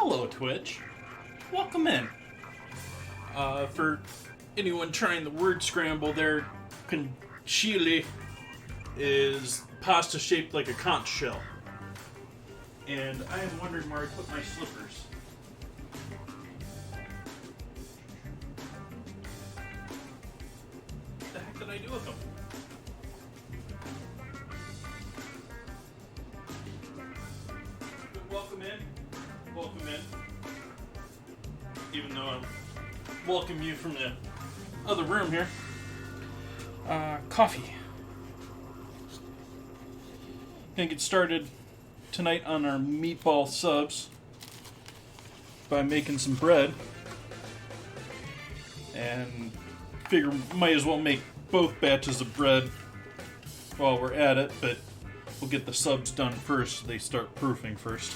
Hello, Twitch. Welcome in. For anyone trying the word scramble there, conchile is pasta shaped like a conch shell. And I am wondering where I put my slippers. What the heck did I do with them? Welcome in. Welcome in. Even though I'm welcoming you from the other room here. Coffee. Gonna get started tonight on our meatball subs by making some bread. And figure might as well make both batches of bread while we're at it, but we'll get the subs done first so they start proofing first.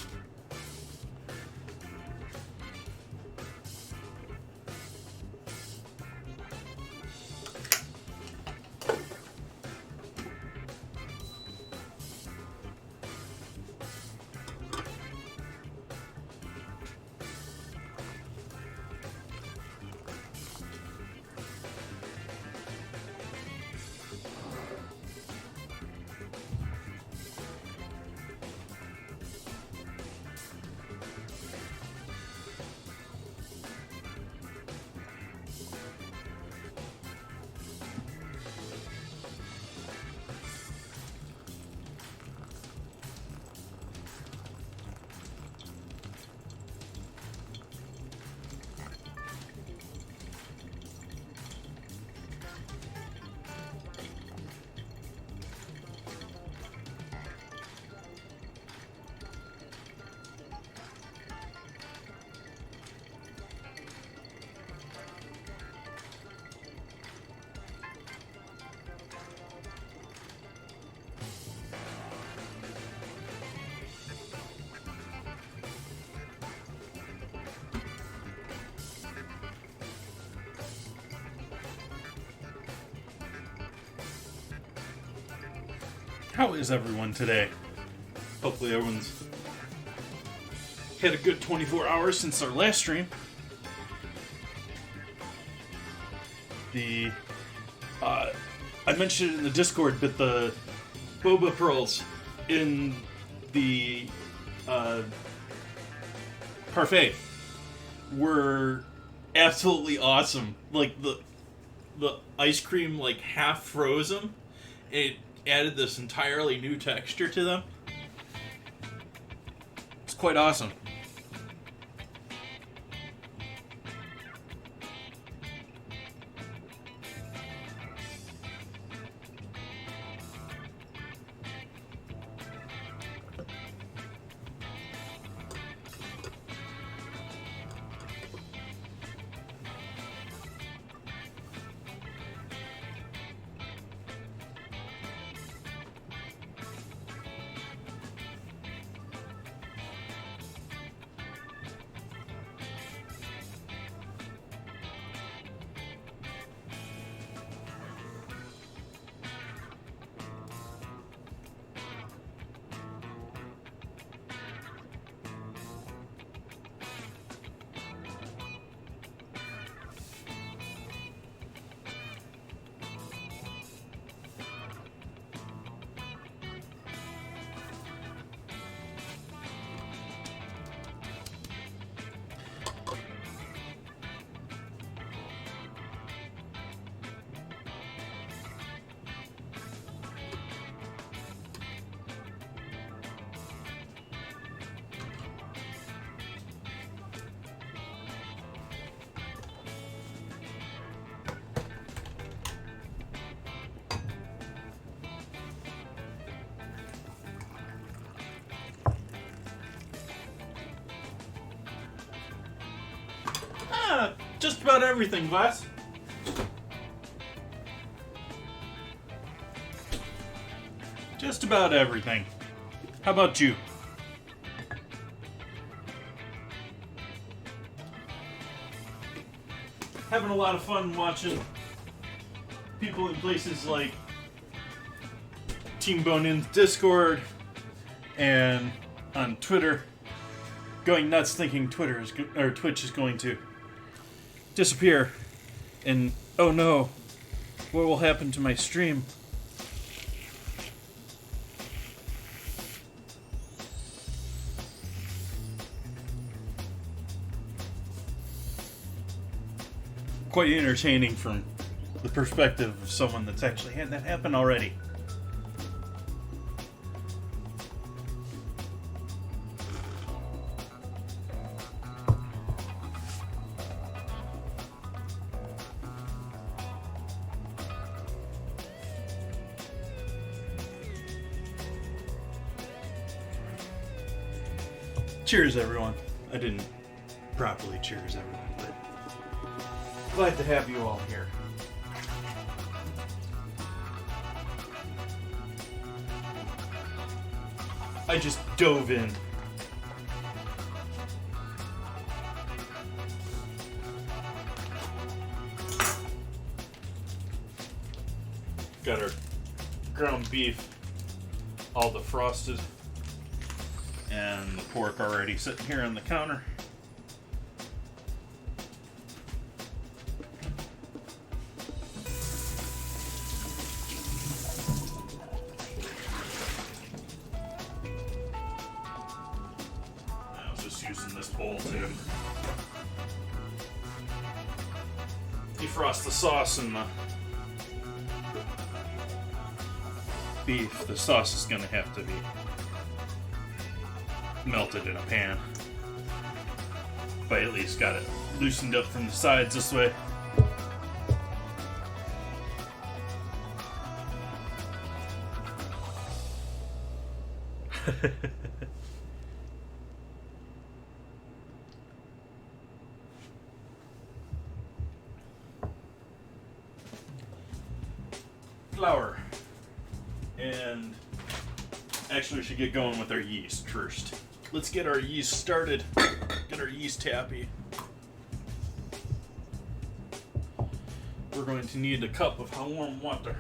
How is everyone today? Hopefully everyone's had a good 24 hours since our last stream. I mentioned it in the Discord, but the Boba pearls in the parfait were absolutely awesome. Like the ice cream, like half frozen, it added this entirely new texture to them. It's quite awesome. Just about everything, Glass. Just about everything. How about you? Having a lot of fun watching people in places like Team Bone In's Discord and on Twitter going nuts thinking Twitch is going to disappear. And oh no, what will happen to my stream? Quite entertaining from the perspective of someone that's actually had that happen already. Cheers, everyone. I didn't properly cheers everyone, but glad to have you all here. I just dove in. Got our ground beef all defrosted. And the pork already sitting here on the counter. I was just using this bowl to defrost the sauce and the beef. The sauce is going to have to be melted in a pan. But I at least got it loosened up from the sides this way. Flour. And actually we should get going with our yeast first. Let's get our yeast started. Get our yeast happy. We're going to need a cup of warm water.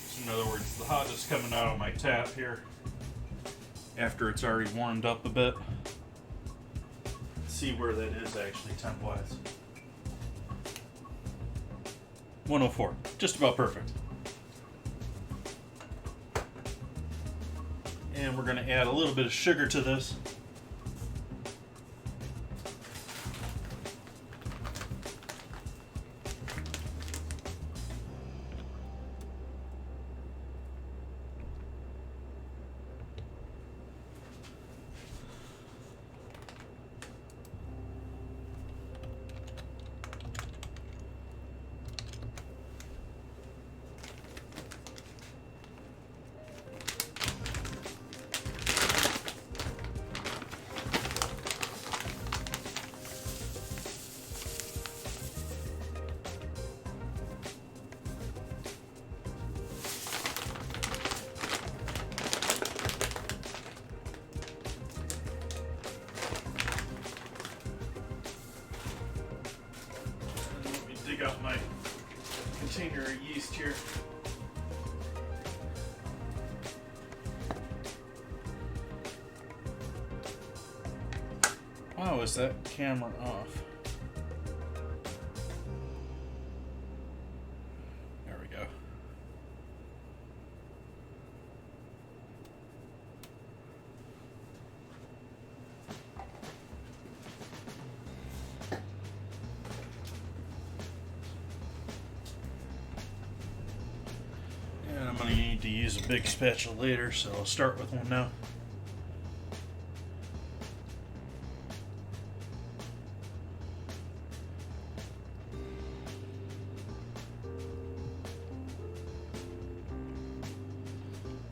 So in other words, the hot is coming out of my tap here after it's already warmed up a bit. See where that is actually temp-wise. 104, just about perfect. And we're going to add a little bit of sugar to this. Dig out my container of yeast here. Wow, is that camera off? There we go. And I'm going to need to use a big spatula later, so I'll start with one now.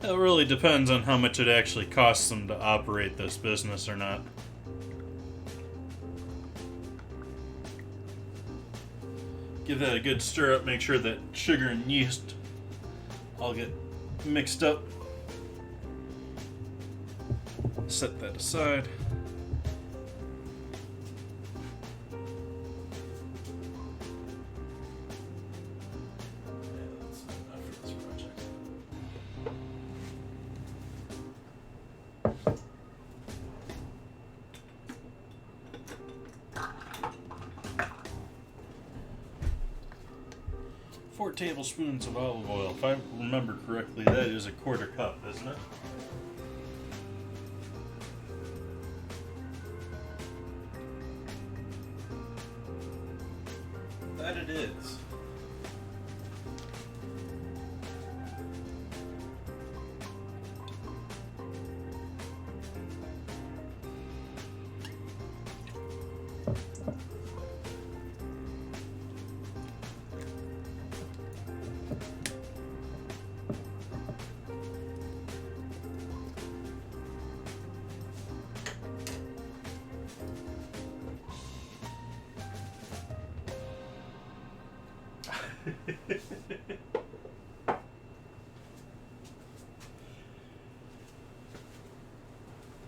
It really depends on how much it actually costs them to operate this business or not. Give that a good stir up, make sure that sugar and yeast all get mixed up. Set that aside. 4 tablespoons of olive oil. If I remember correctly, that is a quarter cup, isn't it? That it is.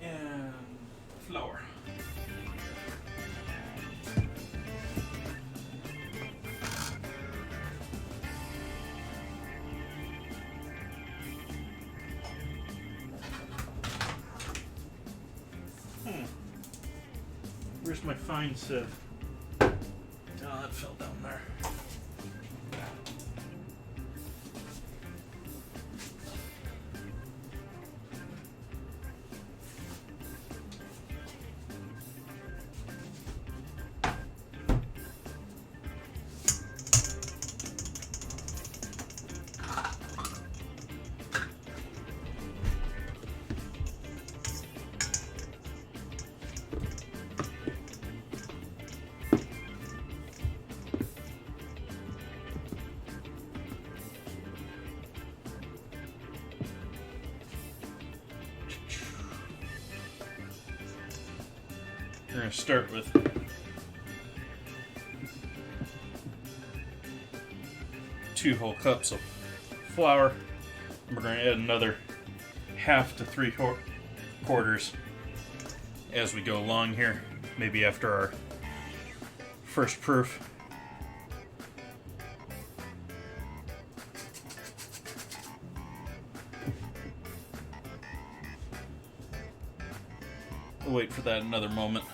And flour. Where's my fine sieve? Oh, that fell down there. We're going to start with 2 whole cups of flour. We're going to add another 1/2 to 3/4 as we go along here, maybe after our first proof. We'll wait for that another moment.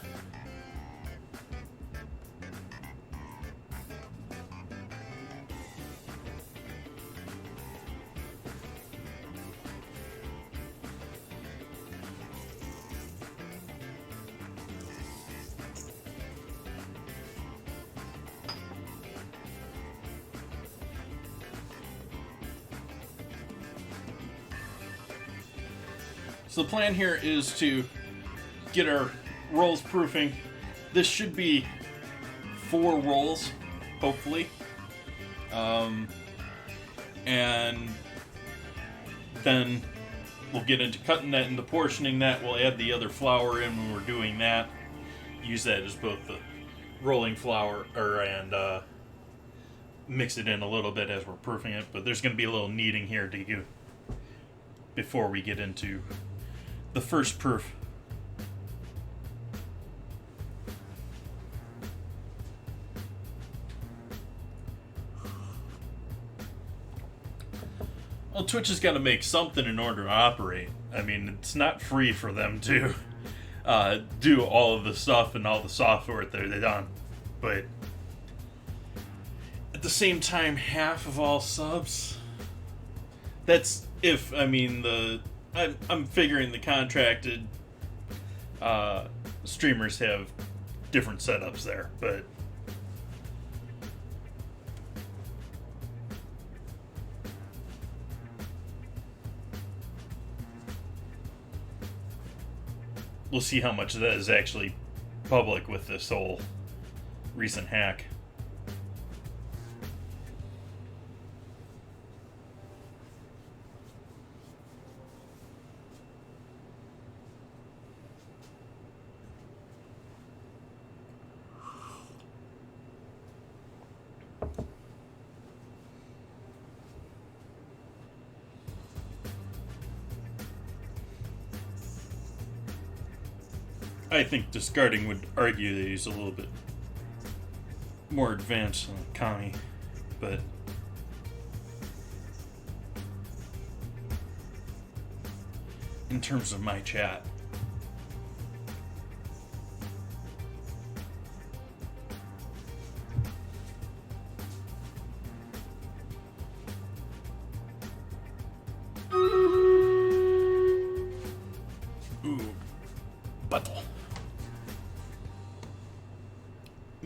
So the plan here is to get our rolls proofing. This should be 4 rolls, hopefully. And then we'll get into cutting that into portioning that. We'll add the other flour in when we're doing that. Use that as both the rolling flour and mix it in a little bit as we're proofing it. But there's going to be a little kneading here to do before we get into the first proof. Well, Twitch has got to make something in order to operate. I mean, it's not free for them to do all of the stuff and all the software that they've done. But at the same time, half of all subs, that's if, I mean, I'm figuring the contracted streamers have different setups there, but we'll see how much of that is actually public with this whole recent hack. I think discarding would argue that he's a little bit more advanced than Connie, but in terms of my chat,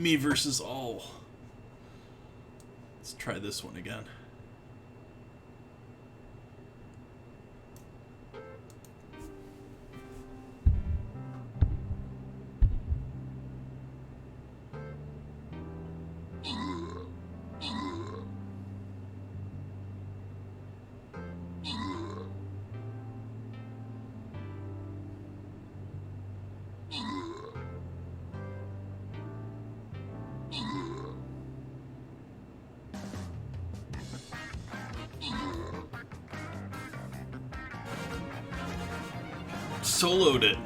Me versus all. Let's try this one again. Soloed it.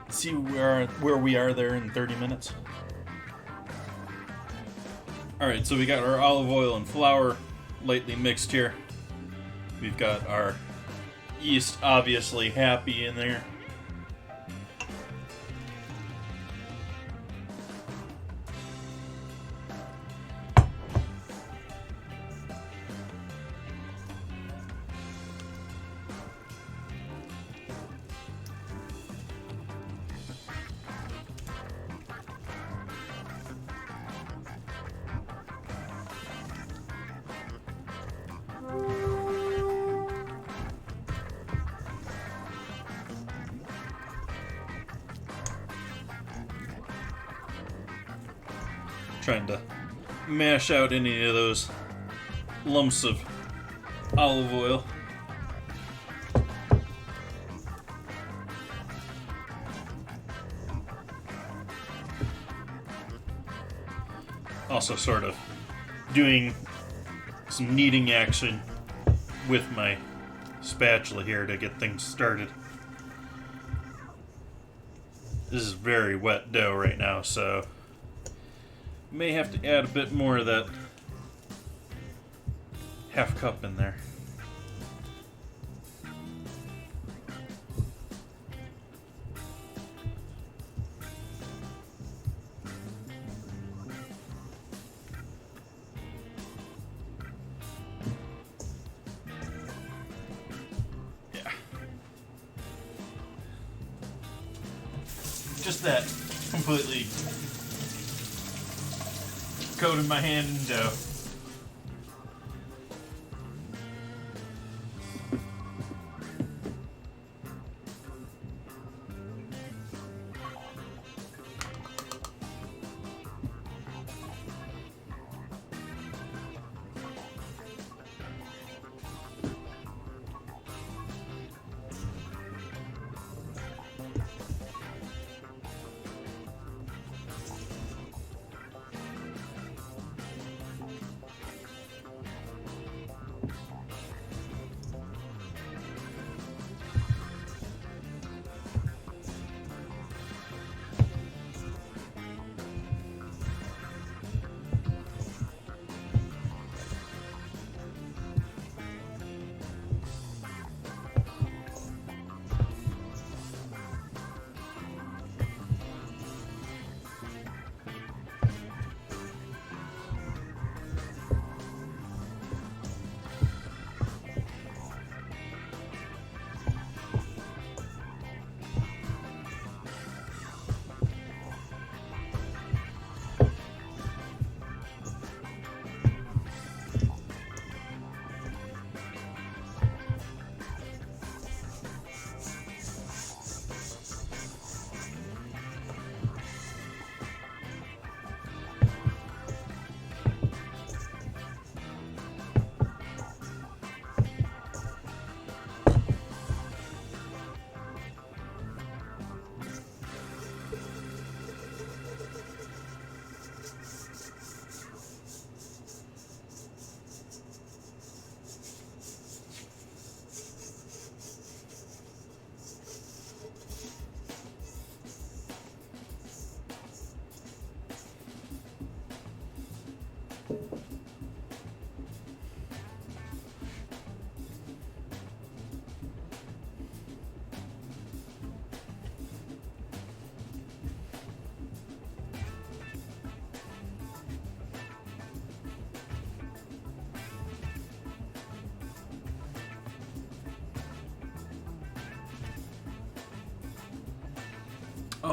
See where we are there in 30 minutes. Alright, so we got our olive oil and flour lightly mixed here. We've got our yeast obviously happy in there. Trying to mash out any of those lumps of olive oil. Also sort of doing some kneading action with my spatula here to get things started. This is very wet dough right now, so may have to add a bit more of that half cup in there. Yeah. Just that completely coated my hand in dough.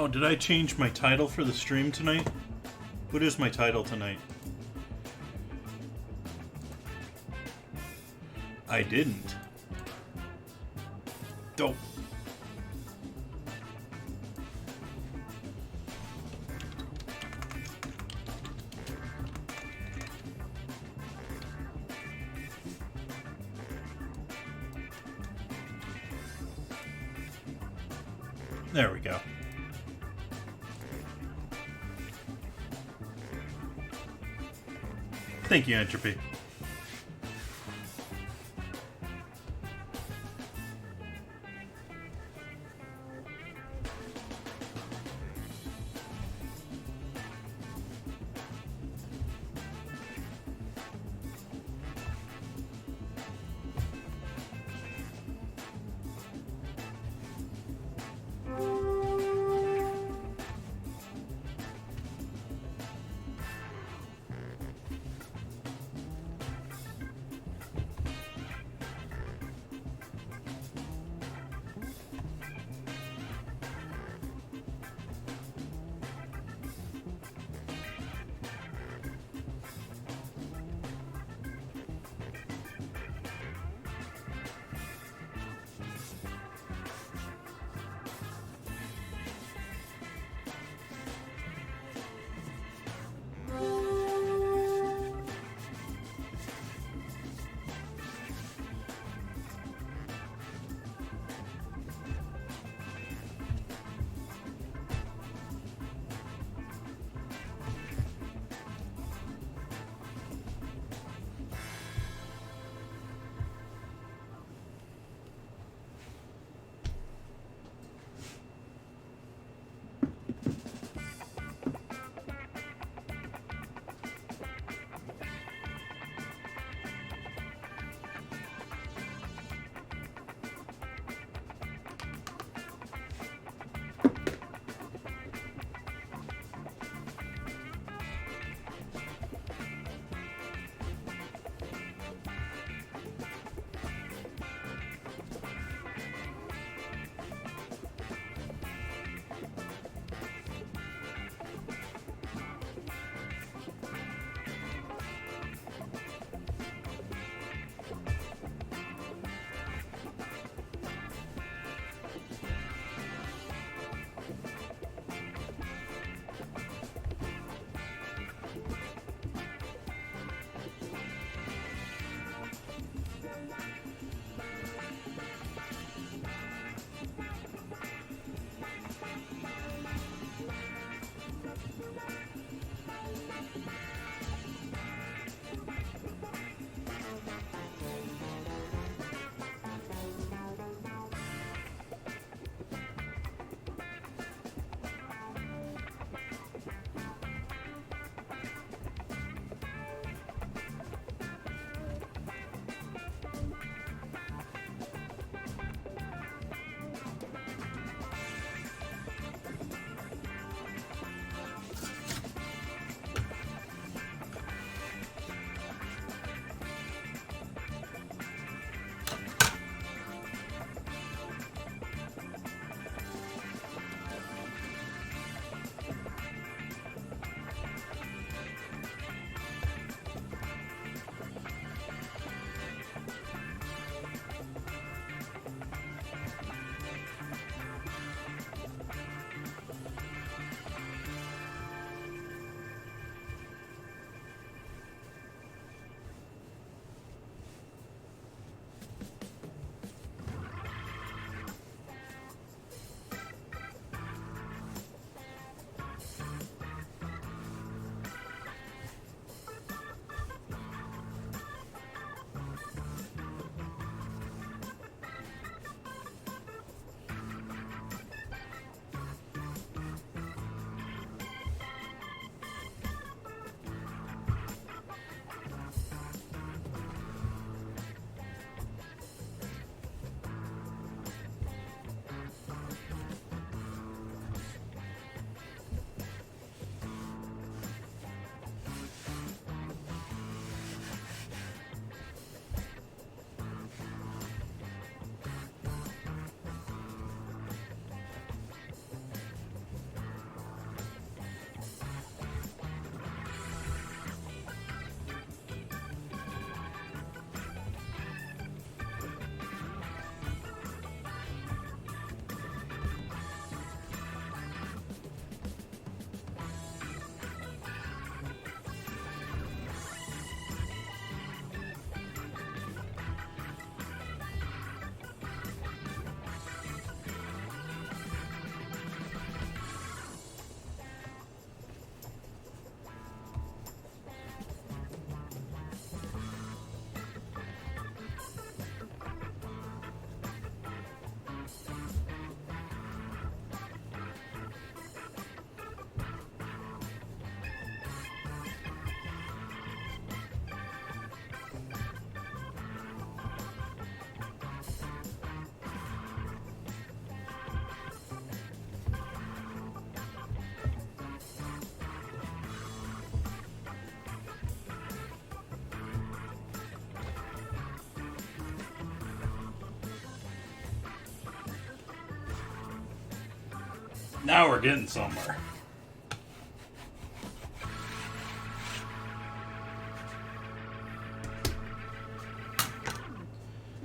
Oh, did I change my title for the stream tonight? What is my title tonight? I didn't. Dope. There we go. Thank you, Entropy. Now we're getting somewhere.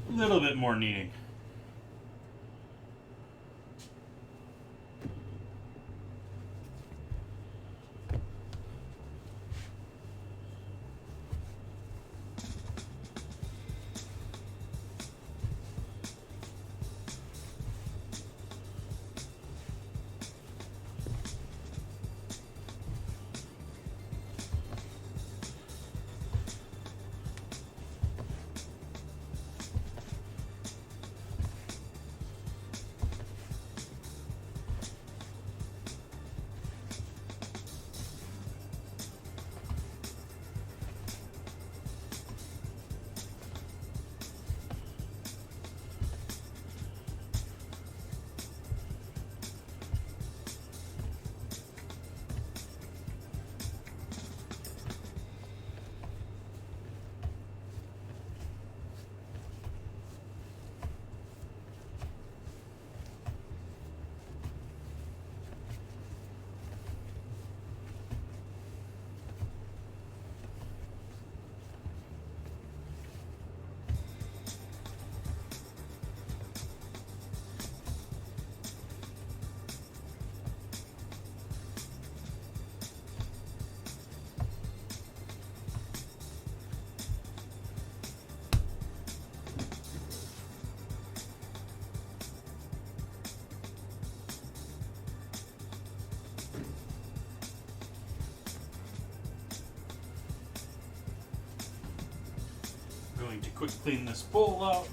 A little bit more kneading. Going to quick clean this bowl out.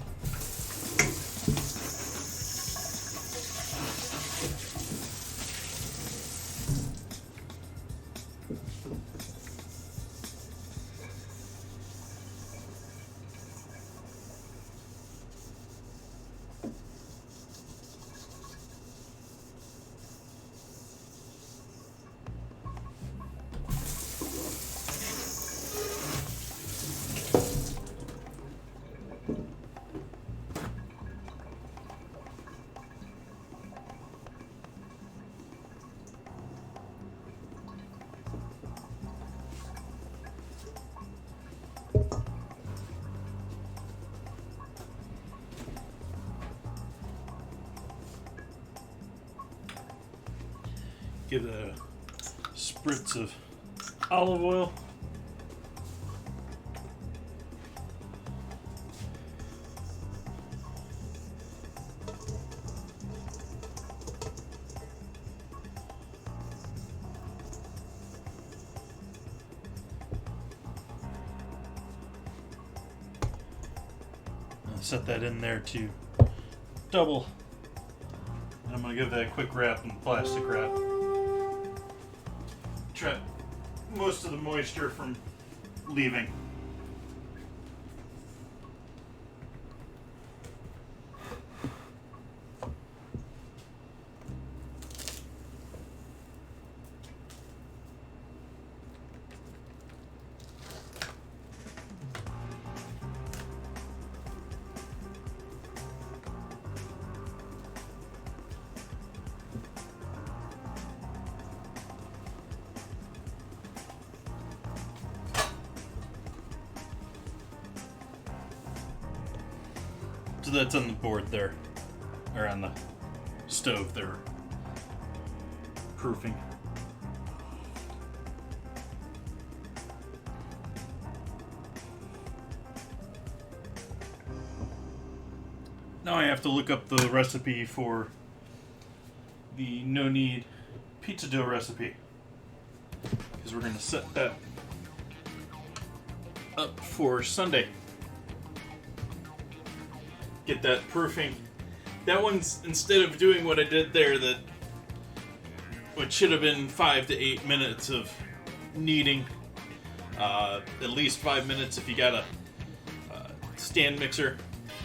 Give it a spritz of olive oil. Set that in there to double. And I'm going to give that a quick wrap in plastic wrap. Trap most of the moisture from leaving. So that's on the board there, or on the stove there, proofing. Now I have to look up the recipe for the no-knead pizza dough recipe, because we're going to set that up for Sunday. Get that proofing. That one's, instead of doing what I did there, that what should have been 5 to 8 minutes of kneading, at least 5 minutes if you got a stand mixer,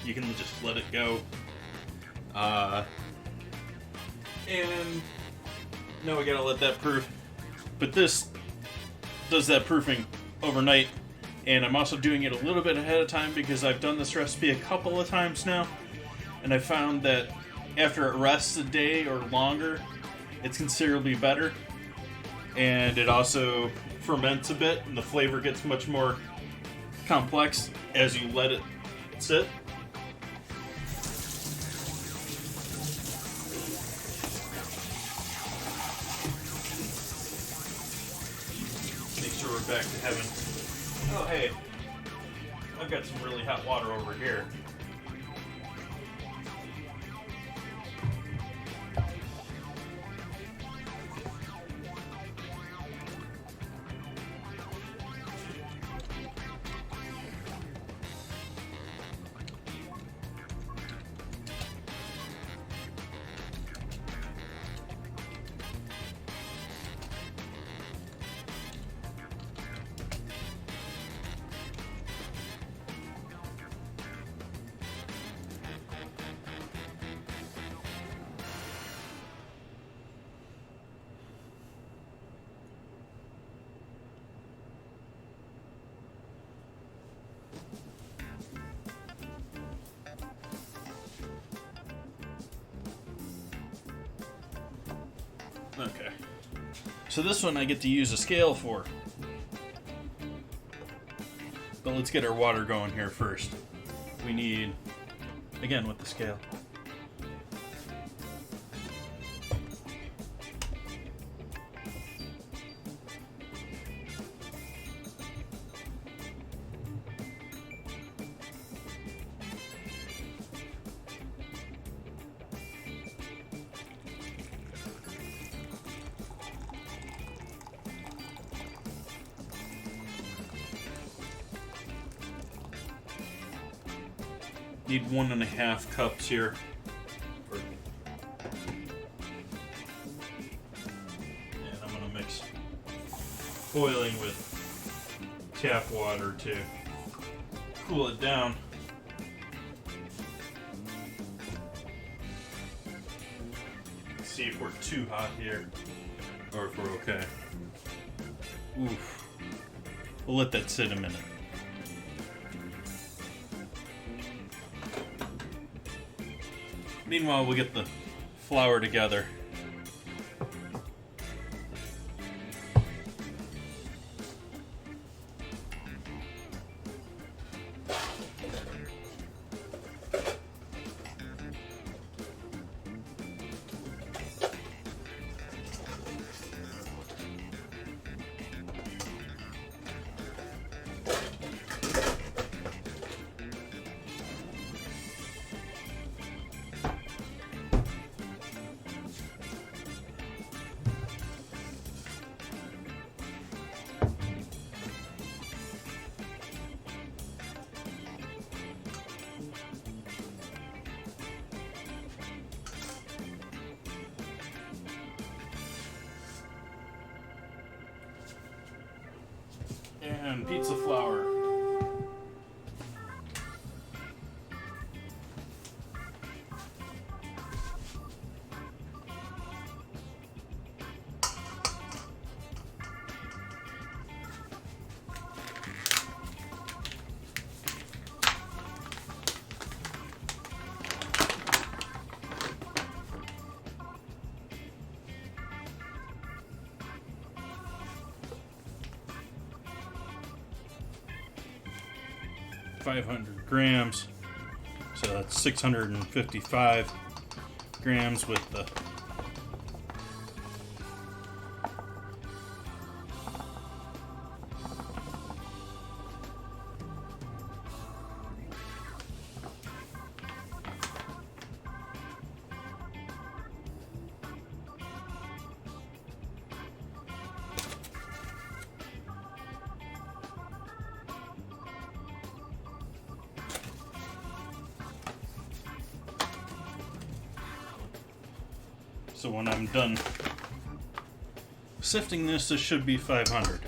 you can just let it go. And now we gotta let that proof. But this does that proofing overnight. And I'm also doing it a little bit ahead of time because I've done this recipe a couple of times now. And I found that after it rests a day or longer, it's considerably better. And it also ferments a bit, and the flavor gets much more complex as you let it sit. Make sure we're back to having... Oh, hey. I've got some really hot water over here. Okay. So this one I get to use a scale for. But let's get our water going here first. We need, again with the scale, need 1.5 cups here. And I'm going to mix boiling with tap water to cool it down. Let's see if we're too hot here or if we're okay. Oof. We'll let that sit a minute. Meanwhile, we'll get the flour together. And pizza flour. .500 grams, so that's 655 grams with the So when I'm done sifting this should be 500.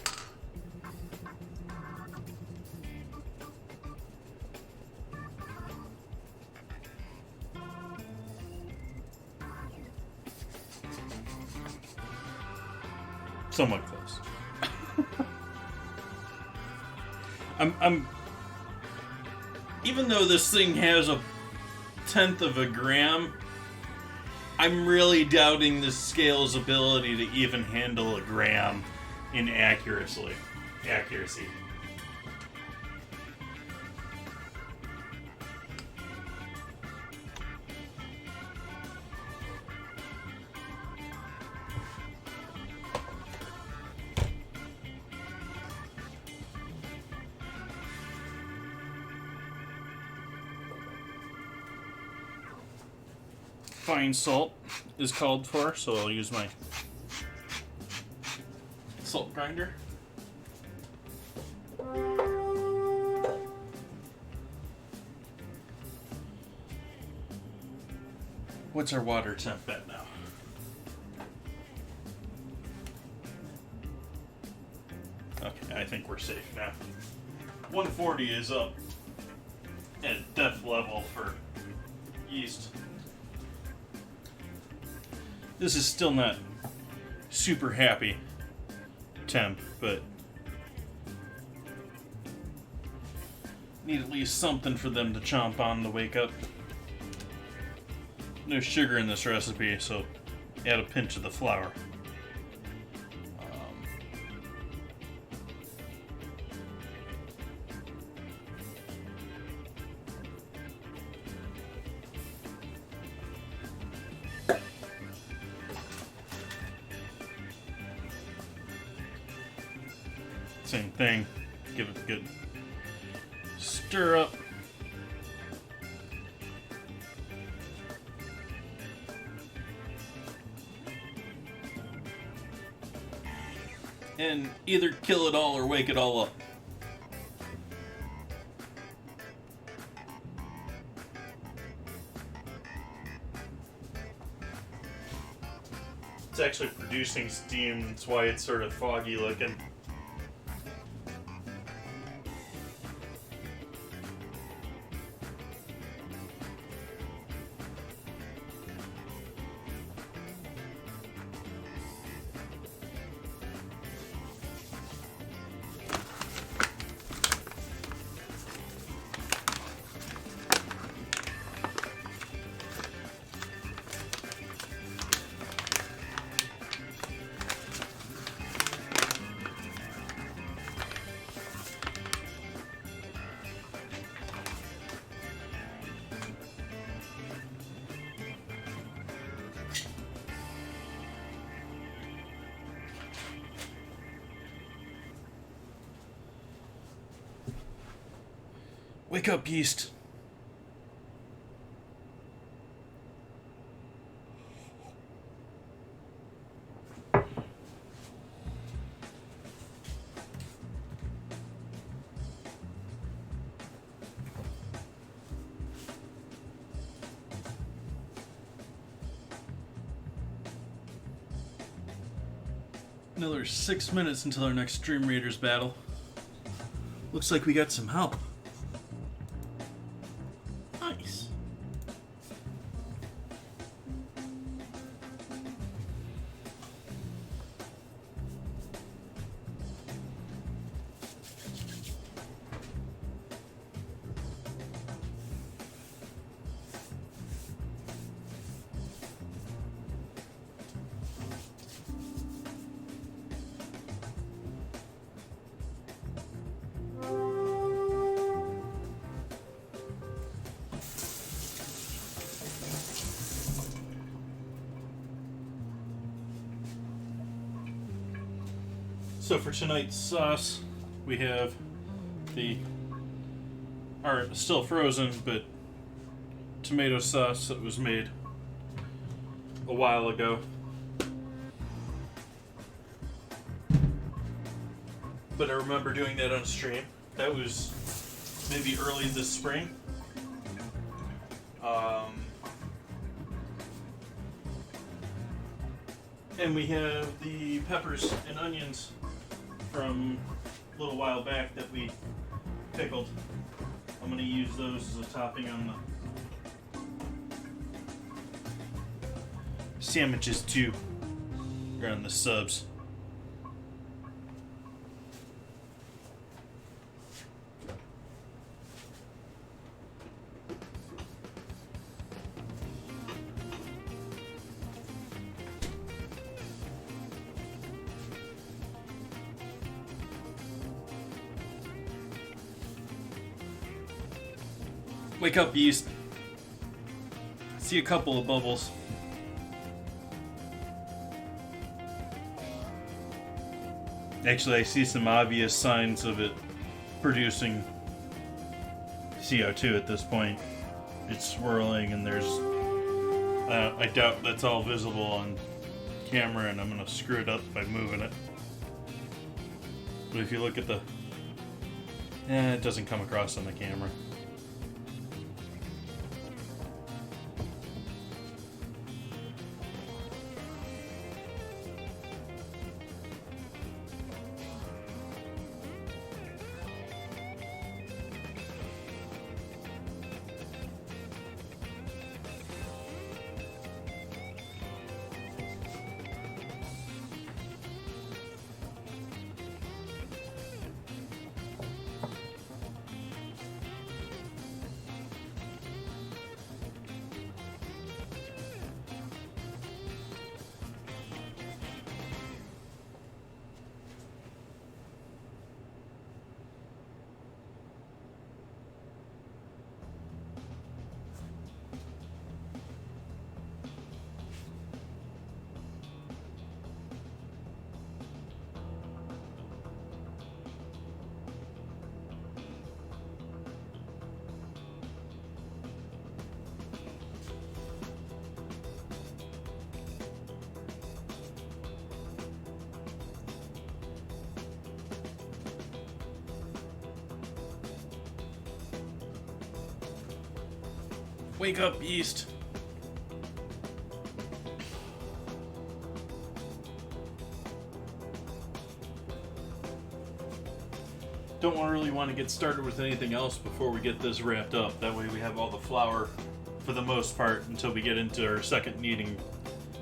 Somewhat close. I'm even though this thing has 1/10 of a gram, I'm really doubting the scale's ability to even handle a gram in accuracy. Fine salt is called for, so I'll use my salt grinder. What's our water temp at now? Okay, I think we're safe now. 140 is up at depth level for yeast. This is still not super happy temp, but need at least something for them to chomp on to wake up. No sugar in this recipe, so add a pinch of the flour. Same thing. Give it a good stir up. And either kill it all or wake it all up. It's actually producing steam, that's why it's sort of foggy looking. Wake up, yeast. Another 6 minutes until our next Dream Raiders battle. Looks like we got some help. Nice. So for tonight's sauce, we have still frozen, but tomato sauce that was made a while ago. But I remember doing that on stream. That was maybe early this spring. And we have the peppers and onions from a little while back that we pickled. I'm going to use those as a topping on the sandwiches too, or on the subs. Wake up, yeast. See a couple of bubbles. Actually, I see some obvious signs of it producing CO2 at this point. It's swirling, and there's... I doubt that's all visible on camera, and I'm going to screw it up by moving it. But if you look at the... it doesn't come across on the camera. Wake up, yeast. Don't really want to get started with anything else before we get this wrapped up. That way we have all the flour, for the most part, until we get into our second kneading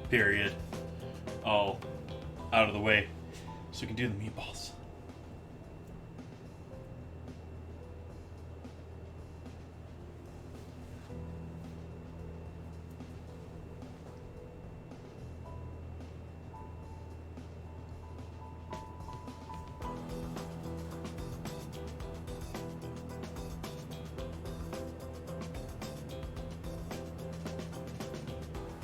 period, all out of the way, so we can do the meatballs.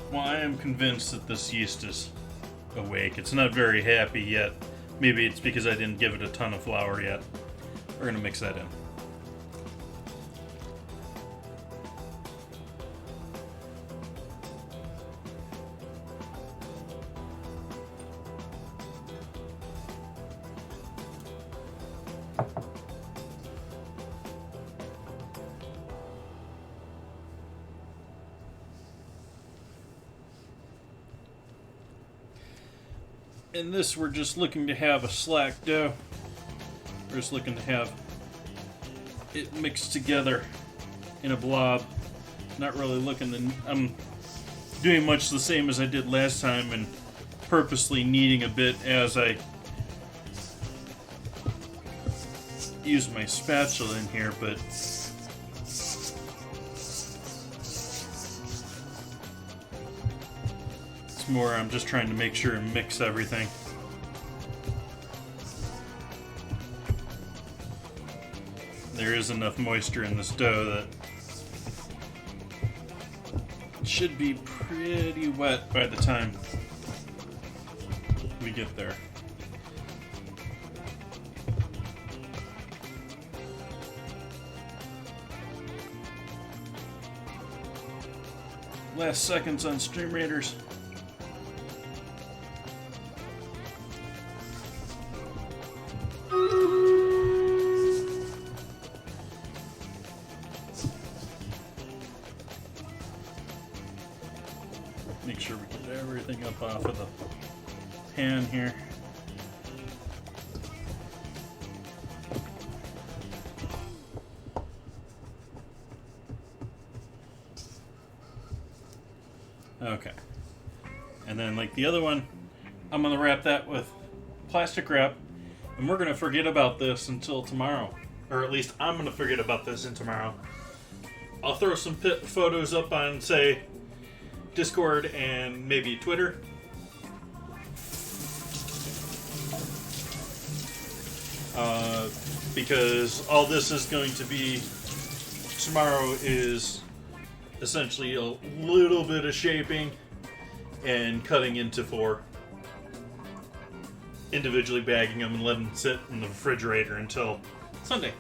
Well, I am convinced that this yeast is awake. It's not very happy yet. Maybe it's because I didn't give it a ton of flour yet. We're going to mix that in. In this, we're just looking to have a slack dough. We're just looking to have it mixed together in a blob. Not really looking to... I'm doing much the same as I did last time and purposely kneading a bit as I use my spatula in here, but more I'm just trying to make sure and mix everything. There is enough moisture in this dough that it should be pretty wet by the time we get there. Last seconds on Stream Raiders. Make sure we get everything up off of the pan here. Okay. And then like the other one, I'm going to wrap that with plastic wrap. And we're going to forget about this until tomorrow. Or at least I'm going to forget about this until tomorrow. I'll throw some photos up on, say, Discord and maybe Twitter. Because all this is going to be tomorrow is essentially a little bit of shaping and cutting into 4. Individually bagging them and letting them sit in the refrigerator until Sunday.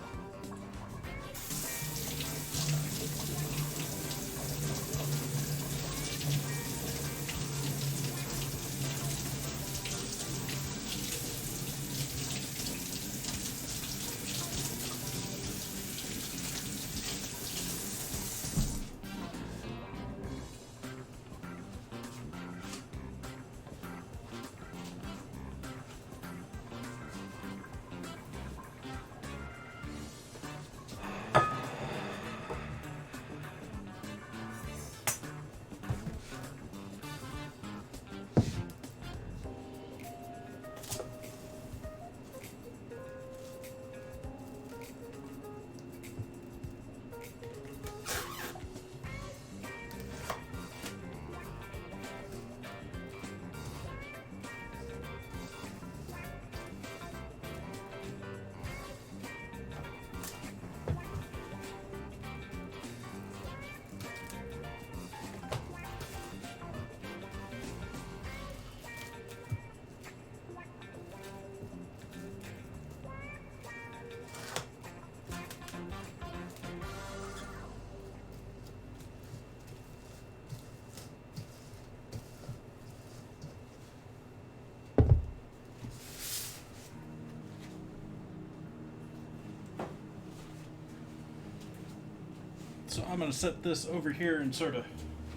So I'm going to set this over here and sort of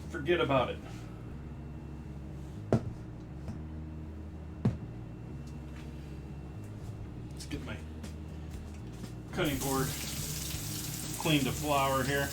forget about it. Let's get my cutting board cleaned of flour here.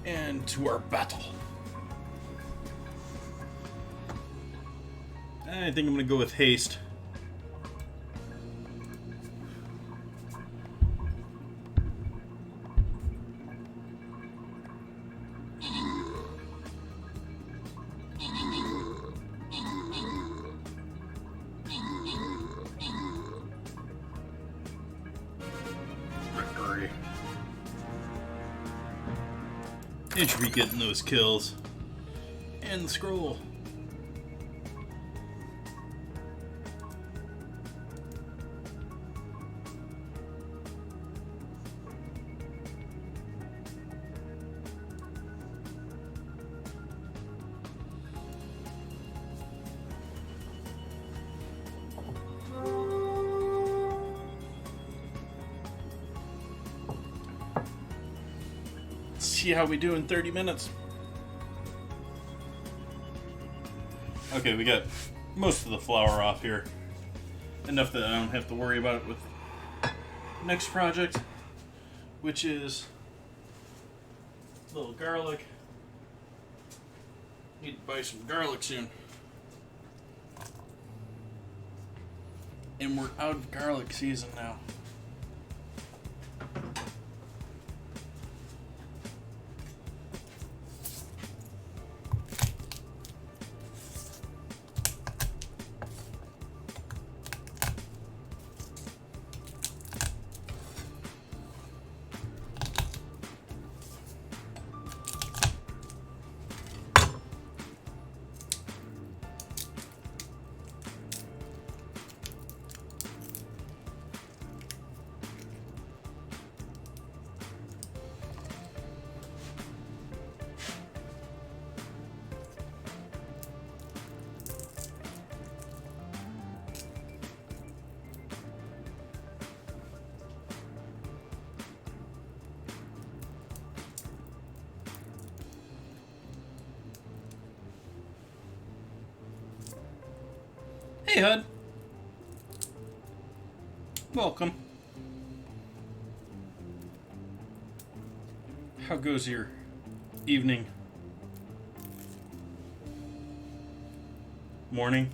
And to our battle. I think I'm going to go with haste. Victory. They should be getting those kills. And the scroll. See how we do in 30 minutes. Okay, we got most of the flour off here. Enough that I don't have to worry about it with next project, which is a little garlic. Need to buy some garlic soon. And we're out of garlic season now. Hey, Hud. Welcome. How goes your evening? Morning?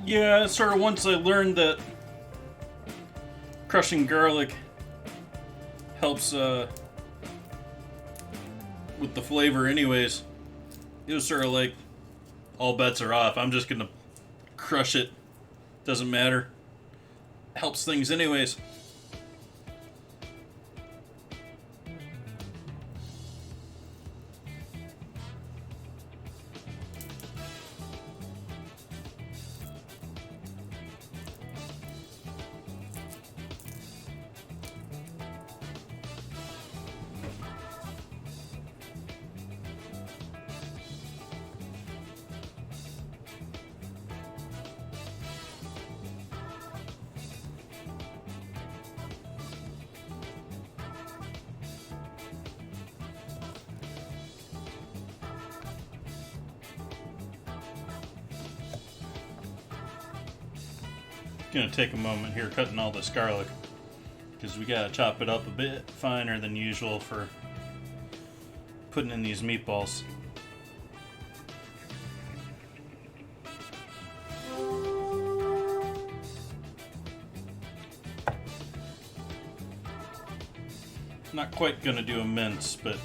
Yeah, sort of once I learned that crushing garlic helps with the flavor anyways, it was sort of like all bets are off. I'm just gonna crush it. Doesn't matter. Helps things anyways. Gonna take a moment here cutting all this garlic because we gotta chop it up a bit finer than usual for putting in these meatballs. Not quite gonna do a mince, but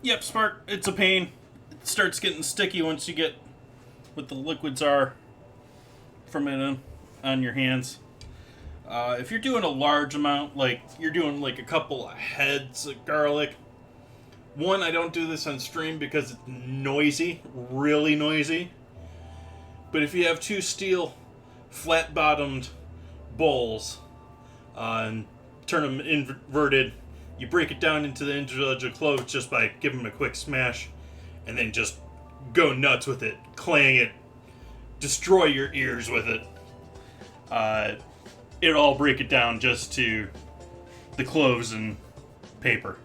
yep, Spark, it's a pain. It starts getting sticky once you get what the liquids are from it on your hands. If you're doing a large amount, like you're doing like a couple of heads of garlic, one, I don't do this on stream because it's noisy, really noisy. But if you have two steel flat-bottomed bowls and turn them inverted, you break it down into the individual cloves just by giving them a quick smash, and then just go nuts with it, clang it, destroy your ears with it. It'll all break it down just to the cloves and paper.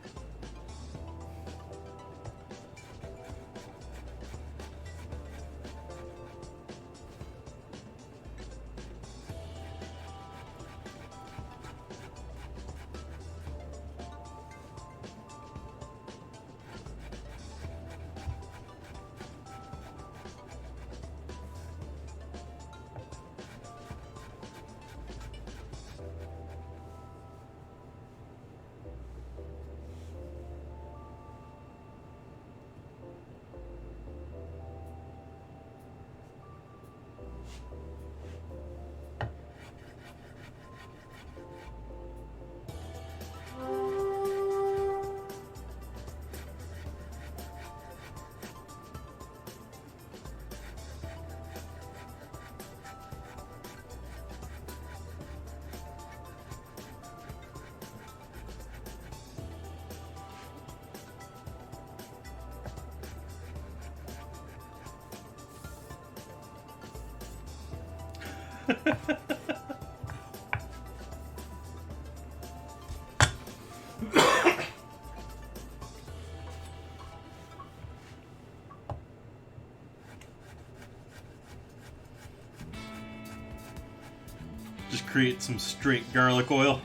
create some straight garlic oil.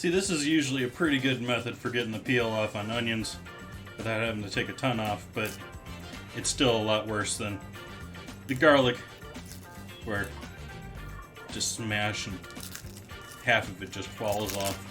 See, this is usually a pretty good method for getting the peel off on onions without having to take a ton off, but it's still a lot worse than the garlic, where just smash and half of it just falls off.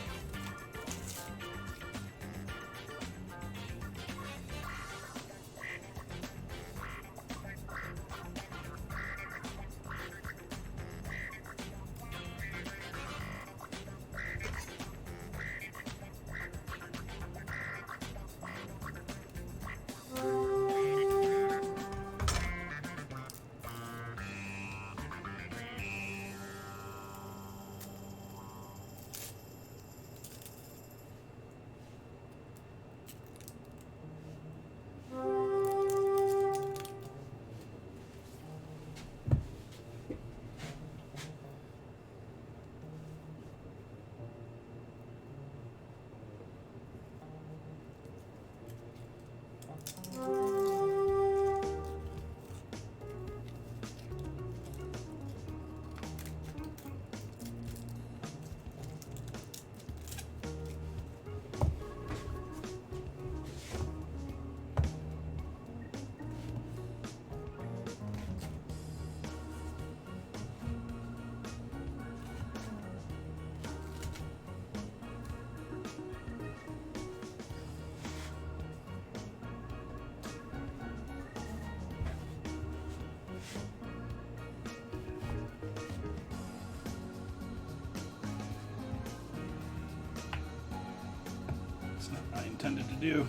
intended to do.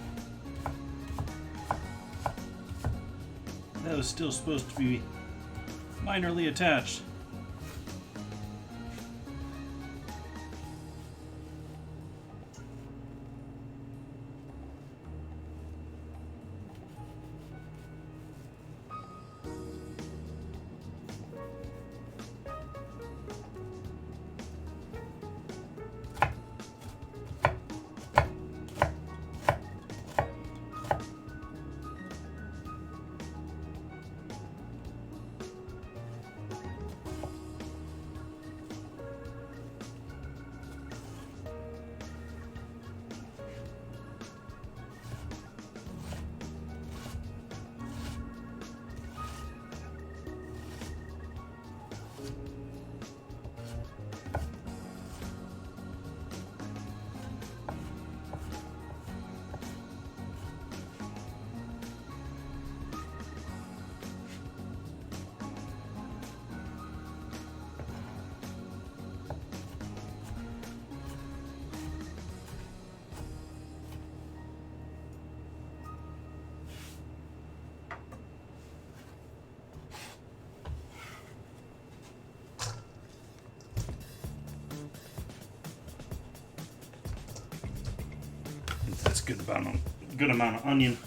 That was still supposed to be minorly attached. That's good amount of onion.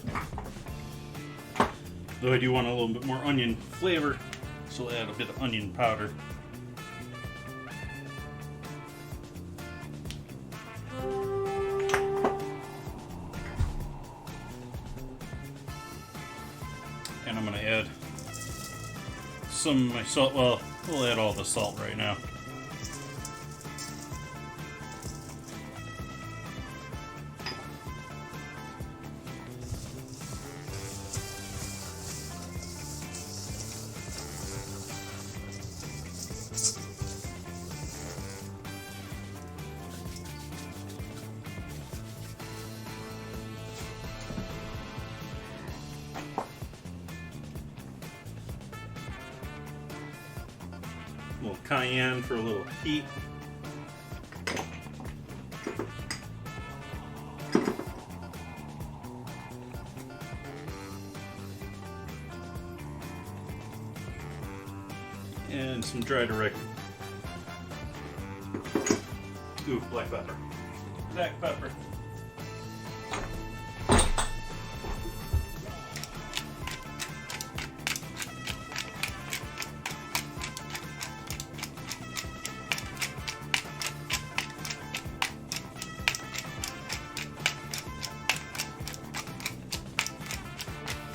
Though I do want a little bit more onion flavor, so I'll add a bit of onion powder. And I'm going to add some of my salt. Well, we'll add all the salt right now. A little cayenne for a little heat. And some dried oregano. Ooh, black pepper. Black pepper.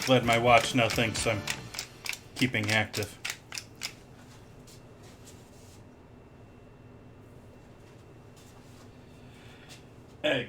Glad my watch now thinks I'm keeping active. Egg.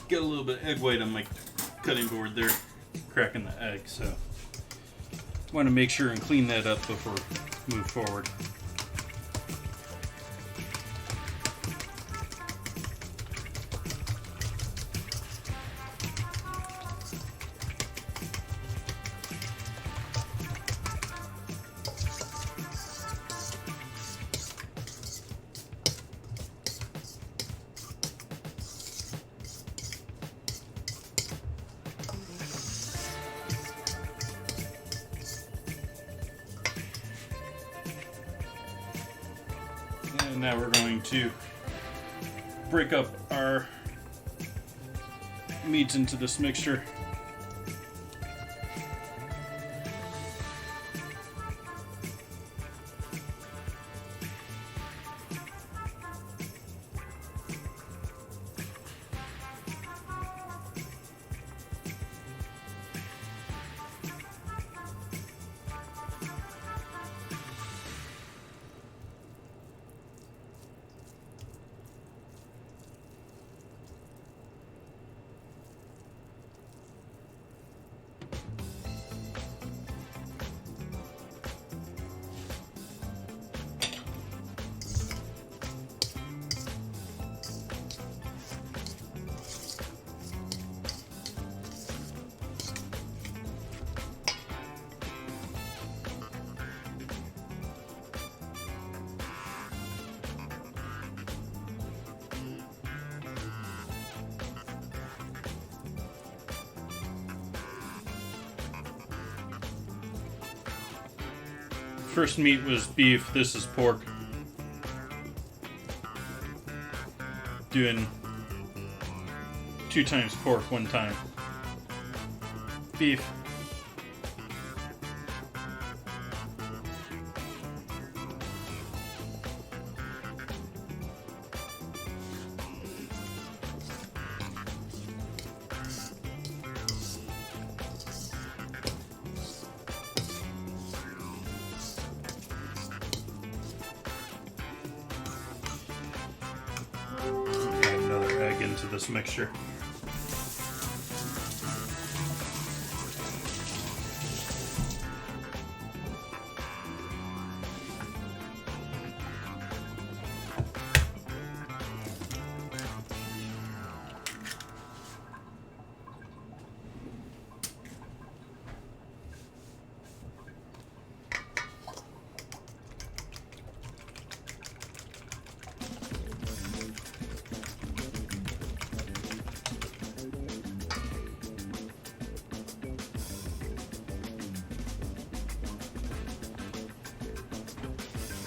Got a little bit of egg white on my cutting board there, cracking the egg, so want to make sure and clean that up before we move forward. And now we're going to break up our meats into this mixture. first meat was beef, this is pork. Doing 2 times pork, 1 time beef. Add another egg into this mixture.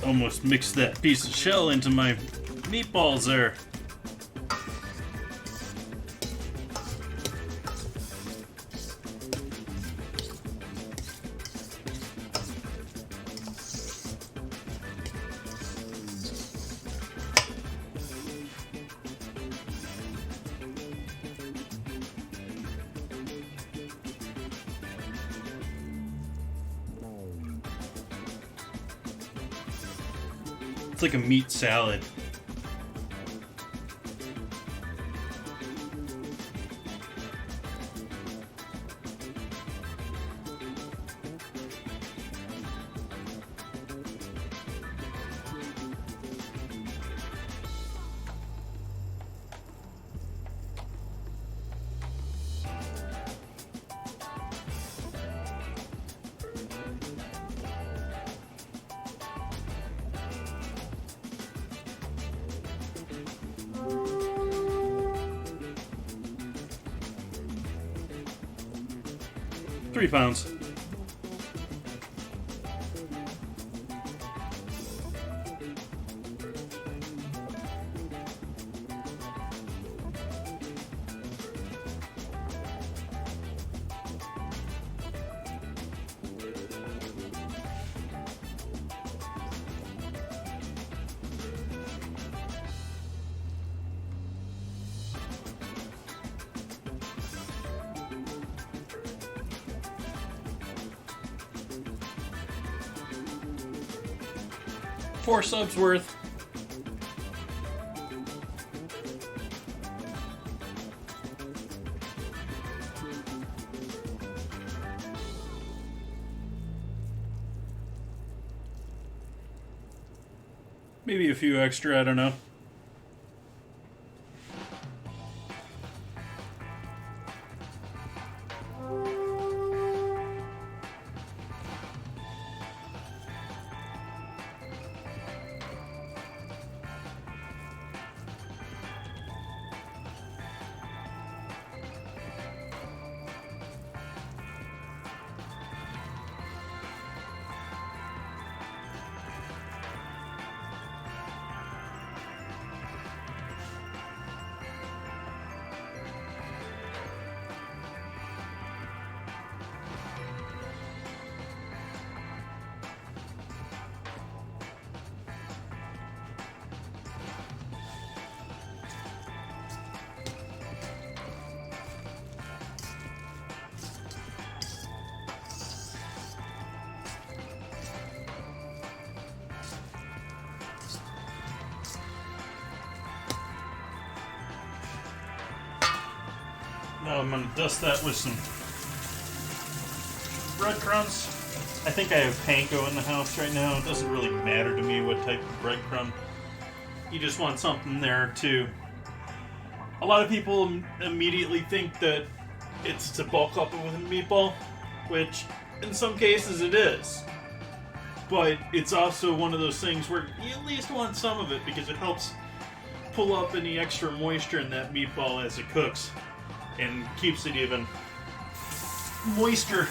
Almost mixed that piece of shell into my meatballs there. It's like a meat salad. £3. Four subs worth. Maybe a few extra, I don't know. Now I'm going to dust that with some breadcrumbs. I think I have panko in the house right now. It doesn't really matter to me what type of breadcrumb. You just want something there too. A lot of people immediately think that it's to bulk up with a meatball, which in some cases it is. But it's also one of those things where you at least want some of it because it helps pull up any extra moisture in that meatball as it cooks and keeps it even moister.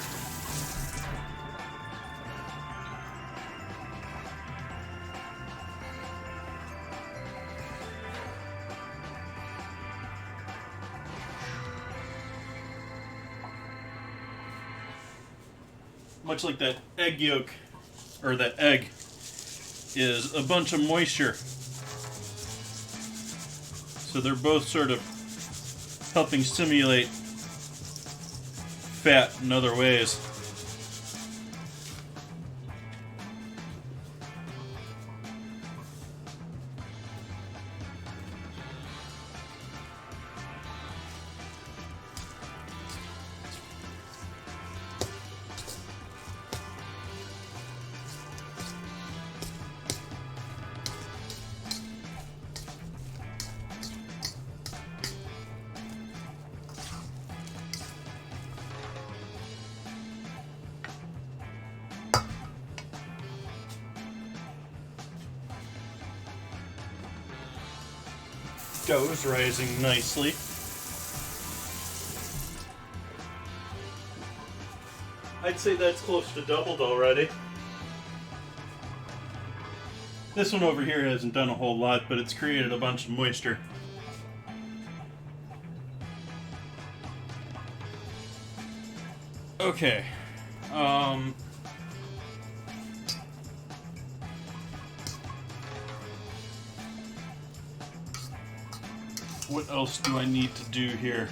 much like that egg yolk, or that egg, is a bunch of moisture. So they're both sort of helping stimulate fat in other ways. Dough is rising nicely. I'd say that's close to doubled already. This one over here hasn't done a whole lot, but it's created a bunch of moisture. Okay. What else do I need to do here?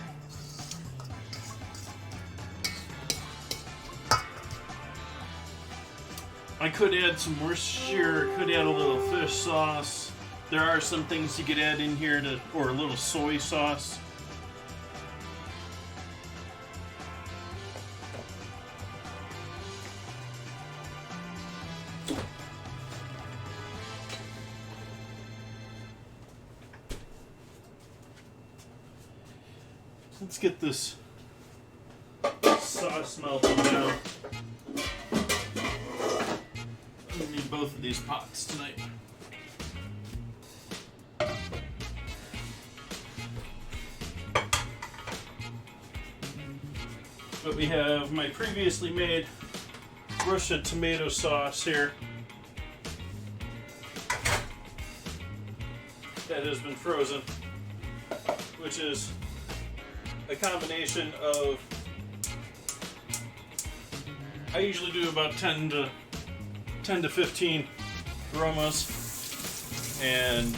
I could add some Worcestershire, could add a little fish sauce. There are some things you could add in here to, or a little soy sauce. Let's get this sauce melted down. We need both of these pots tonight. But we have my previously made Russia tomato sauce here. That has been frozen, which is a combination of, I usually do about 10 to 15 aromas and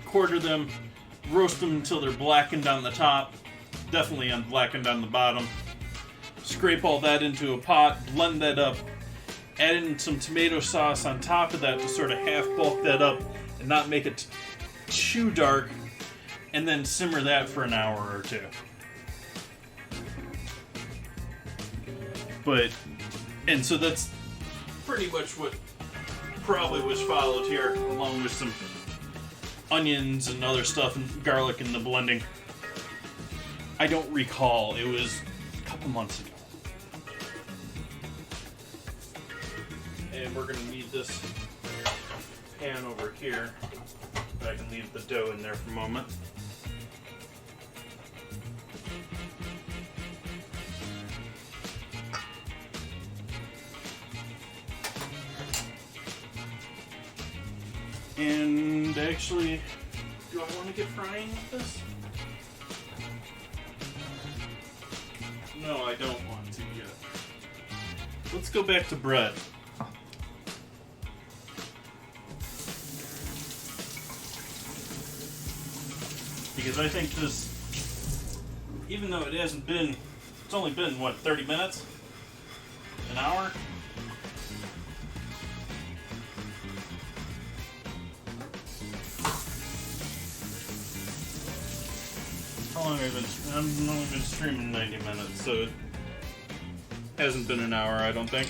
quarter them, roast them until they're blackened on the top, definitely blackened on the bottom. Scrape all that into a pot, blend that up, add in some tomato sauce on top of that to sort of half bulk that up and not make it too dark, and then simmer that for an hour or two. And so that's pretty much what probably was followed here, along with some onions and other stuff and garlic in the blending. I don't recall, it was a couple months ago. And we're gonna need this pan over here, but I can leave the dough in there for a moment. And actually, do I want to get frying with this? No, I don't want to yet. Let's go back to bread. Because I think this, even though it hasn't been, it's only been, what, 30 minutes? An hour? How long have I been? I've only been streaming 90 minutes, so it hasn't been an hour, I don't think.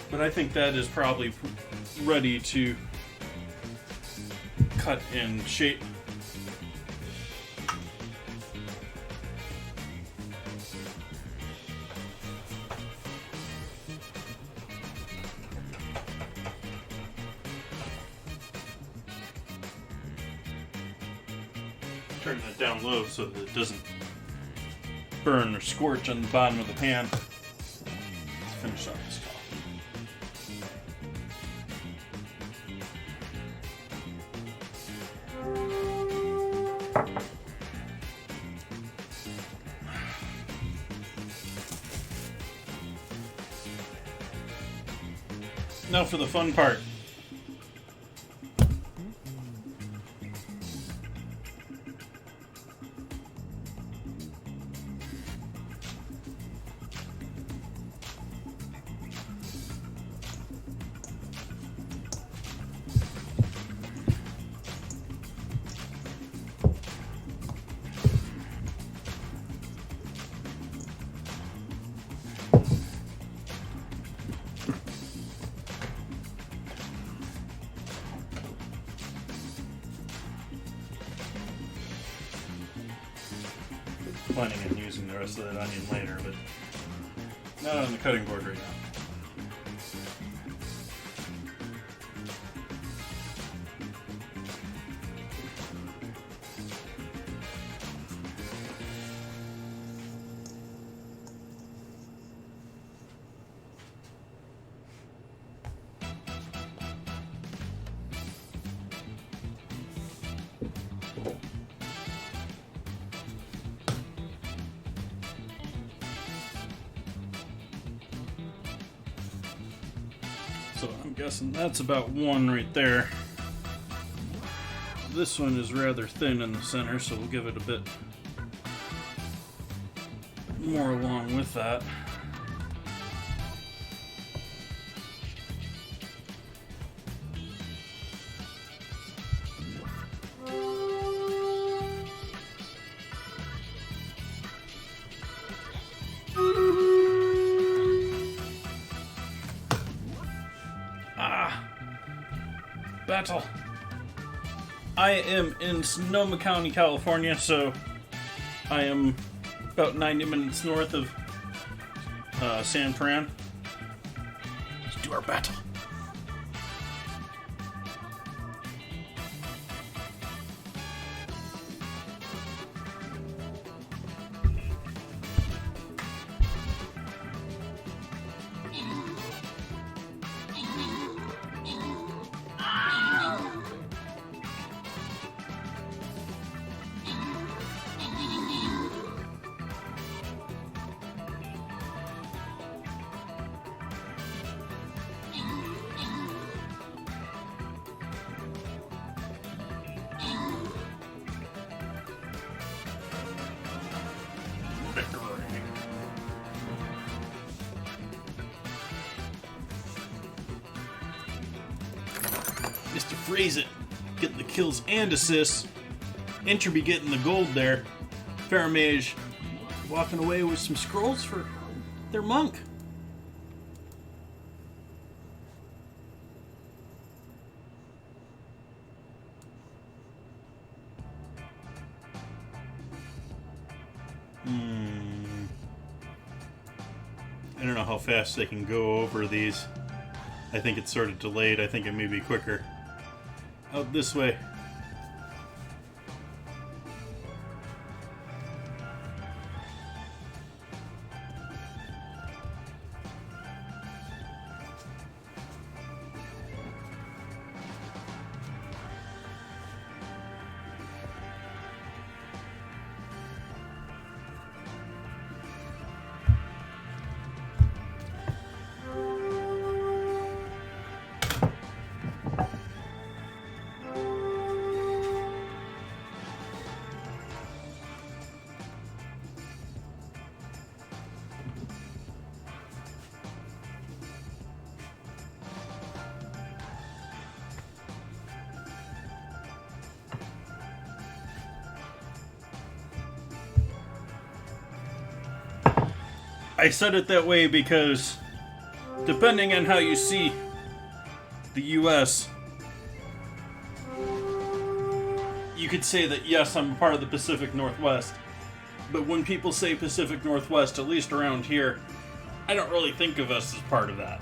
But I think that is probably ready to cut and shape. Turn that down low so that it doesn't burn or scorch on the bottom of the pan. Let's finish off this coffee. Now for the fun part. Planning on using the rest of that onion later, but not on the cutting board right now. So I'm guessing that's about one right there. This one is rather thin in the center, so we'll give it a bit more along with that. Battle. I am in Sonoma County, California, so I am about 90 minutes north of San Fran. Let's do our battle. Mr. Phrase it, getting the kills and assists. Entropy getting the gold there. Faramage walking away with some scrolls for their monk. I don't know how fast they can go over these. I think it's sort of delayed. I think it may be quicker. Out this way. I said it that way because depending on how you see the US, you could say that yes, I'm a part of the Pacific Northwest. But when people say Pacific Northwest, at least around here, I don't really think of us as part of that.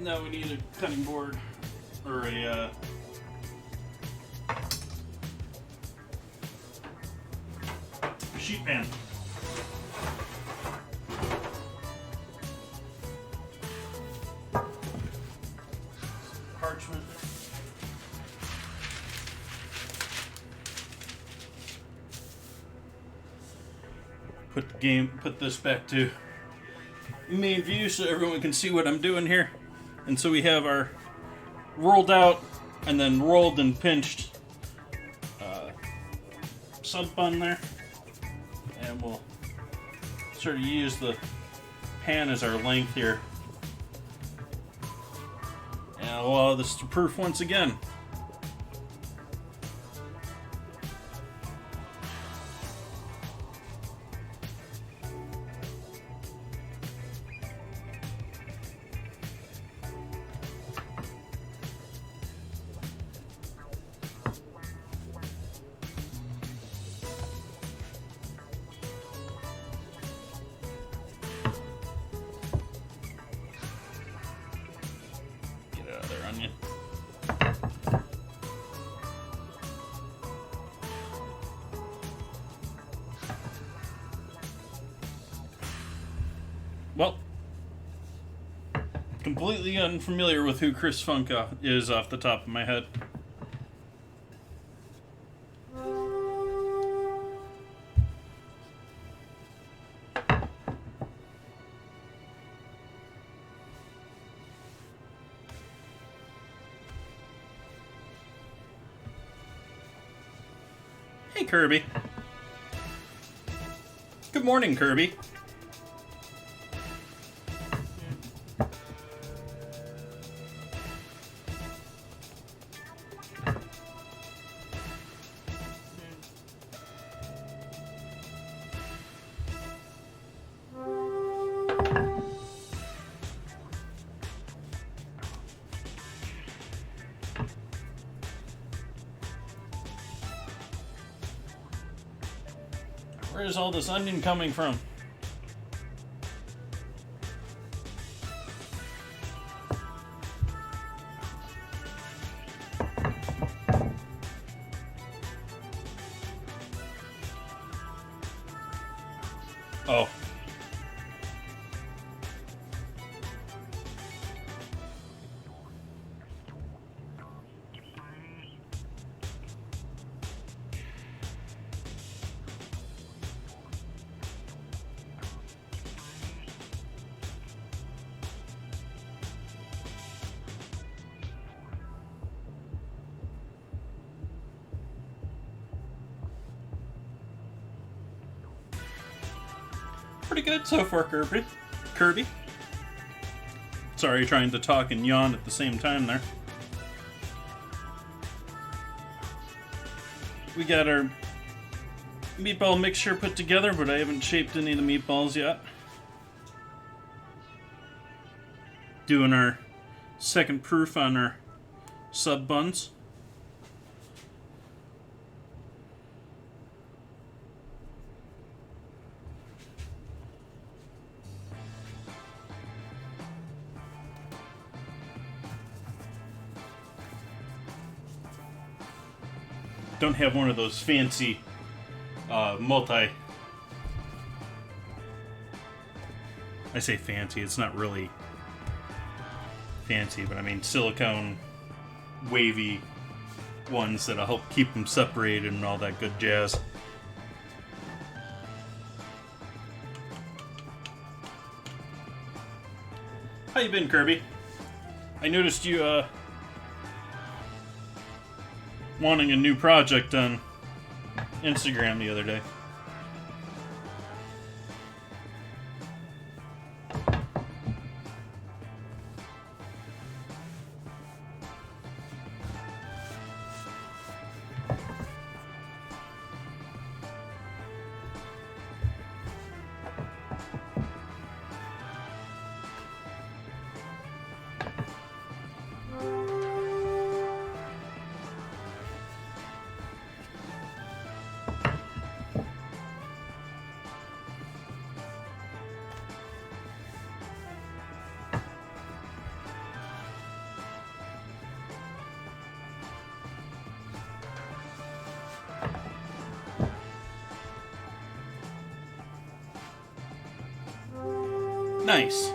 Now we need a cutting board or a sheet pan. Parchment. Put this back to main view so everyone can see what I'm doing here. And so we have our rolled out and then rolled and pinched sub bun there. And we'll sort of use the pan as our length here. And I'll allow this to proof once again. Onion. Well, completely unfamiliar with who Chris Funk is off the top of my head. Hey, Kirby. Good morning, Kirby. Where's all this onion coming from? Oh. Pretty good so far, Kirby. Sorry, trying to talk and yawn at the same time there. We got our meatball mixture put together, but I haven't shaped any of the meatballs yet. Doing our second proof on our sub buns. Don't have one of those fancy I say fancy, it's not really fancy, but I mean silicone wavy ones that'll help keep them separated and all that good jazz. How you been, Kirby? I noticed you wanting a new project on Instagram the other day. Nice.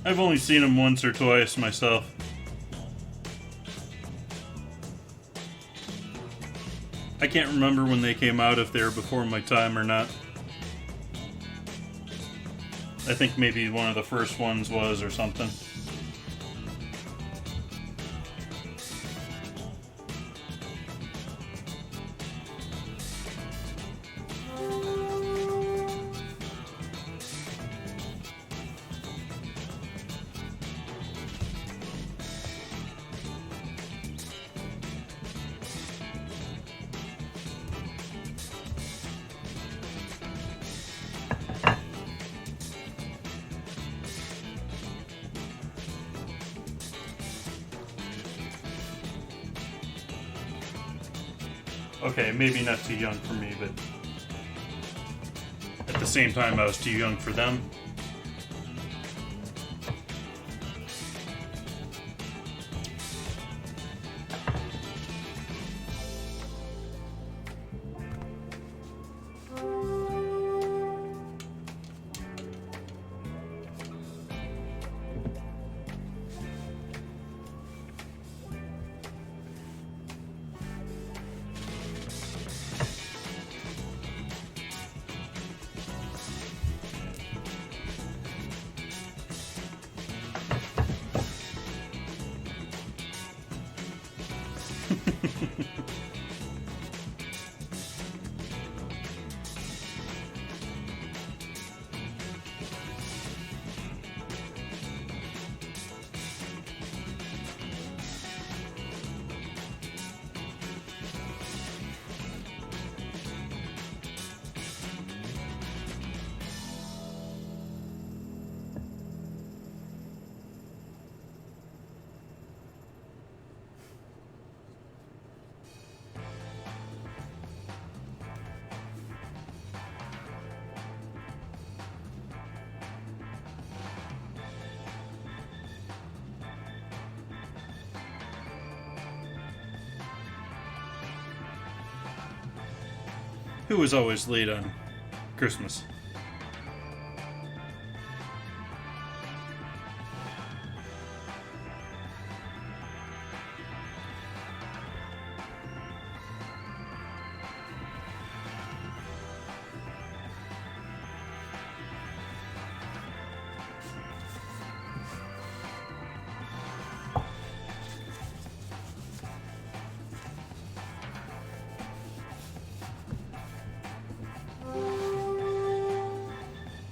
I've only seen them once or twice myself. I can't remember when they came out, if they were before my time or not. I think maybe one of the first ones was or something. Okay, maybe not too young for me, but at the same time I was too young for them. Who was always late on Christmas?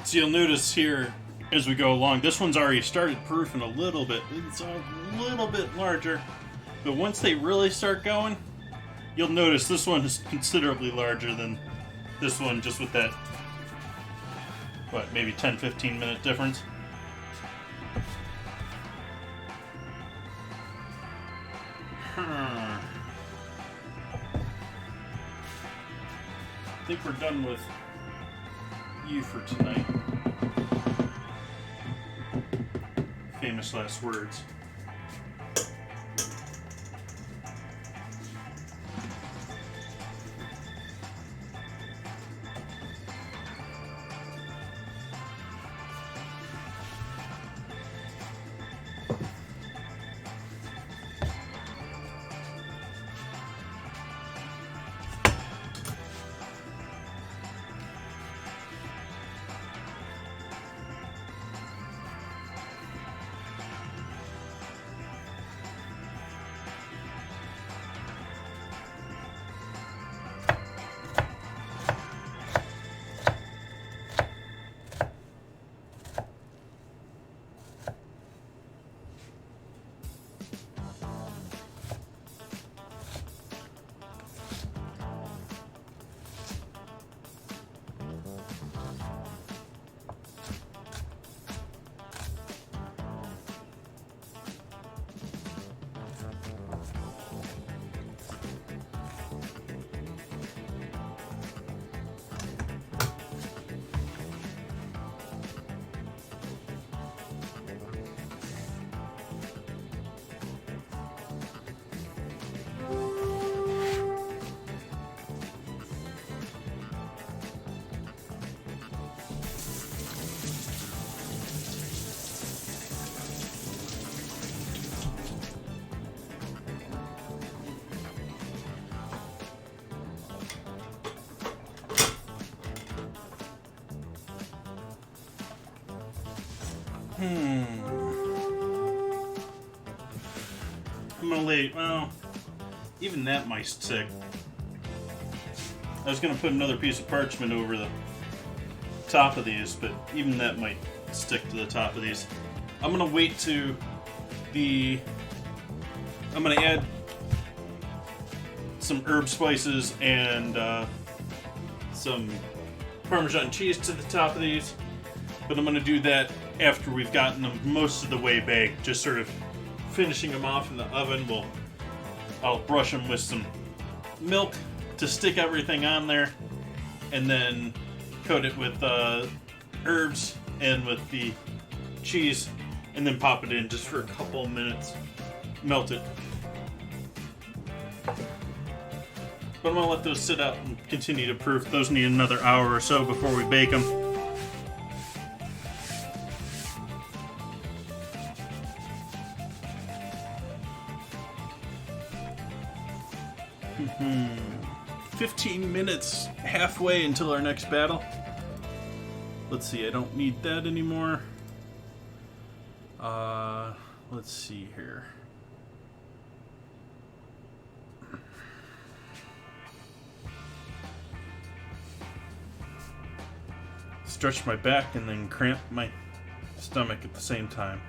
So you'll notice here as we go along, this one's already started proofing a little bit. It's a little bit larger. But once they really start going, you'll notice this one is considerably larger than this one, just with that, what, maybe 10-15 minute difference. I think we're done with you for tonight. Famous last words. I'm gonna lay. Well, even that might stick. I was gonna put another piece of parchment over the top of these, but even that might stick to the top of these. I'm gonna wait to the. I'm gonna add some herb spices and some Parmesan cheese to the top of these, but I'm gonna do that after we've gotten them most of the way baked. Just sort of finishing them off in the oven. I'll brush them with some milk to stick everything on there, and then coat it with herbs and with the cheese, and then pop it in just for a couple of minutes. Melt it. But I'm going to let those sit out and continue to proof. Those need another hour or so before we bake them. Mm-hmm. 15 minutes, halfway until our next battle. Let's see, I don't need that anymore. Let's see here. Stretch my back and then cramp my stomach at the same time.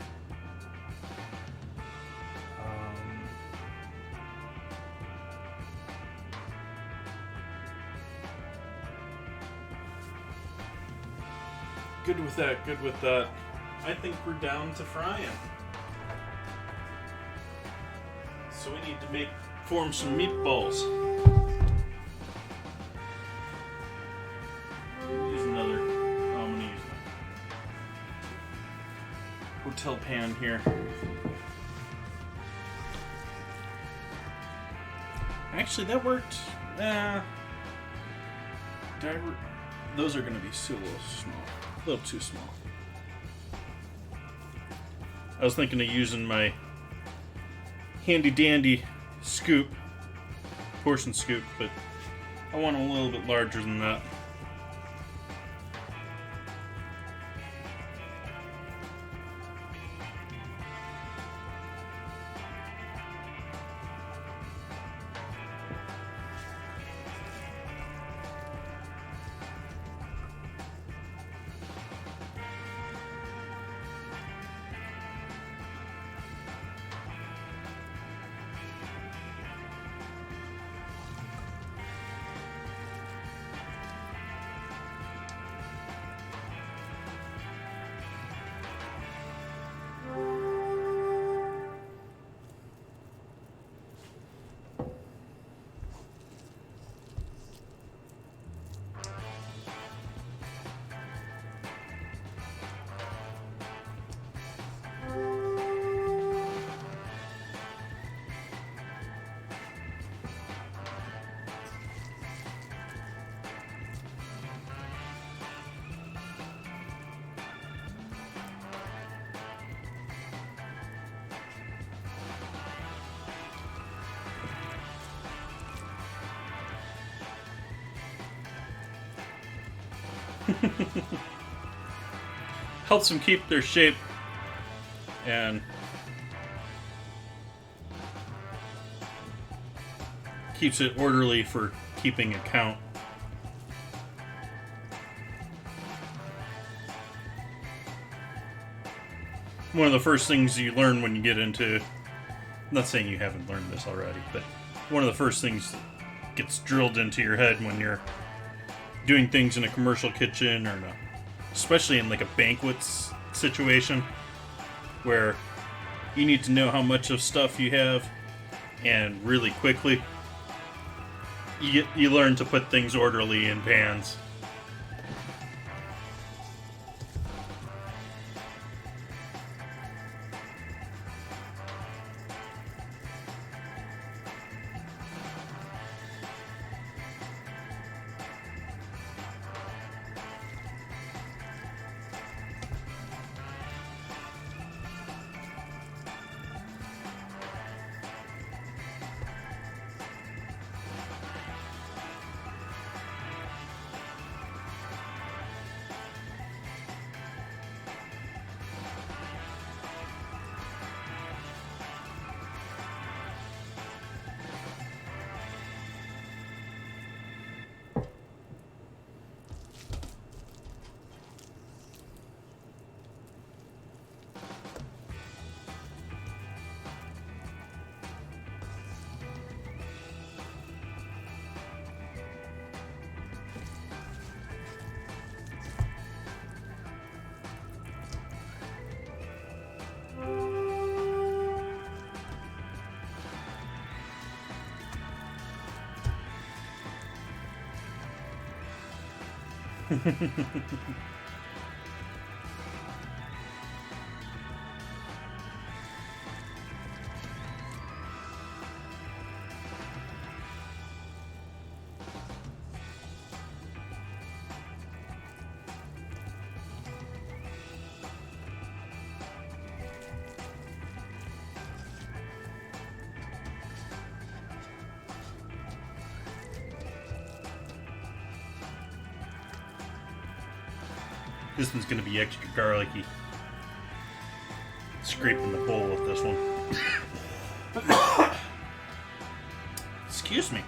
Good with that, good with that. I think we're down to frying. So we need to form some meatballs. Use another, I'm gonna use my hotel pan here. Actually, that worked. Those are gonna be so small. A little too small. I was thinking of using my handy dandy scoop, portion scoop, but I want a little bit larger than that. Helps them keep their shape and keeps it orderly for keeping account. One of the first things you learn when you get into, I'm not saying you haven't learned this already, but one of the first things that gets drilled into your head when you're doing things in a commercial kitchen or especially in like a banquets situation where you need to know how much of stuff you have, and really quickly you learn to put things orderly in pans. This one's gonna be extra garlicky. Scraping the bowl with this one. Excuse me.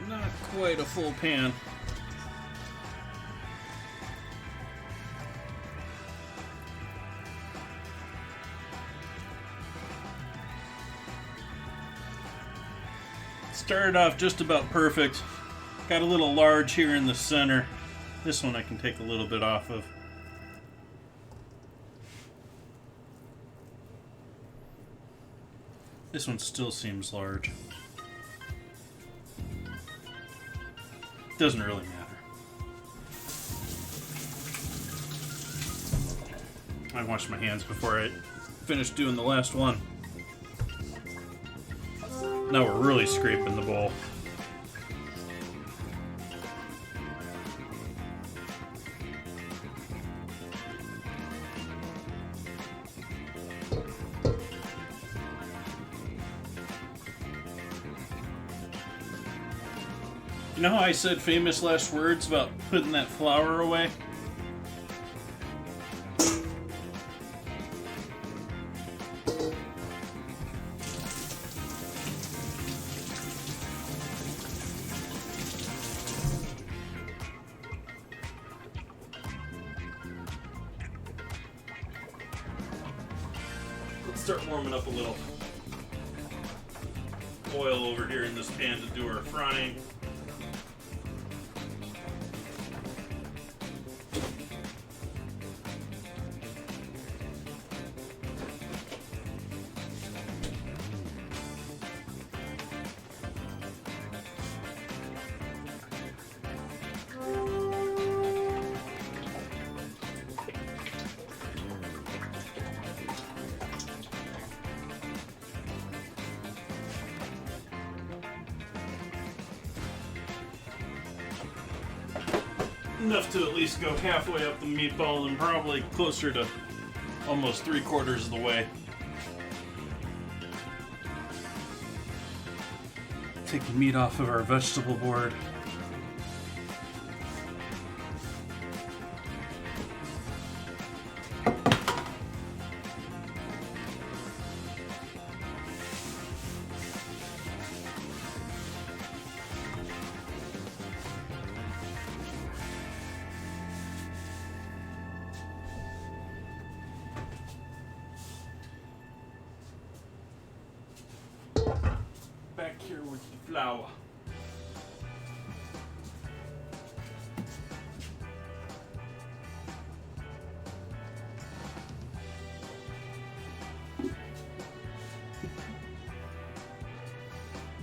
Not quite a full pan. Started off just about perfect. Got a little large here in the center. This one I can take a little bit off of. This one still seems large. Doesn't really matter. I washed my hands before I finished doing the last one. Now we're really scraping the bowl. You know how I said famous last words about putting that flour away? Let's start warming up a little oil over here in this pan to do our frying. Enough to at least go halfway up the meatball and probably closer to almost 3/4 of the way. Take the meat off of our vegetable board. Back here with the flour.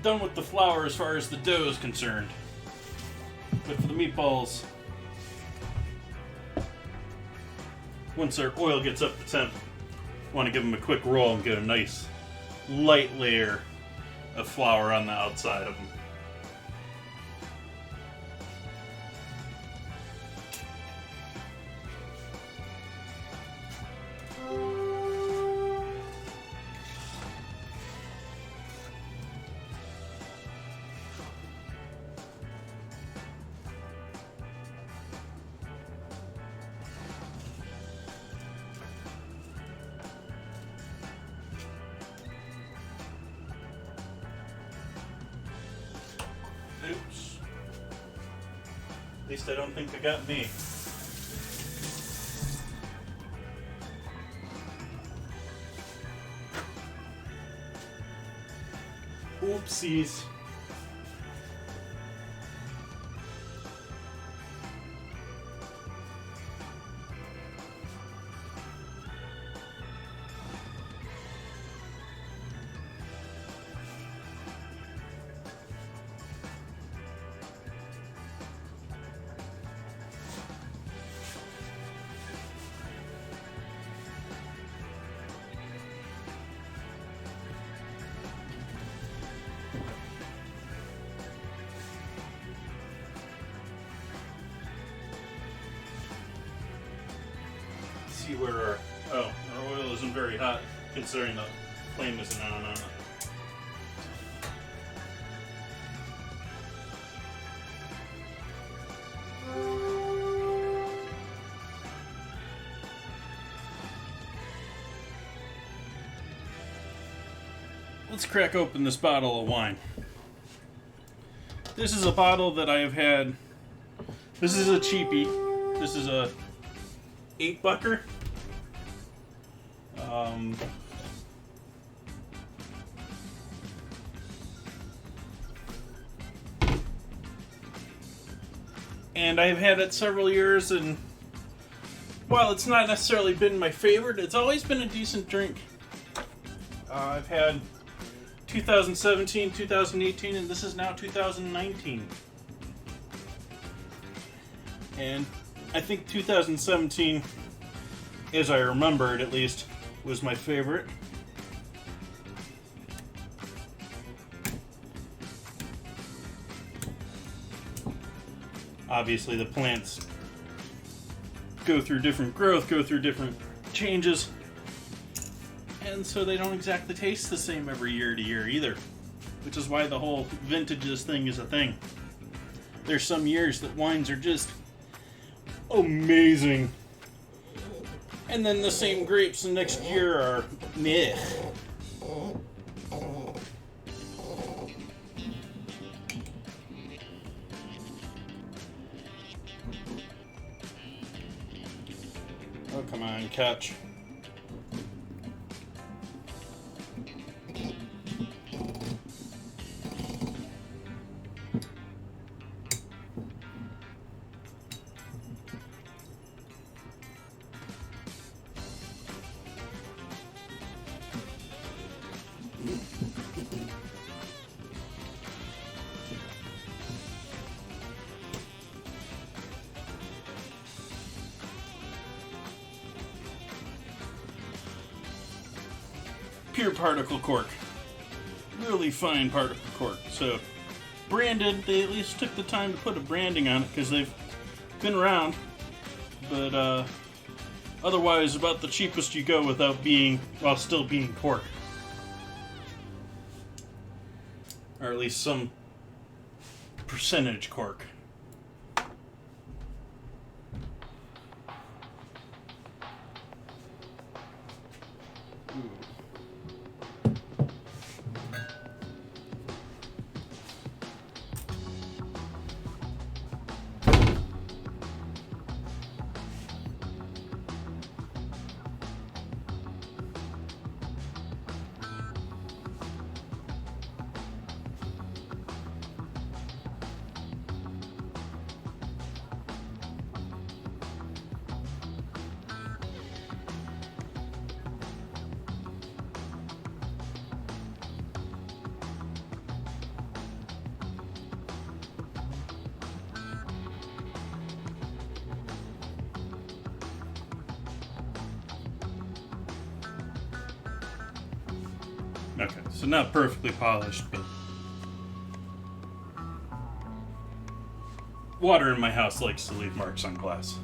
Done with the flour as far as the dough is concerned. But for the meatballs, once our oil gets up to temp, want to give them a quick roll and get a nice light layer of flour on the outside of them. Oops. At least I don't think they got me. Oopsies. See where our oil isn't very hot considering the flame isn't on it. Let's crack open this bottle of wine. This is a bottle that I have had. This is a cheapie. This is a 8-bucker. And I've had it several years, and while it's not necessarily been my favorite, it's always been a decent drink. I've had 2017, 2018, and this is now 2019. And I think 2017, as I remember it at least, was my favorite. Obviously, the plants go through different growth, go through different changes, and so they don't exactly taste the same every year to year either, which is why the whole vintages thing is a thing. There's some years that wines are just amazing, and then the same grapes the next year are meh. Oh, come on, catch. Pure particle cork. Really fine particle cork. So, branded, they at least took the time to put a branding on it because they've been around. But, otherwise, about the cheapest you go while still being cork. Or at least some percentage cork. Okay, so not perfectly polished, but water in my house likes to leave marks on glass.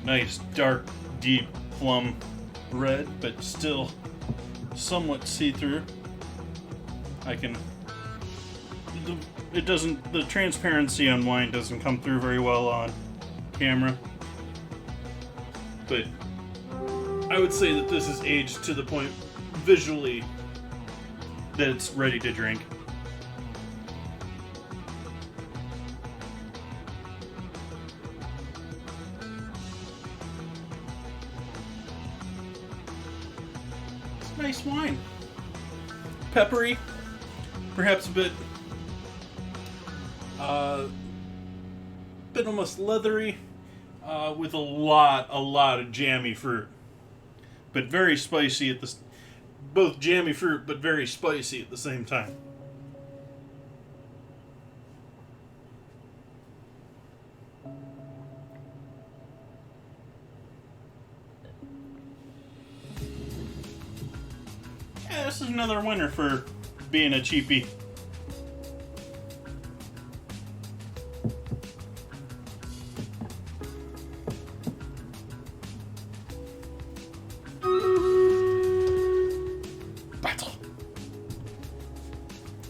Nice, dark, deep plum red, but still somewhat see-through. The transparency on wine doesn't come through very well on camera. But I would say that this is aged to the point visually that it's ready to drink. It's nice wine. Peppery, perhaps a bit almost leathery, with a lot of jammy fruit, but very spicy at the both jammy fruit but very spicy at the same time. Yeah, this is another winner for being a cheapie. Battle.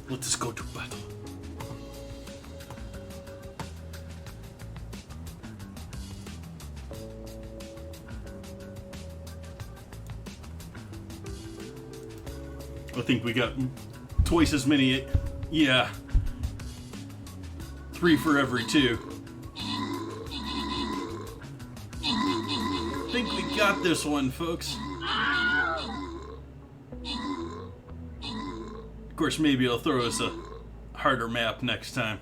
Let us go to battle. I think we got twice as many. Yeah. 3 for every 2. I think we got this one, folks. Of course, maybe I'll throw us a harder map next time.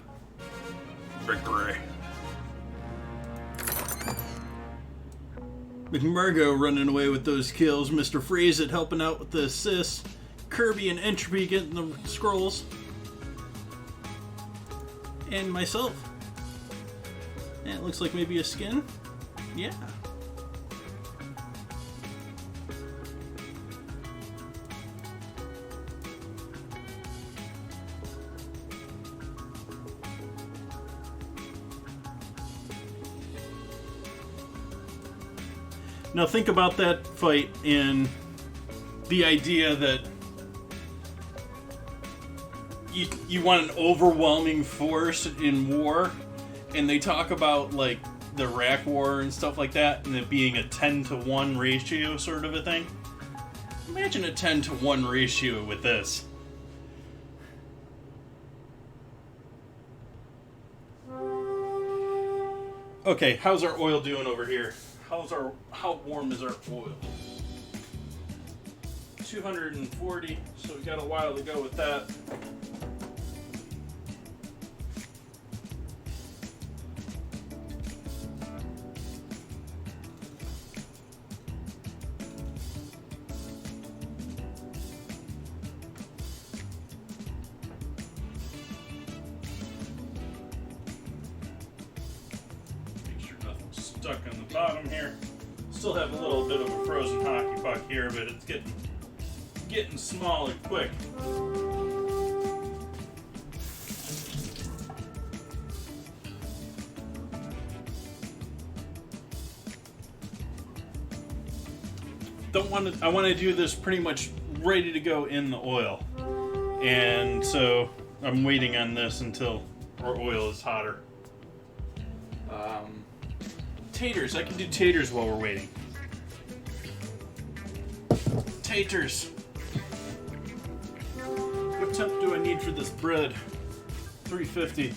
Victory. McMurgo running away with those kills. Mr. Freezit helping out with the assists. Kirby and Entropy getting the scrolls. And myself. And it looks like maybe a skin. Yeah. Now think about that fight and the idea that you want an overwhelming force in war, and they talk about like the Iraq War and stuff like that, and it being a 10-to-1 ratio sort of a thing. Imagine a 10-to-1 ratio with this. Okay, how's our oil doing over here? How warm is our oil? 240, so we got a while to go with that. Stuck on the bottom here. Still have a little bit of a frozen hockey puck here, but it's getting small and quick. I want to do this pretty much ready to go in the oil, and so I'm waiting on this until our oil is hotter. Taters. I can do taters while we're waiting. Taters. What temp do I need for this bread? 350.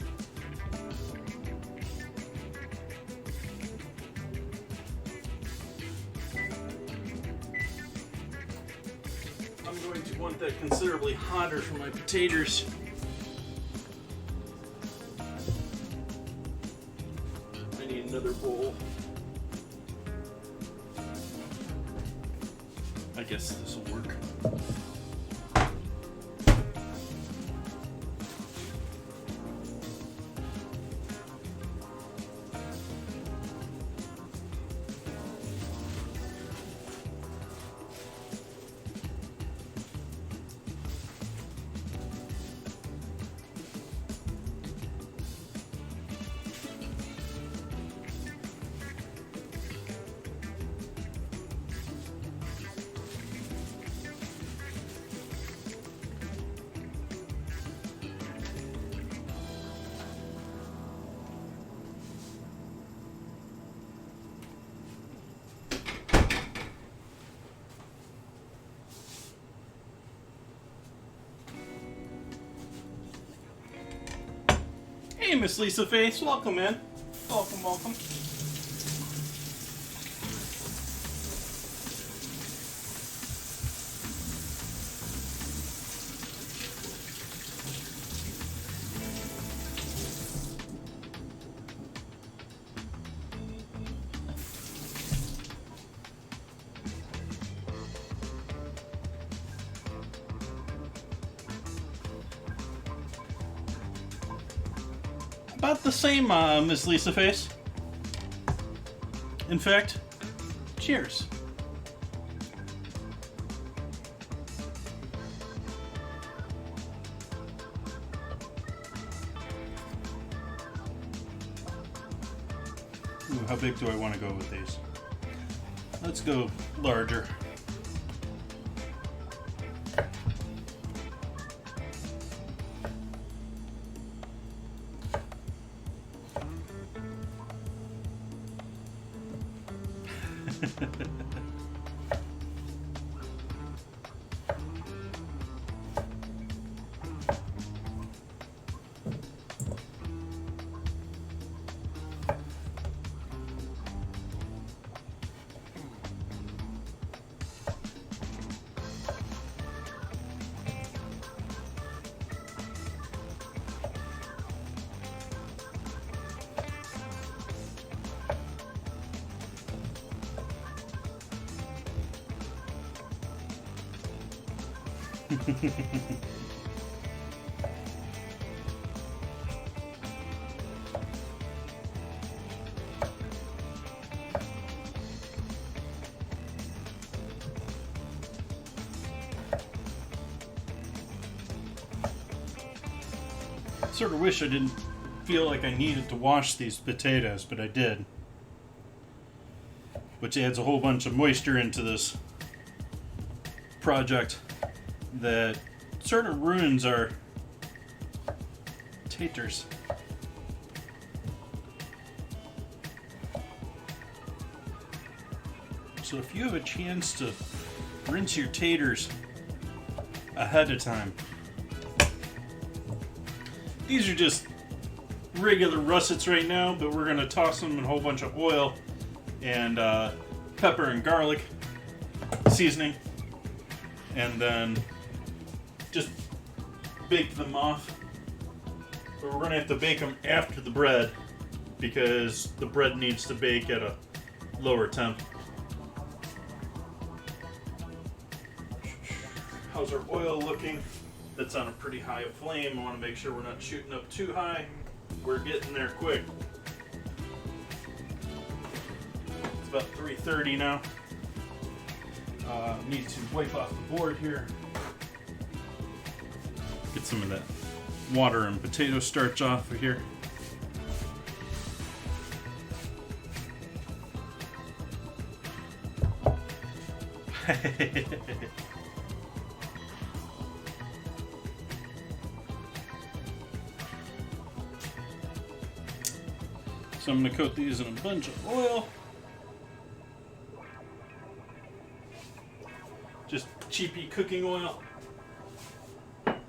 I'm going to want that considerably hotter for my potatoes. I need another bowl. I guess this will work. Hey, Miss Lisa Face, welcome in. Welcome, welcome. About the same, Miss Lisa Face. In fact, cheers. Ooh, how big do I want to go with these? Let's go larger. Sort of wish I didn't feel like I needed to wash these potatoes, but I did. Which adds a whole bunch of moisture into this project that sort of ruins our taters. So if you have a chance to rinse your taters ahead of time. These are just regular russets right now, but we're going to toss them in a whole bunch of oil and pepper and garlic seasoning, and then just bake them off. But we're going to have to bake them after the bread because the bread needs to bake at a lower temp. How's our oil looking? That's on a pretty high flame. I want to make sure we're not shooting up too high. We're getting there quick. It's about 3:30 now. Need to wipe off the board here. Get some of that water and potato starch off of here. So I'm going to coat these in a bunch of oil. Just cheapy cooking oil.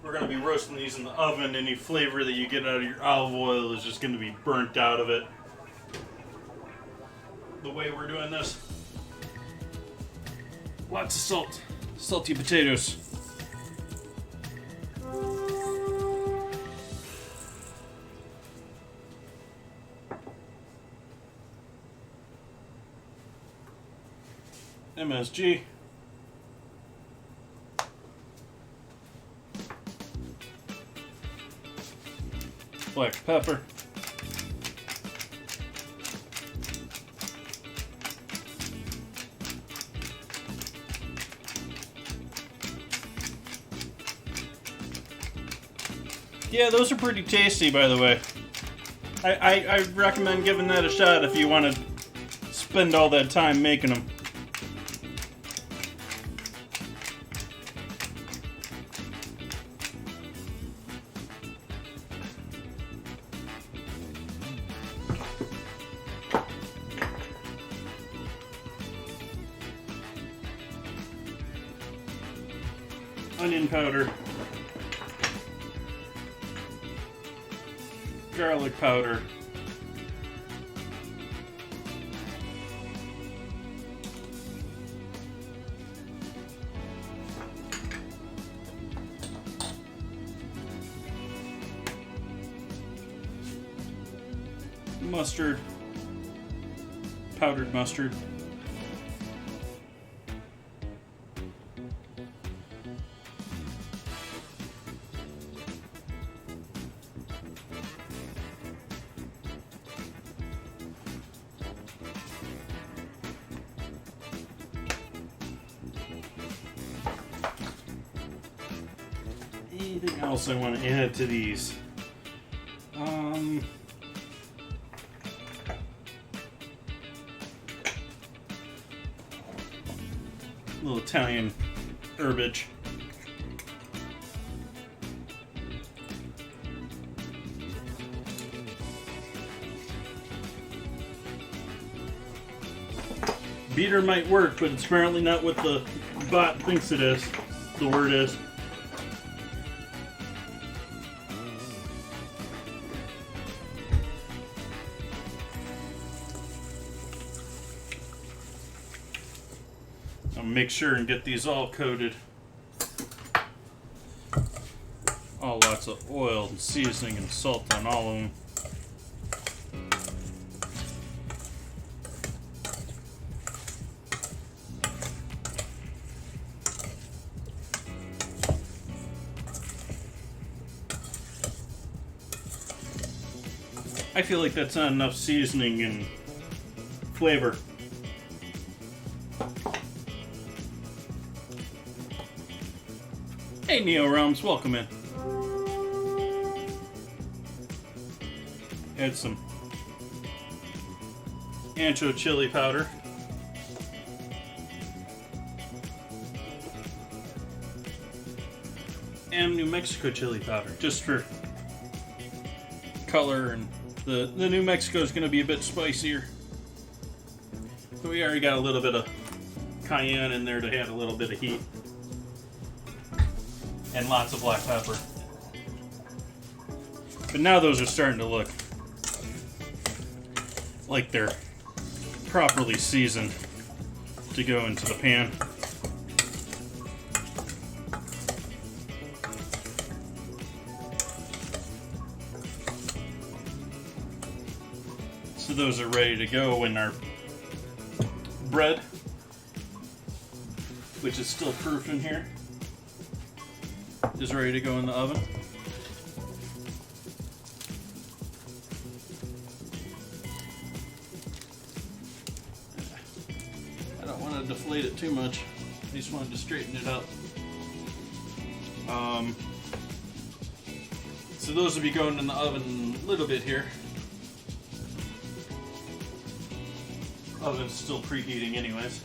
We're going to be roasting these in the oven. Any flavor that you get out of your olive oil is just going to be burnt out of it. The way we're doing this. Lots of salt. Salty potatoes. MSG. Black pepper. Yeah, those are pretty tasty, by the way. I recommend giving that a shot if you want to spend all that time making them. Onion powder. garlic powder, mustard, powdered mustard, anything else I want to add to these? Little Italian herbage. Beater might work, but it's apparently not what the bot thinks it is. The word is. I'll make sure and get these all coated. All lots of oil and seasoning and salt on all of them. I feel like that's not enough seasoning and flavor. Hey Neo Realms, welcome in. Add some ancho chili powder. And New Mexico chili powder, just for color, and the New Mexico is going to be a bit spicier. But we already got a little bit of cayenne in there to add a little bit of heat. And lots of black pepper. But now those are starting to look like they're properly seasoned to go into the pan. So those are ready to go in our bread, which is still proof in here, is ready to go in the oven. I don't want to deflate it too much. I just wanted to straighten it out. So those will be going in the oven a little bit here. Oven's still preheating anyways.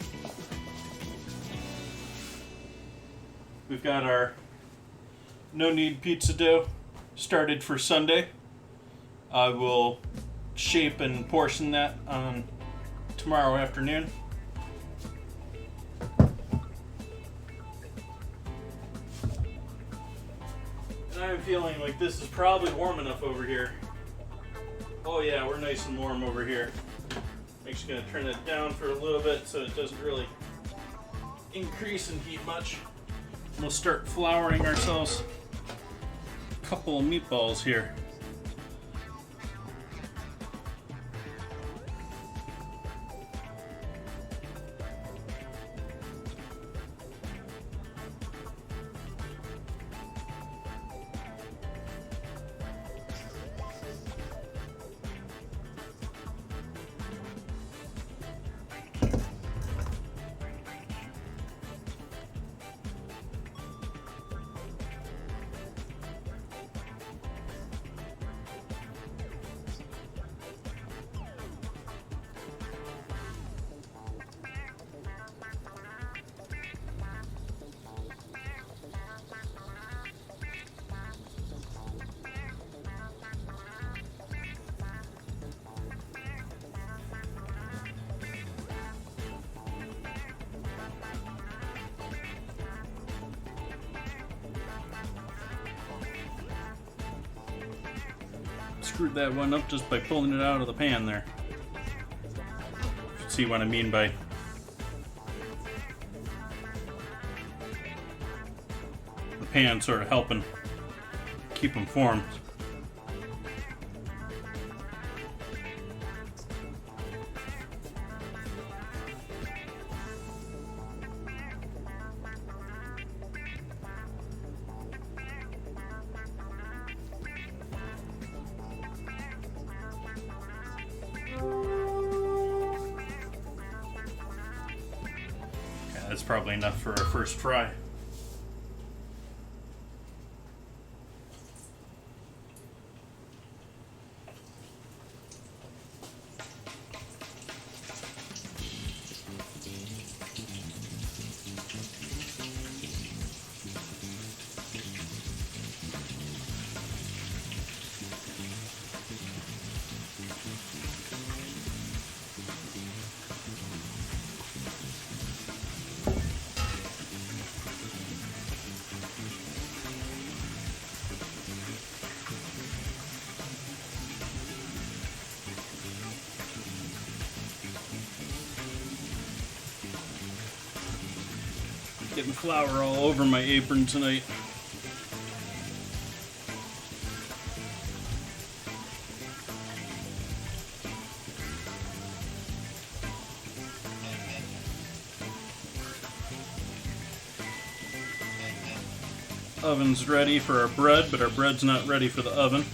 We've got our no-knead pizza dough started for Sunday. I will shape and portion that on tomorrow afternoon. And I'm feeling like this is probably warm enough over here. Oh yeah, we're nice and warm over here. I'm just going to turn it down for a little bit so it doesn't really increase in heat much. And we'll start flouring ourselves a couple of meatballs here. screwed that one up just by pulling it out of the pan there. See what I mean by the pan sort of helping keep them formed. That's probably enough for our first fry. Getting flour all over my apron tonight. Oven's ready for our bread, but our bread's not ready for the oven.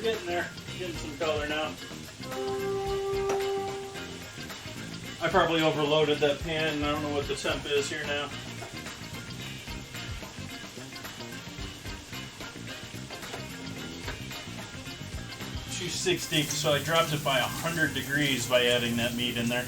Getting there, getting some color now. I probably overloaded that pan, and I don't know what the temp is here now. She's 60, so I dropped it by 100 degrees by adding that meat in there.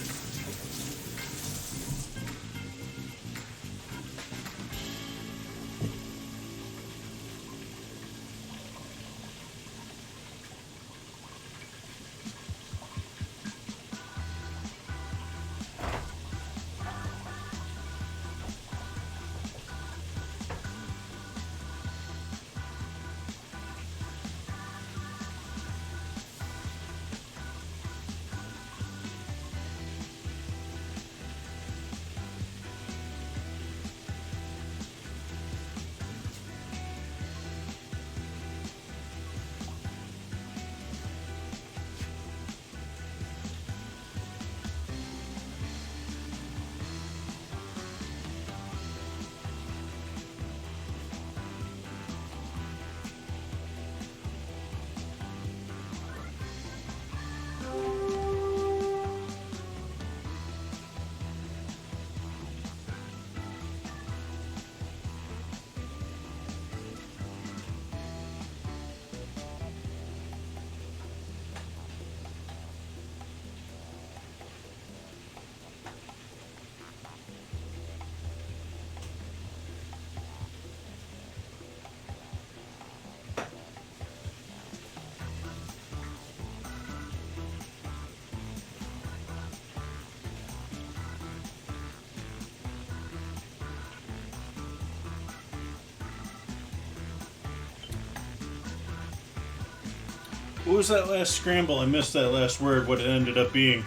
What was that last scramble? I missed that last word, what it ended up being.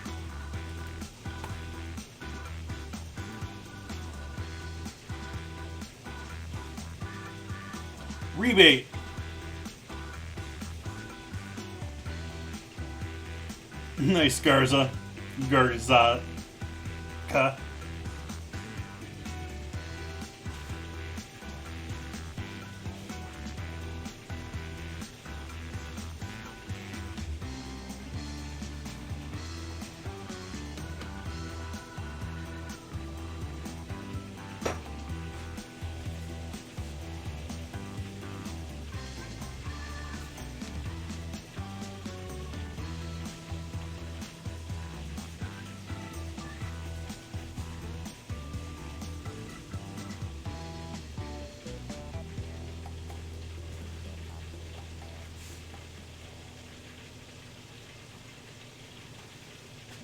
Rebate. Nice, Garza. Garzaka.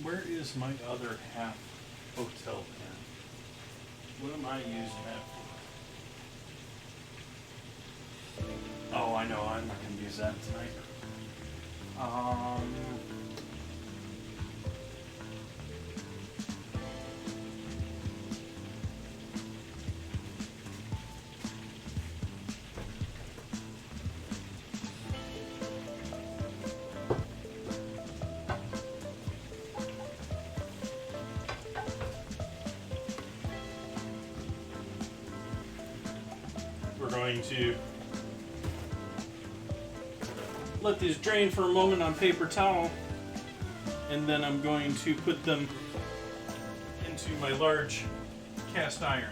Where is my other half hotel pen? What am I using that for? Oh, I know, I'm not going to use that tonight. We're going to let these drain for a moment on paper towel, and then I'm going to put them into my large cast iron.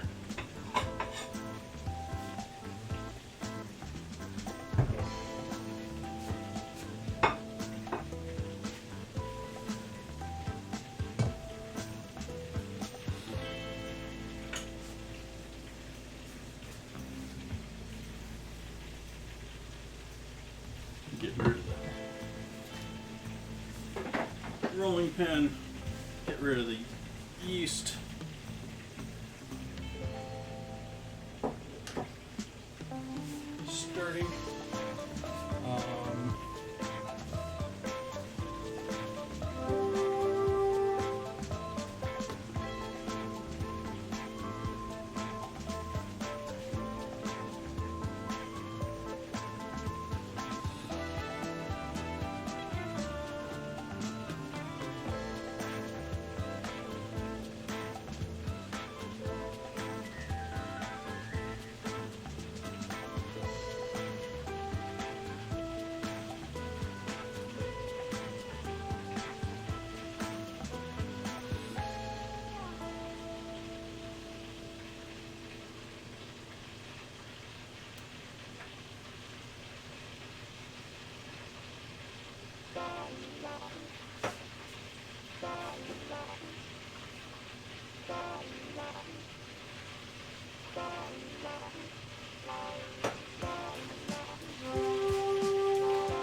Get rid of the rolling pin, get rid of the yeast. Starting.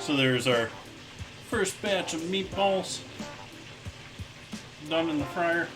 So there's our first batch of meatballs done in the fryer.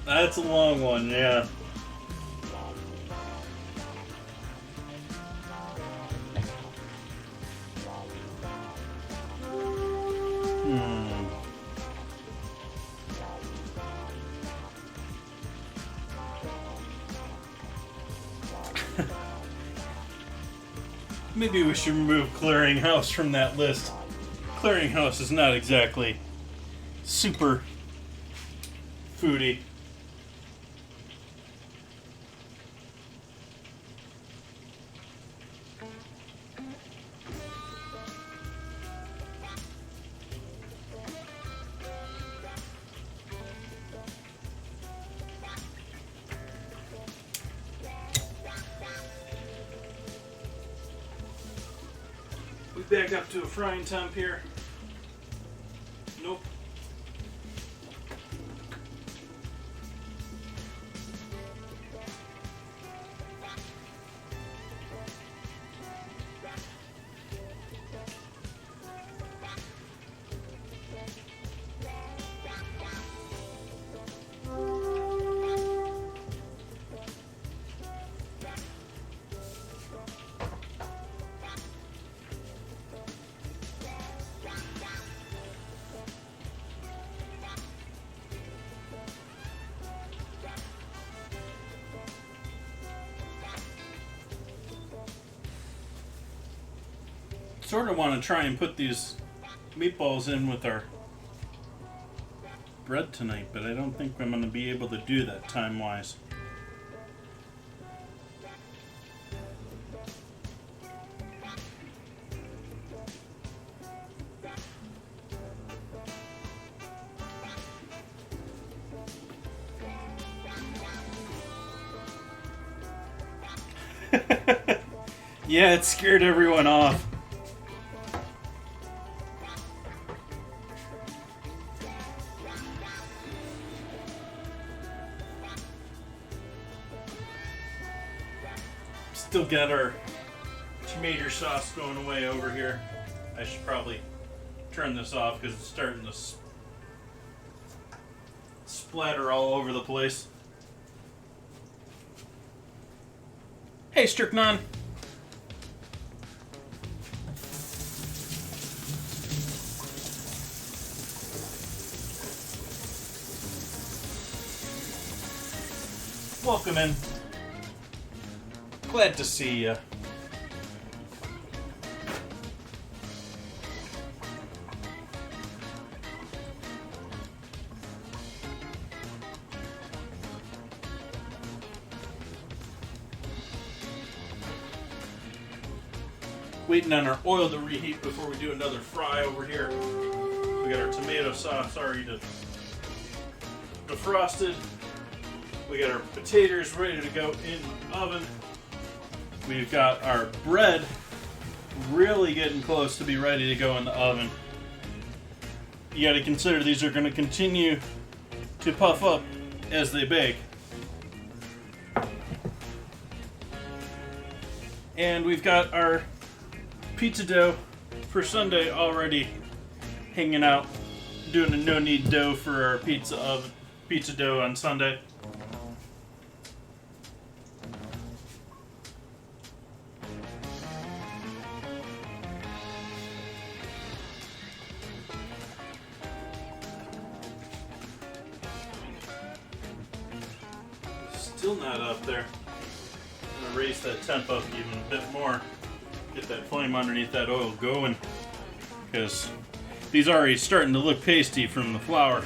That's a long one, yeah. Maybe we should remove Clearinghouse from that list. Clearinghouse is not exactly super foodie. We back up to a frying temp here. Nope. Sort of want to try and put these meatballs in with our bread tonight, but I don't think I'm going to be able to do that time-wise. Yeah, it scared everyone off. Still got our tomato sauce going away over here. I should probably turn this off because it's starting to splatter all over the place. Hey, Strychnine. Welcome in. Glad to see you. Waiting on our oil to reheat before we do another fry over here. We got our tomato sauce already defrosted. We got our potatoes ready to go in the oven. We've got our bread really getting close to be ready to go in the oven. You got to consider these are going to continue to puff up as they bake. And we've got our pizza dough for Sunday already hanging out, doing a no-knead dough for our pizza dough on Sunday. Still not up there. I'm going to raise that temp up even a bit more. Get that flame underneath that oil going. Because these are already starting to look pasty from the flour.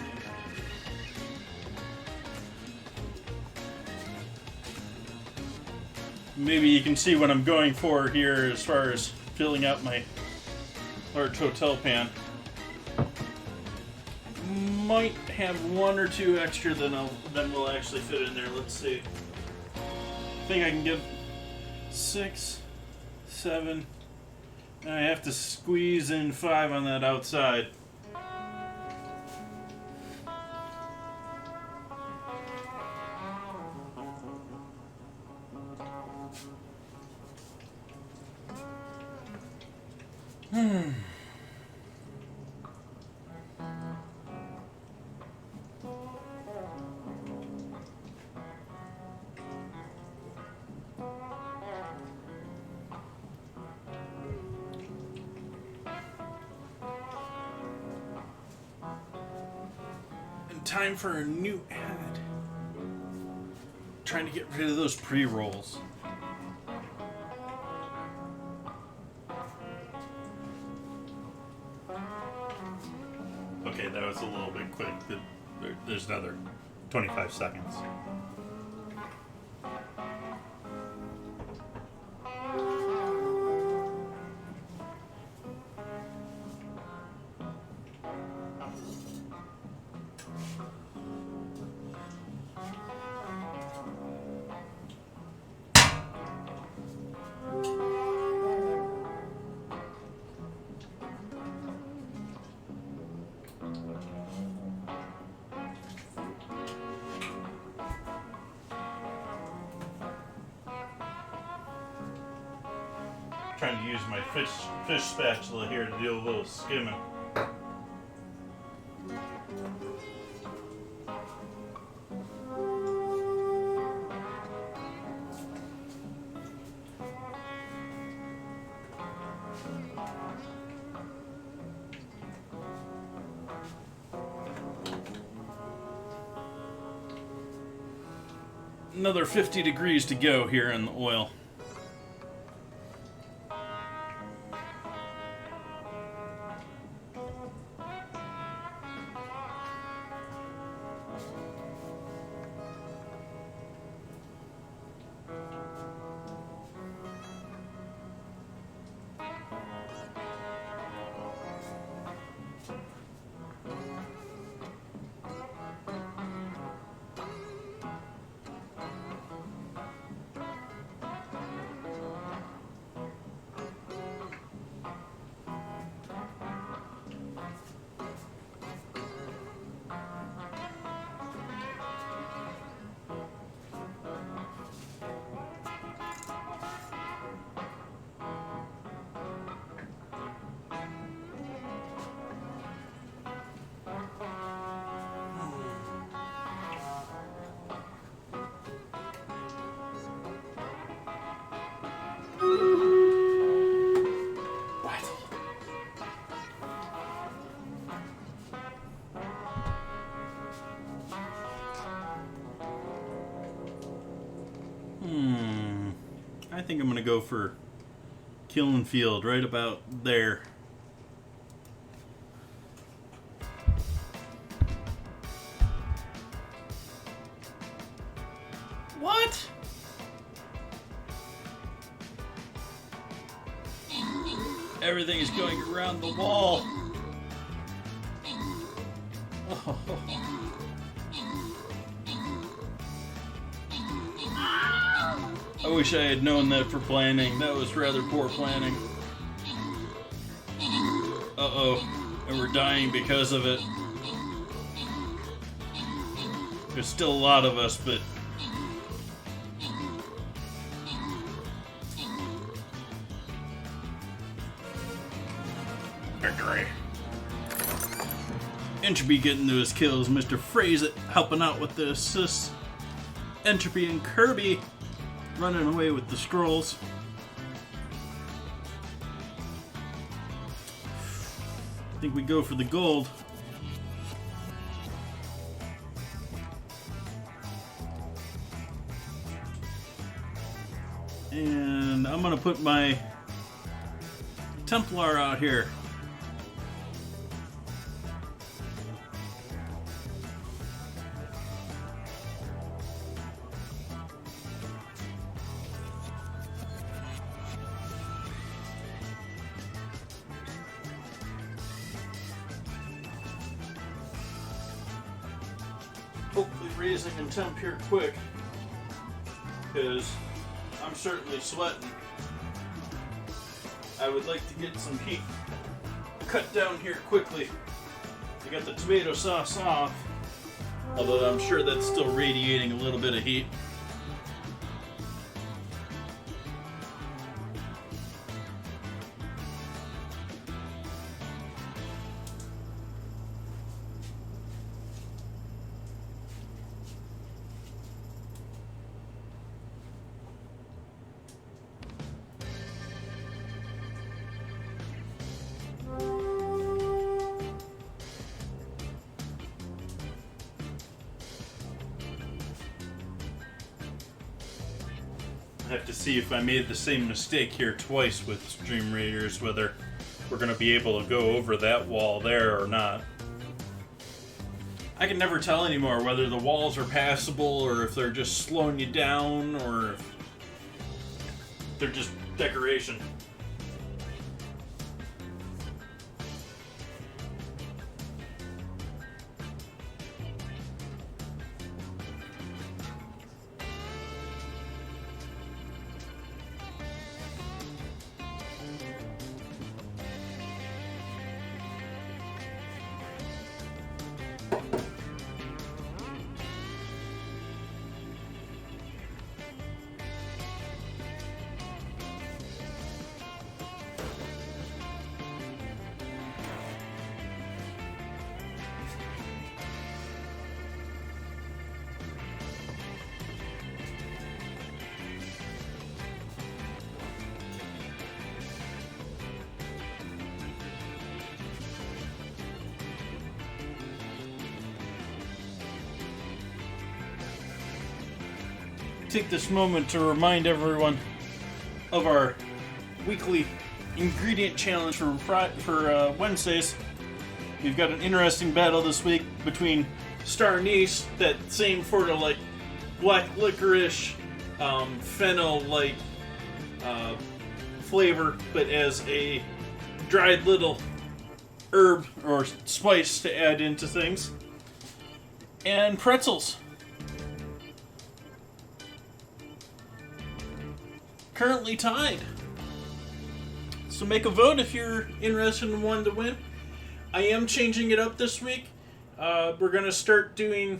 Maybe you can see what I'm going for here as far as filling out my large hotel pan. Might have one or two extra than we'll actually fit in there. Let's see. I think I can get 6, 7. I have to squeeze in 5 on that outside. Time for a new ad. Trying to get rid of those pre-rolls. Okay, that was a little bit quick. There's another 25 seconds. trying to use my fish spatula here to do a little skimming. Another 50 degrees to go here in the oil. I think I'm going to go for Killing Field right about there. What? Everything is going around the wall. Oh. I wish I had known that for planning. That was rather poor planning. Uh-oh. And we're dying because of it. There's still a lot of us, but... Victory. Entropy getting those kills. Mr. Phrase it helping out with the assists. Entropy and Kirby running away with the scrolls. I think we go for the gold. And I'm gonna put my Templar out here. Hopefully raising in temp here quick, because I'm certainly sweating. I would like to get some heat cut down here quickly. I got the tomato sauce off, although I'm sure that's still radiating a little bit of heat. I have to see if I made the same mistake here twice with Stream Raiders, whether we're going to be able to go over that wall there or not. I can never tell anymore whether the walls are passable or if they're just slowing you down or if they're just decoration. take this moment to remind everyone of our weekly ingredient challenge for Wednesdays. We've got an interesting battle this week between Star Anise, that same sort of like black licorice, fennel-like flavor, but as a dried little herb or spice to add into things, and pretzels. Currently tied. So make a vote if you're interested in one to win. I am changing it up this week. We're going to start doing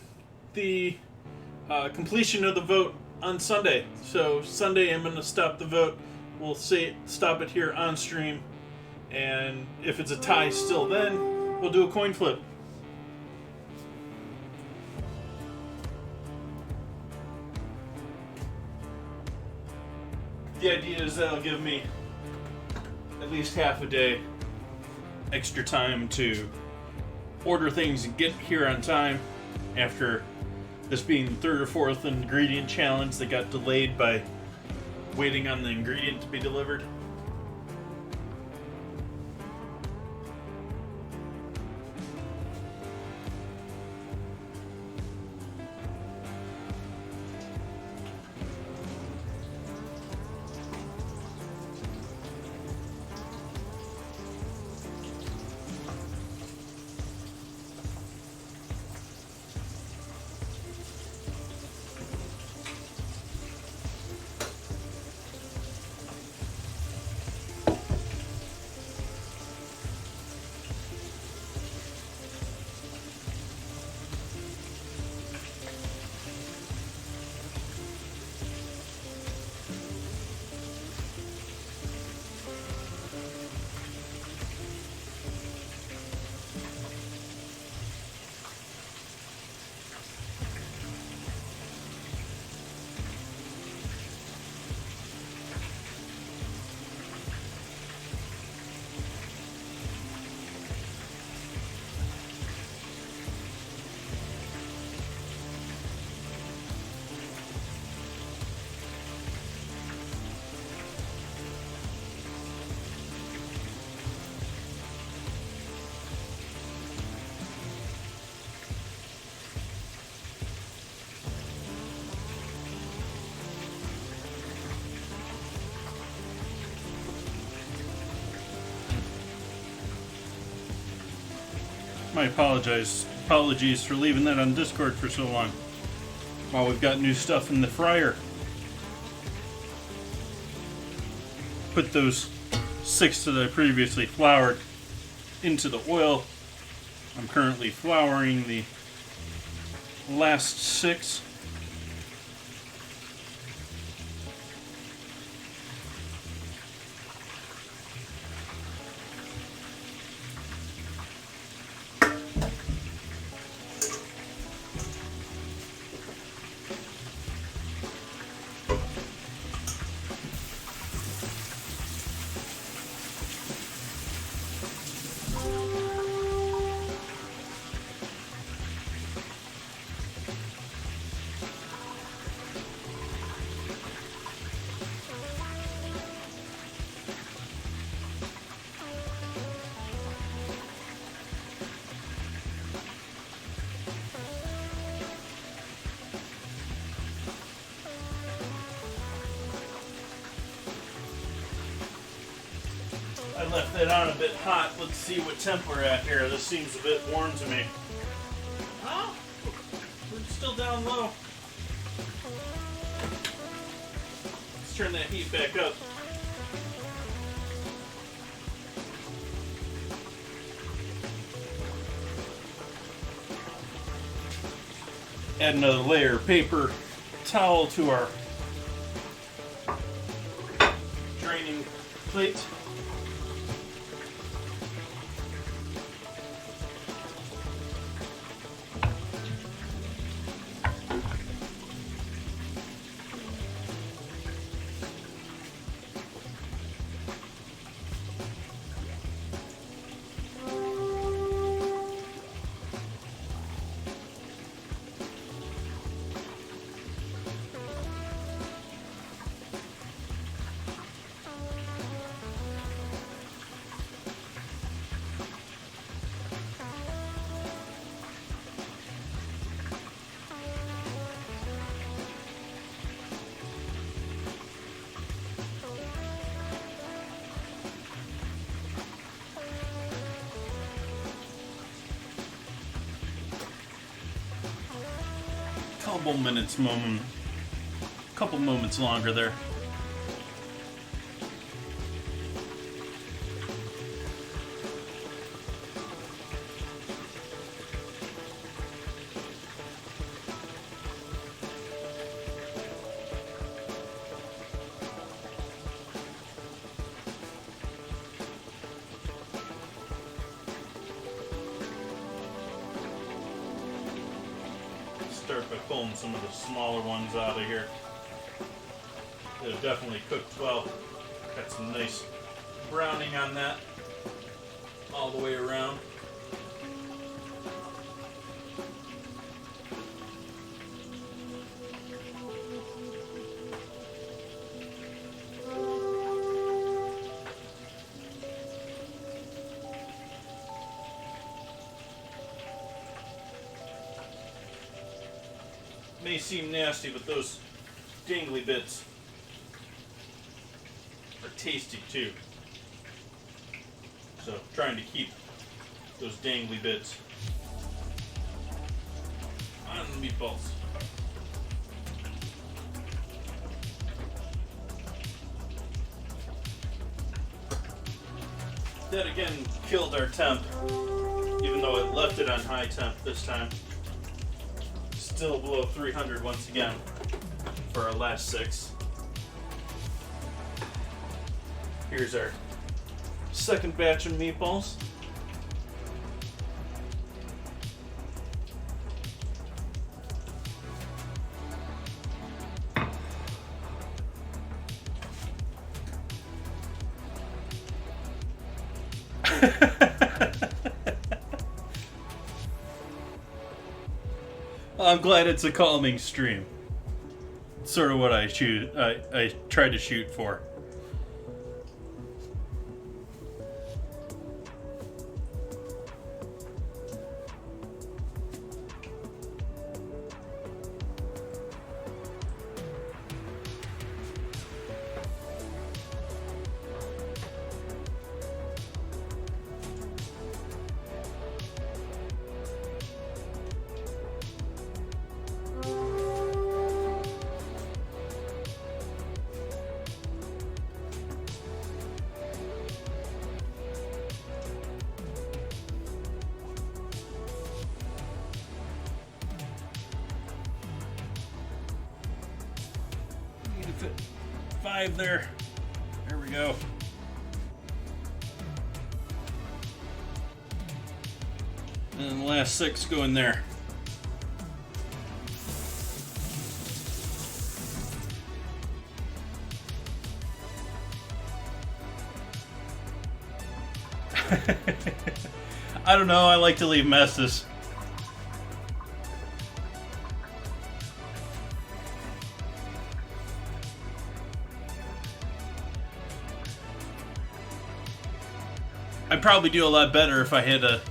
the completion of the vote on Sunday. So Sunday I'm going to stop the vote. We'll stop it here on stream. And if it's a tie still then, we'll do a coin flip. The idea is that'll give me at least half a day extra time to order things and get here on time, after this being the third or fourth ingredient challenge that got delayed by waiting on the ingredient to be delivered. My apologies for leaving that on Discord for so long while we've got new stuff in the fryer. Put those 6 that I previously floured into the oil. I'm currently flouring the last 6. I left that on a bit hot. Let's see what temp we're at here. This seems a bit warm to me. Oh, we're still down low. Let's turn that heat back up. Add another layer of paper towel to our draining plate. couple moments longer there. Start by pulling some of the smaller ones out of here. They've definitely cooked well. Got some nice browning on that all the way around. May seem nasty, but those dangly bits are tasty too. So trying to keep those dangly bits on the meatballs. That again killed our temp, even though it left it on high temp this time. Still below 300 once again for our last 6. Here's our second batch of meatballs. I'm glad it's a calming stream. It's sort of what I try to shoot for. Fit 5 there. There we go. And the last 6 go in there. I don't know, I like to leave messes. I'd probably do a lot better if I had a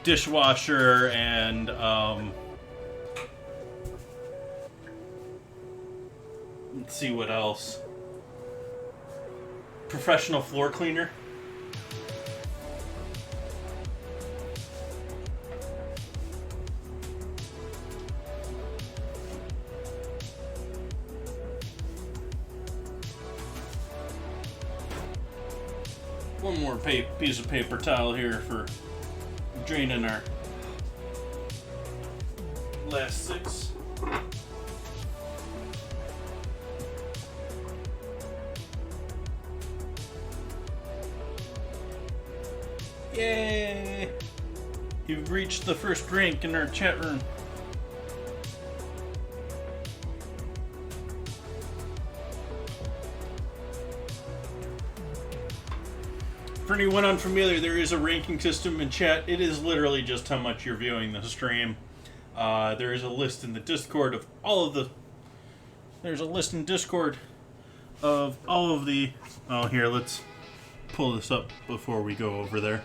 dishwasher and let's see what else. Professional floor cleaner. One more piece of paper towel here for draining our last 6. Yay! You've reached the first rank in our chat room. For anyone unfamiliar, there is a ranking system in chat. It is literally just how much you're viewing the stream. There is a list in the Discord of all of the... There's a list in Discord of all of the... Oh, here, let's pull this up before we go over there.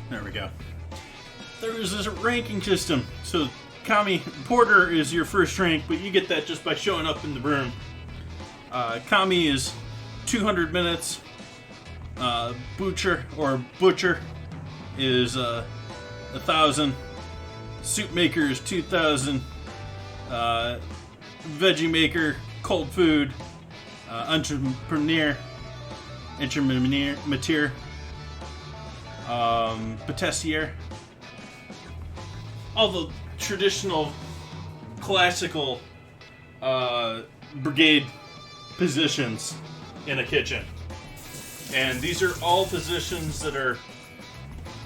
There we go. There is a ranking system. So... Kami, Porter is your first rank, but you get that just by showing up in the room. Kami is 200 minutes. Butcher is 1,000. Soup maker is 2,000. Veggie maker, cold food, entrepreneur, patissier. All the traditional, classical brigade positions in a kitchen. And these are all positions that are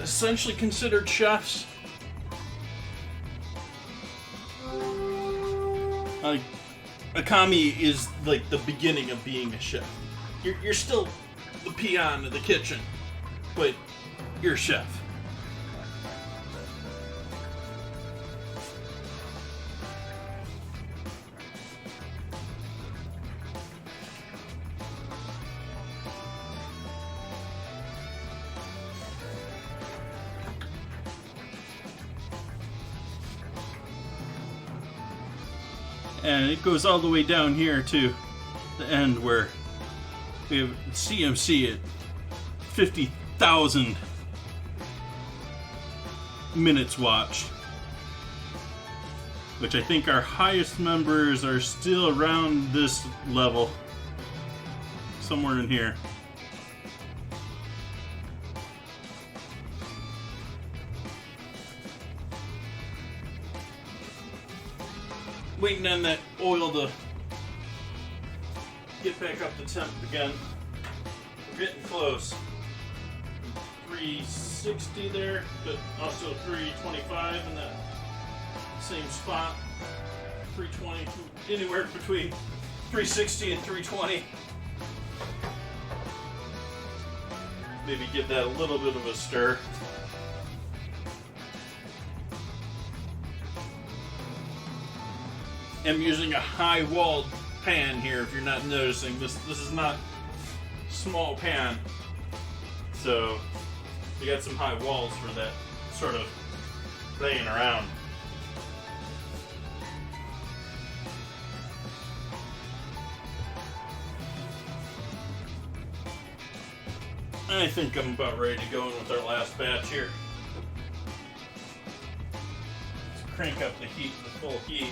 essentially considered chefs. Like, Akami is like the beginning of being a chef. You're still the peon of the kitchen, but you're a chef. And it goes all the way down here to the end where we have CMC at 50,000 minutes watched. Which I think our highest members are still around this level. Somewhere in here. Waiting on that oil to get back up to temp again. We're getting close. 360 there, but also 325 in that same spot. 320, anywhere between 360 and 320. Maybe give that a little bit of a stir. I'm using a high-walled pan here. If you're not noticing, this is not small pan, so we got some high walls for that sort of playing around. I think I'm about ready to go in with our last batch here. Let's crank up the heat to full heat.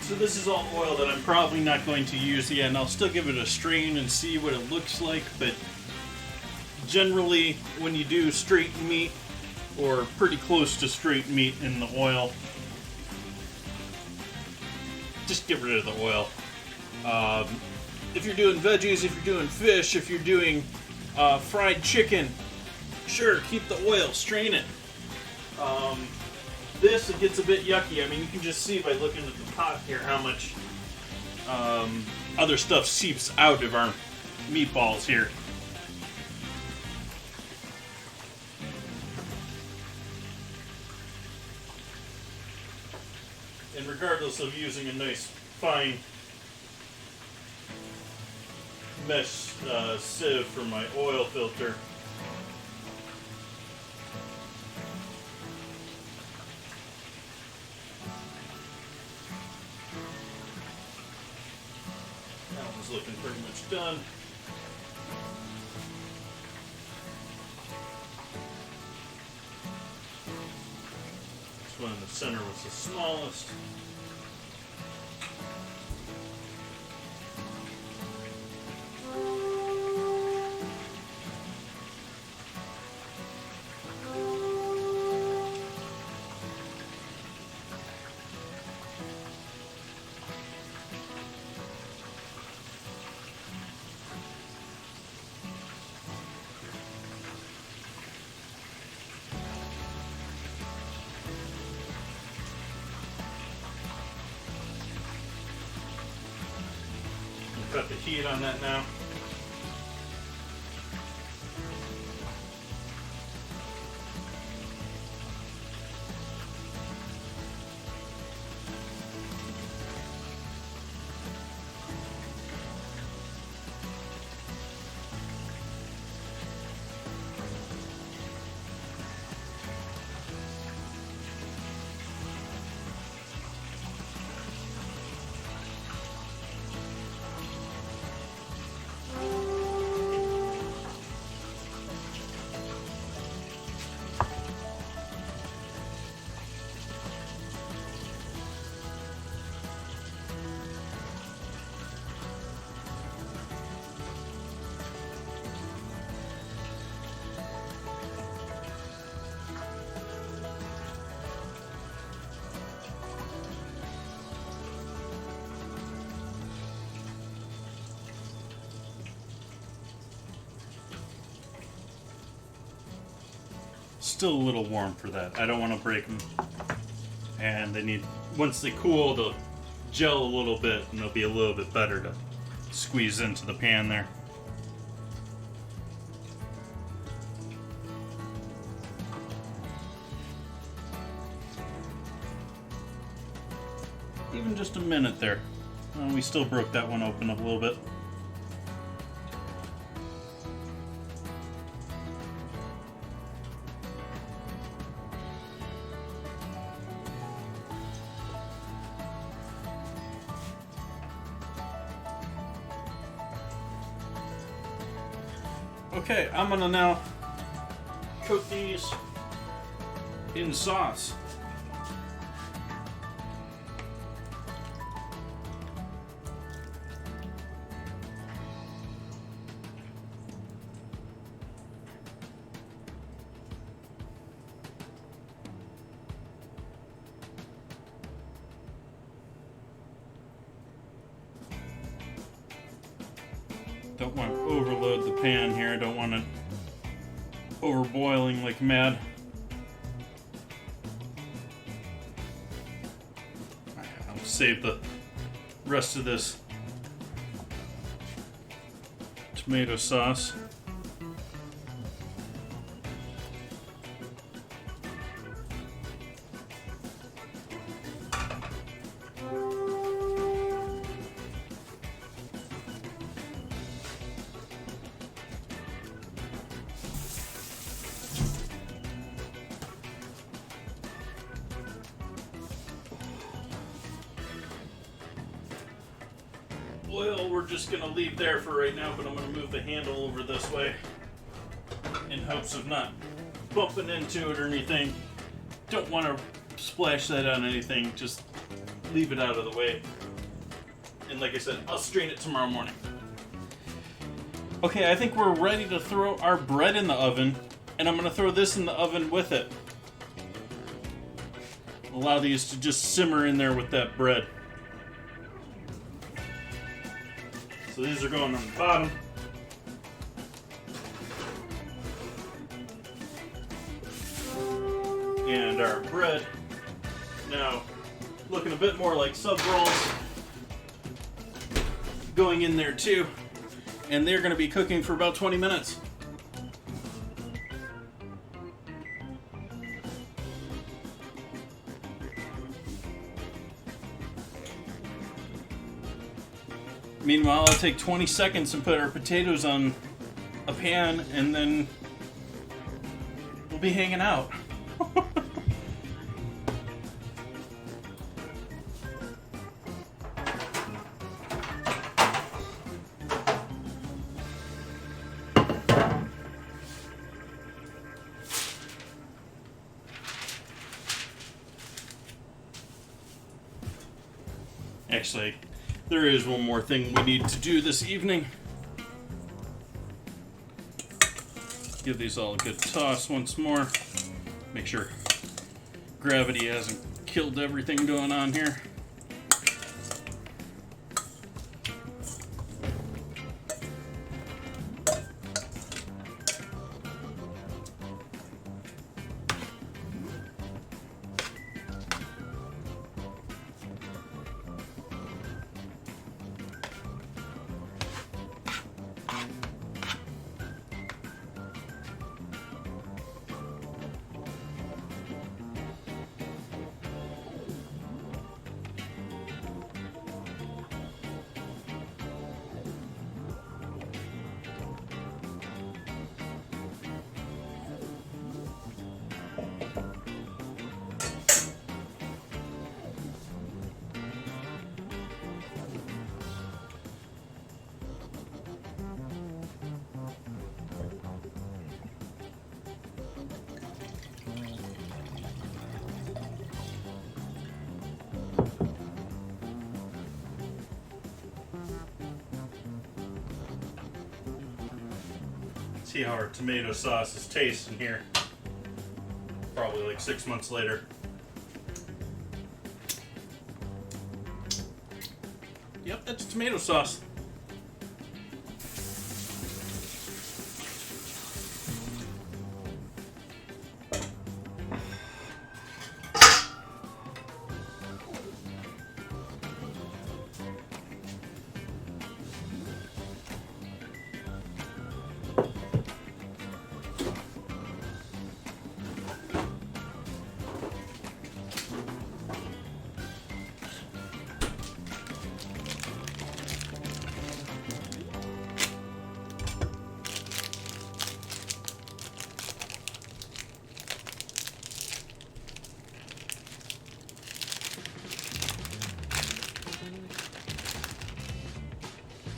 So this is all oil that I'm probably not going to use again. I'll still give it a strain and see what it looks like, but generally when you do straight meat, or pretty close to straight meat in the oil, just get rid of the oil. If you're doing veggies, if you're doing fish, if you're doing fried chicken, sure, keep the oil, strain it. This, it gets a bit yucky. I mean, you can just see by looking at the pot here how much other stuff seeps out of our meatballs here. And regardless of using a nice fine mesh sieve for my oil filter. That one's looking pretty much done. This one in the center was the smallest. Cut the heat on that now. Still a little warm for that. I don't want to break them. And they need, once they cool, they'll gel a little bit and they'll be a little bit better to squeeze into the pan there. Even just a minute there. We still broke that one open a little bit. Okay, I'm gonna now cook these in sauce. Don't want to overload the pan here. Don't want it overboiling like mad. I'll save the rest of this tomato sauce. Oil we're just going to leave there for right now, but I'm going to move the handle over this way in hopes of not bumping into it or anything. Don't want to splash that on anything, just leave it out of the way. And like I said, I'll strain it tomorrow morning. Okay, I think we're ready to throw our bread in the oven, and I'm going to throw this in the oven with it. Allow these to just simmer in there with that bread. So these are going on the bottom. And our bread now looking a bit more like sub rolls going in there too. And they're going to be cooking for about 20 minutes. Meanwhile, I'll take 20 seconds and put our potatoes on a pan, and then we'll be hanging out. Actually, there is one more thing we need to do this evening. Give these all a good toss once more. Make sure gravity hasn't killed everything going on here. See how our tomato sauce is tasting here. Probably like 6 months later. Yep, that's tomato sauce.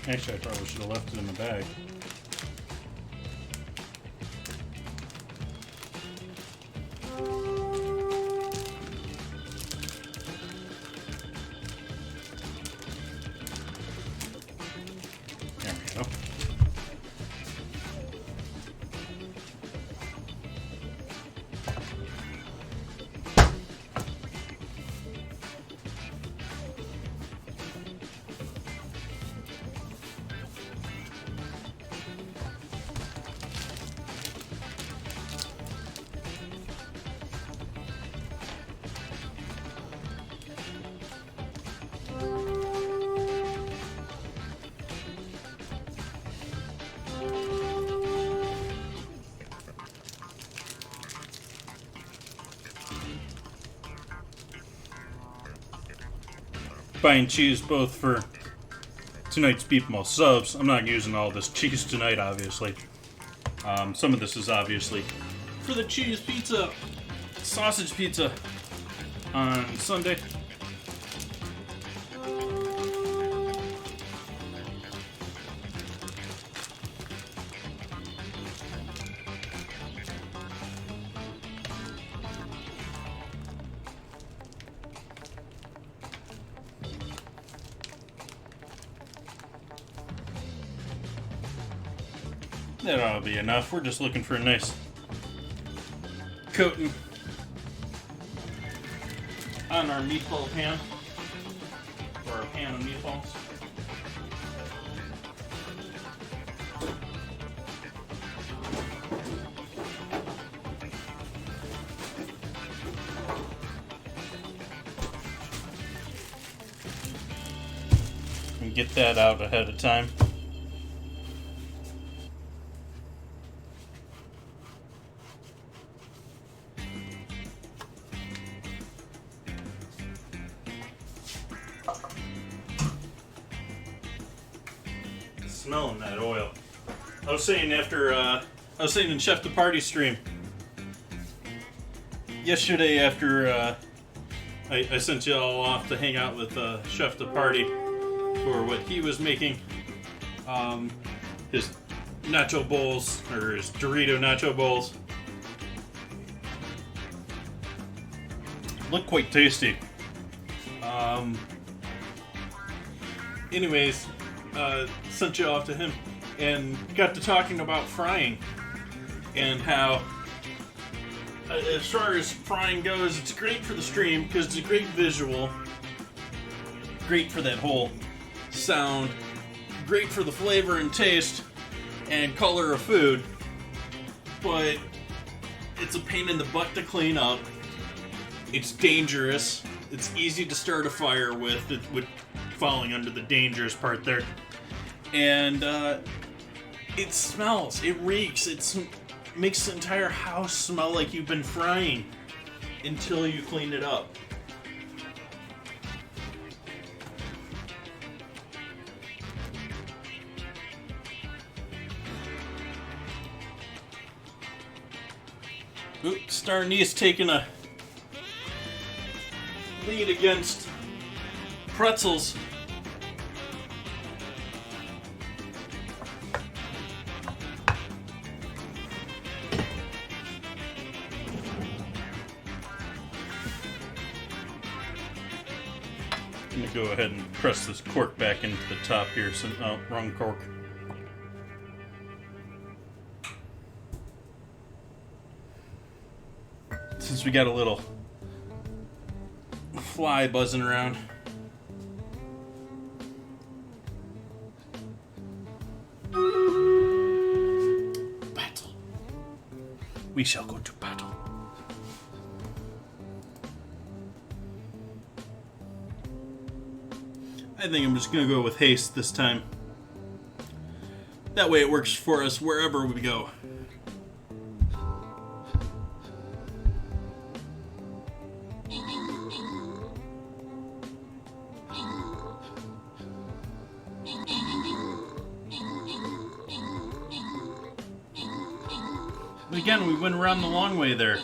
Actually, I probably should have left it in the bag. There we go. Buying cheese both for tonight's Beef Mall subs. I'm not using all this cheese tonight, obviously. Some of this is obviously for the cheese pizza, sausage pizza on Sunday. That ought to be enough. We're just looking for a nice coating on our meatball pan, or our pan of meatballs. And get that out ahead of time. smelling that oil. I was saying in Chef the Party stream yesterday after I sent you all off to hang out with Chef the Party for what he was making, his nacho bowls, or his Dorito nacho bowls. Look quite tasty. Anyways, sent you off to him and got to talking about frying and how, as far as frying goes, it's great for the stream because it's a great visual, great for that whole sound, great for the flavor and taste and color of food, but it's a pain in the butt to clean up. It's dangerous. It's easy to start a fire with, falling under the dangerous part there. And it smells. It reeks. It makes the entire house smell like you've been frying until you clean it up. Oops, Starnee's taking a lead against Pretzels. I'm gonna go ahead and press this cork back into the top here. So, oh, wrong cork. Since we got a little fly buzzing around. Battle. We shall go to battle. I think I'm just gonna go with haste this time. That way it works for us wherever we go. But again, we went around the long way there.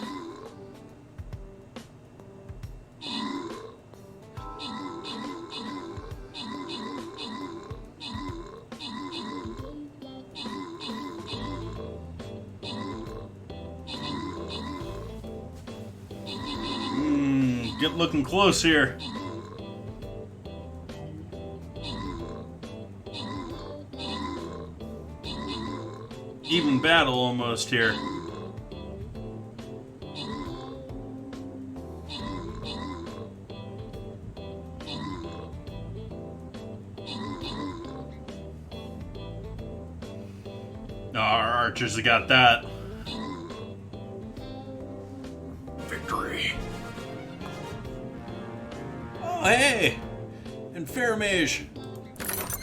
Get looking close here. Even battle almost here. Our archers have got that. Victory. Oh, hey! And Fairmage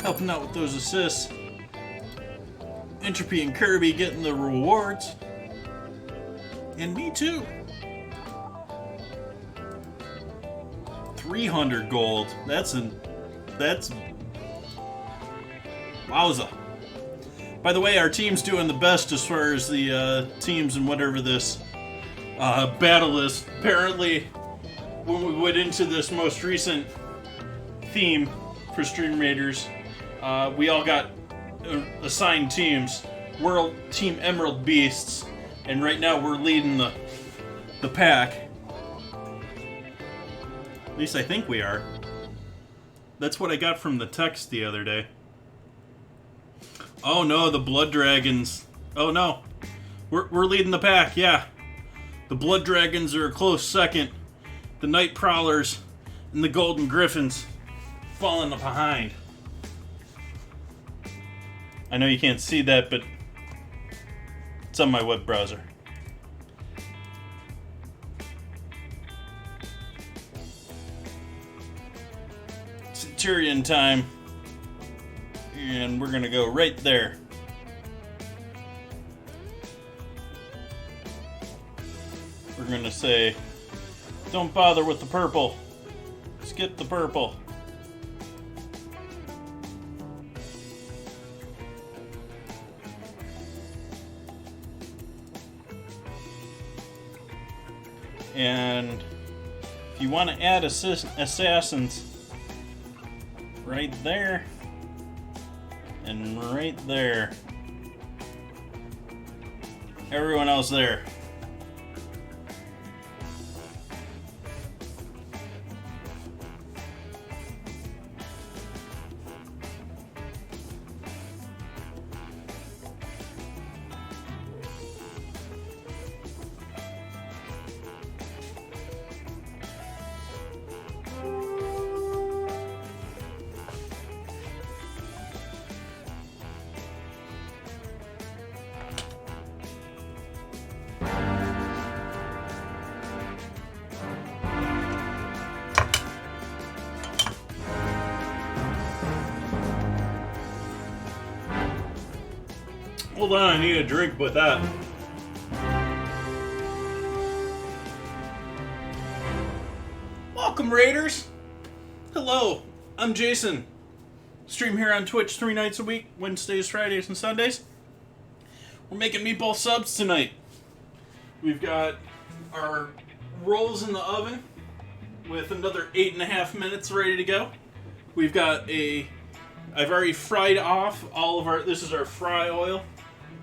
helping out with those assists. Entropy and Kirby getting the rewards. And me too. 300 gold. That's wowza. By the way, our team's doing the best as far as the teams and whatever this battle is. Apparently, when we went into this most recent theme for Stream Raiders, we all got assigned teams. We're Team Emerald Beasts, and right now we're leading the pack. At least I think we are. That's what I got from the text the other day. Oh no, the Blood Dragons. Oh no. We're leading the pack, yeah. The Blood Dragons are a close second. The Night Prowlers and the Golden Griffins falling behind. I know you can't see that, but it's on my web browser. Centurion time. And we're gonna go right there. We're gonna say, don't bother with the purple. Skip the purple. And if you want to add assassins, right there and right there. Everyone else there. Hold on, I need a drink with that. Welcome, Raiders! Hello, I'm Jason. Stream here on Twitch 3 nights a week, Wednesdays, Fridays, and Sundays. We're making meatball subs tonight. We've got our rolls in the oven with another 8.5 minutes ready to go. We've got I've already fried off all of this is our fry oil.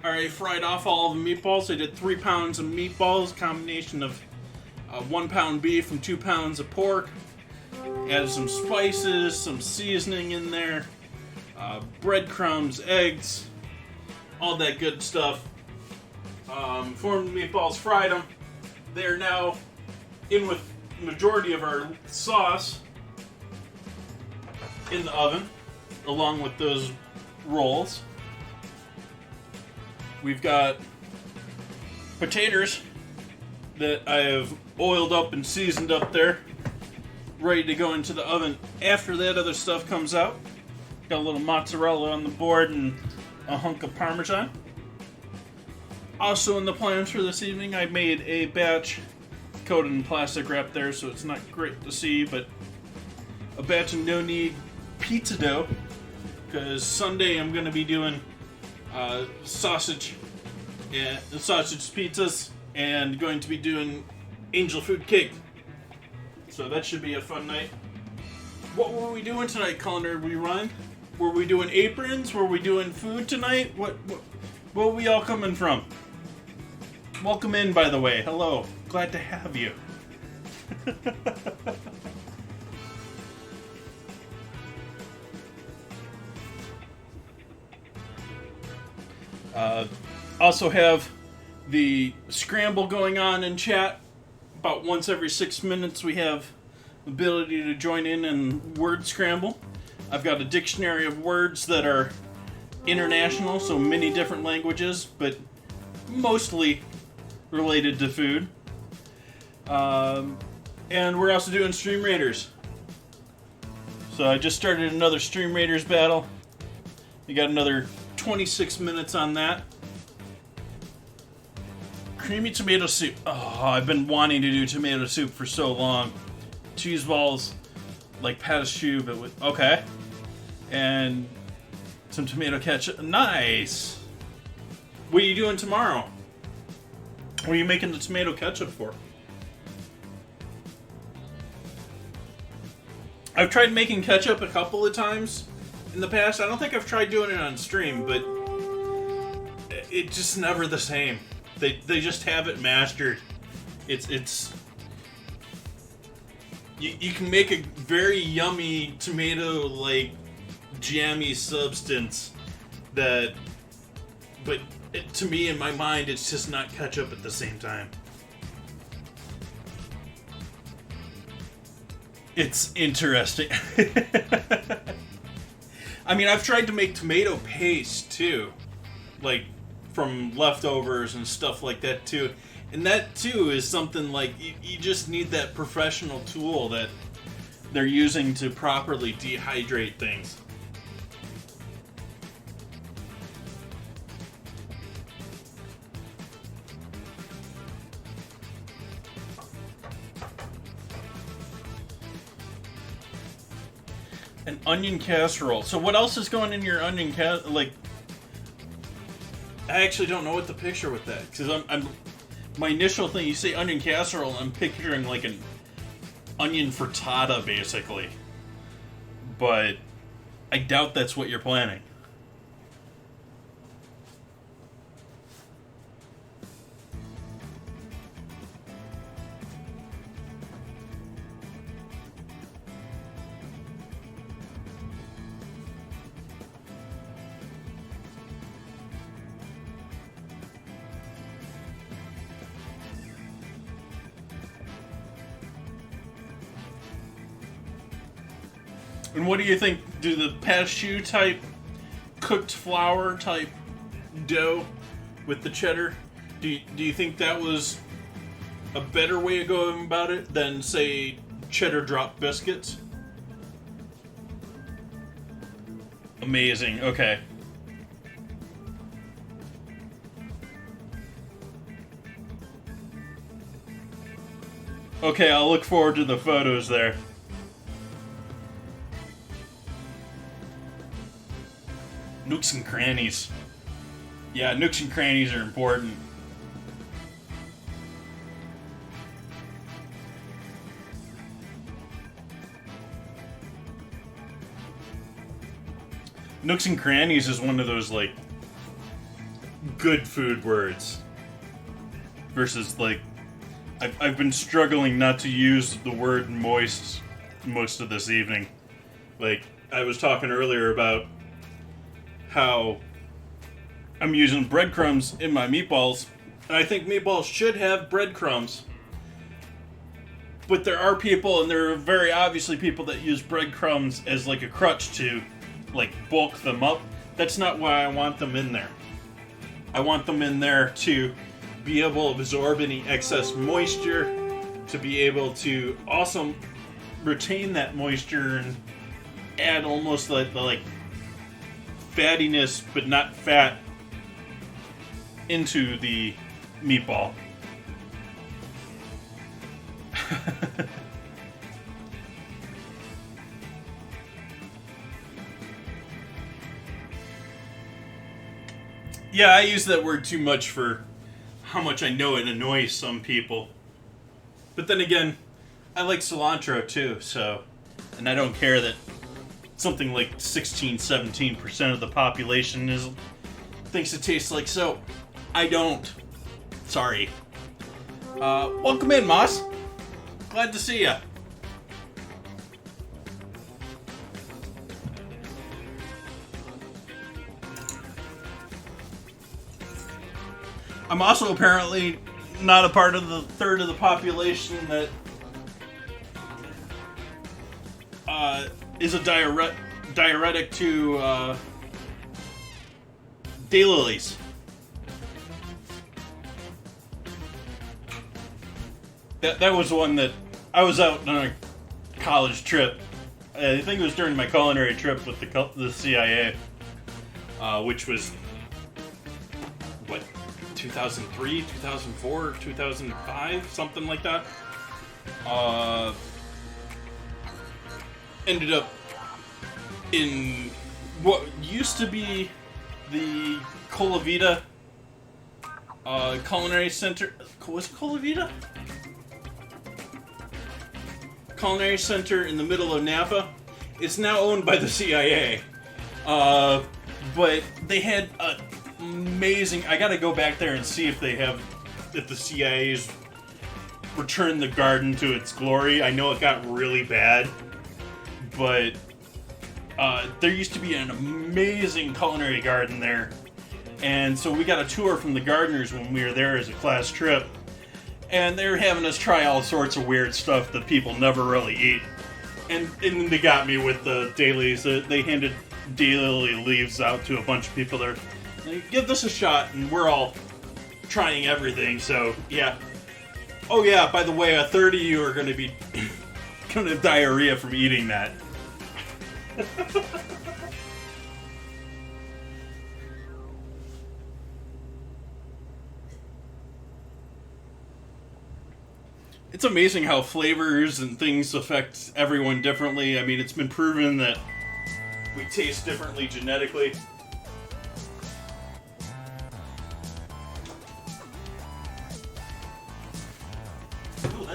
I already fried off all of the meatballs. I did 3 pounds of meatballs, combination of 1 pound beef and 2 pounds of pork. Added some spices, some seasoning in there, breadcrumbs, eggs, all that good stuff. Formed the meatballs, fried them. They're now in with the majority of our sauce in the oven, along with those rolls. We've got potatoes that I have oiled up and seasoned up there, ready to go into the oven after that other stuff comes out. Got a little mozzarella on the board and a hunk of Parmesan. Also in the plans for this evening, I made a batch coated in plastic wrap there, so it's not great to see, but a batch of no-knead pizza dough, because Sunday I'm going to be doing sausage pizzas and going to be doing angel food cake. So that should be a fun night. What were we doing tonight, Culinary Rewind? Were we doing aprons? Were we doing food tonight? Where we all coming from? Welcome in, by the way. Hello. Glad to have you. Also have the scramble going on in chat. About once every 6 minutes we have the ability to join in and word scramble. I've got a dictionary of words that are international, so many different languages, but mostly related to food. And we're also doing Stream Raiders. So I just started another Stream Raiders battle. We got another 26 minutes on that. Creamy tomato soup. Oh, I've been wanting to do tomato soup for so long. Cheese balls, like pâte choux, but with... Okay. And some tomato ketchup. Nice! What are you doing tomorrow? What are you making the tomato ketchup for? I've tried making ketchup a couple of times in the past. I don't think I've tried doing it on stream, but it's just never the same. They just have it mastered. It's you can make a very yummy tomato like jammy substance that, but to me in my mind it's just not ketchup at the same time. It's interesting. I mean, I've tried to make tomato paste too, like from leftovers and stuff like that too. And that too is something like you just need that professional tool that they're using to properly dehydrate things. An onion casserole. So what else is going in your onion casserole? Like, I actually don't know what the picture with that, because I'm my initial thing, you say onion casserole, I'm picturing like an onion frittata, basically. But I doubt that's what you're planning. And what do you think? Do the pashu type, cooked flour type dough with the cheddar, do you think that was a better way of going about it than, say, cheddar drop biscuits? Amazing, okay. Okay, I'll look forward to the photos there. Nooks and crannies. Yeah, nooks and crannies are important. Nooks and crannies is one of those, like, good food words. Versus, like, I've been struggling not to use the word moist most of this evening. Like, I was talking earlier about how I'm using breadcrumbs in my meatballs, and I think meatballs should have breadcrumbs. But there are people, and there are very obviously people that use breadcrumbs as like a crutch to like bulk them up. That's not why I want them in there. I want them in there to be able to absorb any excess moisture, to be able to also retain that moisture and add almost like the fattiness, but not fat, into the meatball. Yeah, I use that word too much for how much I know it annoys some people. But then again, I like cilantro too, so... And I don't care that something like 16-17% of the population thinks it tastes like soap. I don't. Sorry. Welcome in, Moss. Glad to see ya. I'm also apparently not a part of the third of the population that is a diuretic to daylilies. That was one that I was out on a college trip. I think it was during my culinary trip with the CIA, which was, what, 2003, 2004, 2005, something like that. Ended up in what used to be the Colavita Culinary Center. Was it Colavita? Culinary Center in the middle of Napa. It's now owned by the CIA. But they had an amazing... I gotta go back there and see if the CIA's returned the garden to its glory. I know it got really bad. But there used to be an amazing culinary garden there. And so we got a tour from the gardeners when we were there as a class trip. And they were having us try all sorts of weird stuff that people never really eat. And they got me with the dailies. They handed daily leaves out to a bunch of people there. Like, give this a shot, and we're all trying everything, so yeah. Oh yeah, by the way, a third of you are going to be going to have diarrhea from eating that. It's amazing how flavors and things affect everyone differently. I mean, it's been proven that we taste differently genetically.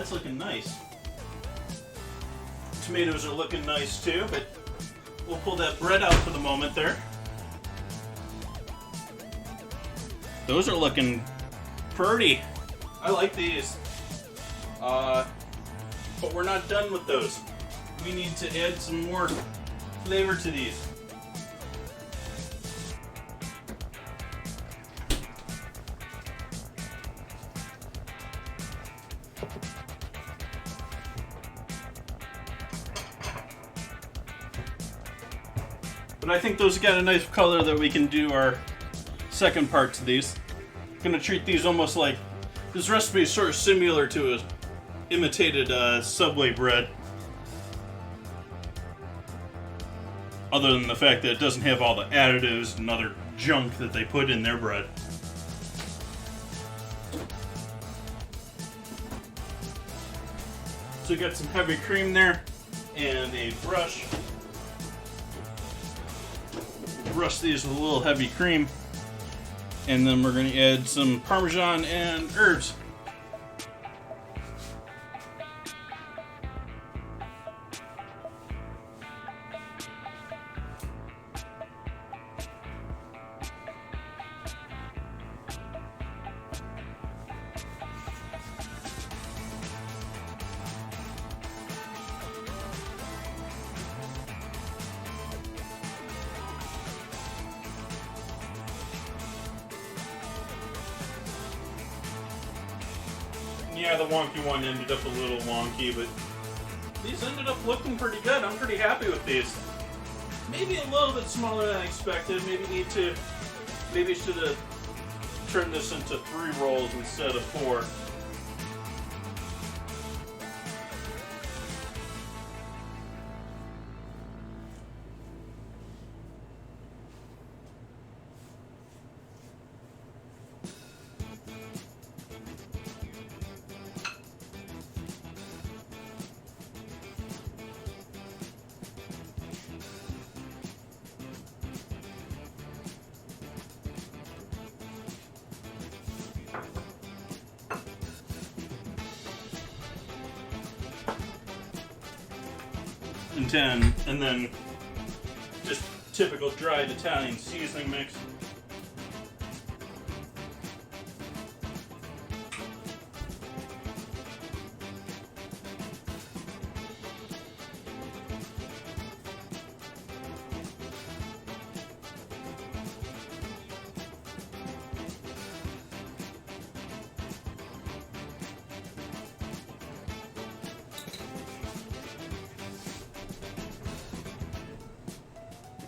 that's looking nice. Tomatoes are looking nice too, but we'll pull that bread out for the moment there. Those are looking pretty. I like these. But we're not done with those. We need to add some more flavor to these. But I think those got a nice color that we can do our second part to these. Gonna treat these almost like, this recipe is sort of similar to a imitated Subway bread. Other than the fact that it doesn't have all the additives and other junk that they put in their bread. So we got some heavy cream there and a brush. Brush these with a little heavy cream. And then we're going to add some Parmesan and herbs. Yeah, the wonky one ended up a little wonky, but these ended up looking pretty good. I'm pretty happy with these. Maybe a little bit smaller than I expected. Maybe should have turned this into 3 rolls instead of 4. And 10, and then just typical dried Italian seasoning mix.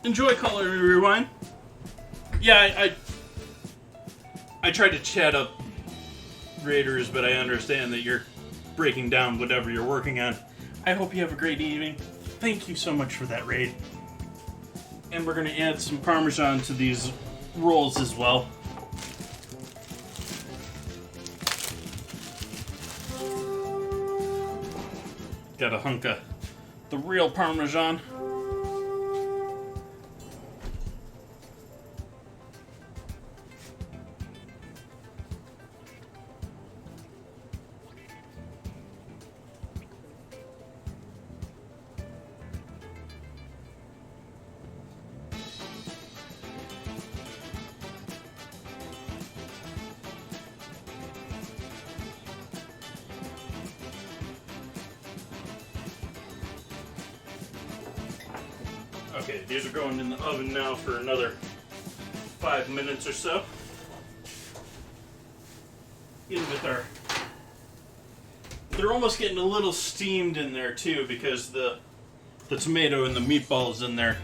Enjoy Culinary Rewind. Yeah, I tried to chat up Raiders, but I understand that you're breaking down whatever you're working on. I hope you have a great evening. Thank you so much for that raid. And we're going to add some Parmesan to these rolls as well. Got a hunk of the real Parmesan. Okay, these are going in the oven now for another 5 minutes or so. In with our... They're almost getting a little steamed in there too because the tomato and the meatballs in there.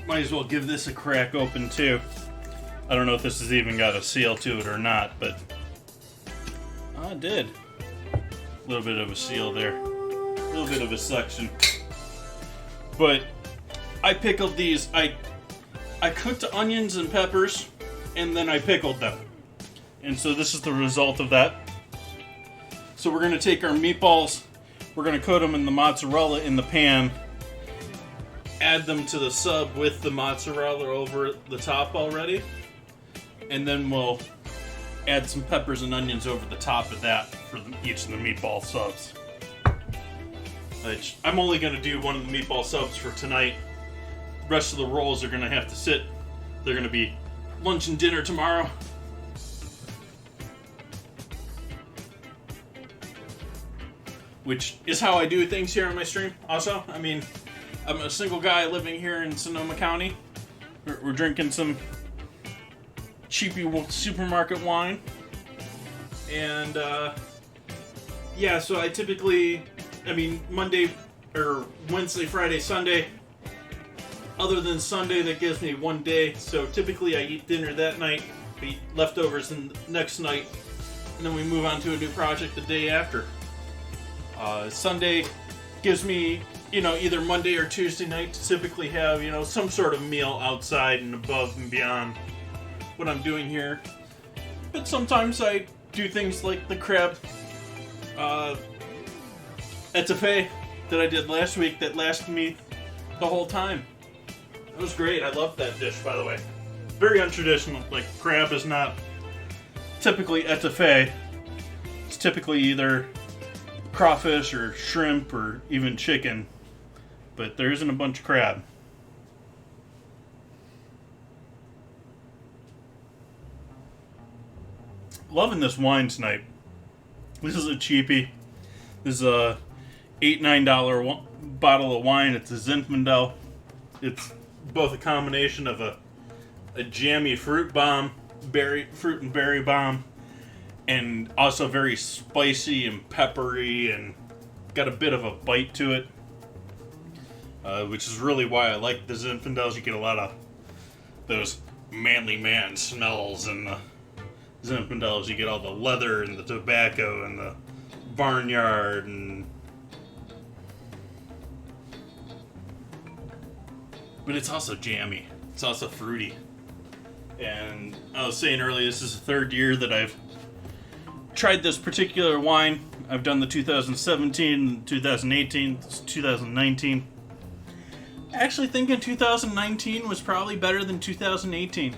Might as well give this a crack open too. I don't know if this has even got a seal to it or not, but I did. A little bit of a seal there. A little bit of a suction. But I pickled these. I cooked onions and peppers and then I pickled them. And so this is the result of that. So we're going to take our meatballs, we're going to coat them in the mozzarella in the pan, add them to the sub with the mozzarella over the top already, and then we'll add some peppers and onions over the top of that for each of the meatball subs. Which I'm only going to do one of the meatball subs for tonight. The rest of the rolls are going to have to sit. They're going to be lunch and dinner tomorrow. Which is how I do things here on my stream. Also, I mean, I'm a single guy living here in Sonoma County. We're drinking some cheapy supermarket wine. And, yeah, so I typically, Monday, or Wednesday, Friday, Sunday. Other than Sunday, that gives me one day. So typically I eat dinner that night, eat leftovers the next night, and then we move on to a new project the day after. Sunday gives me, either Monday or Tuesday night to typically have, some sort of meal outside and above and beyond what I'm doing here. But sometimes I do things like the crab etouffee that I did last week that lasted me the whole time. It was great. I loved that dish, by the way. Very untraditional. Like, crab is not typically etouffee. It's typically either crawfish or shrimp or even chicken, but there isn't a bunch of crab. Loving this wine tonight. This is a cheapie. This is a $8-9 bottle of wine. It's a Zinfandel. It's both a combination of a jammy fruit and berry bomb, and also very spicy and peppery and got a bit of a bite to it, which is really why I like the Zinfandels. You get a lot of those manly man smells in the Zinfandels. You get all the leather and the tobacco and the barnyard, but it's also jammy. It's also fruity. And I was saying earlier, this is the third year that I've tried this particular wine. I've done the 2017, 2018, 2019. Actually thinking 2019 was probably better than 2018.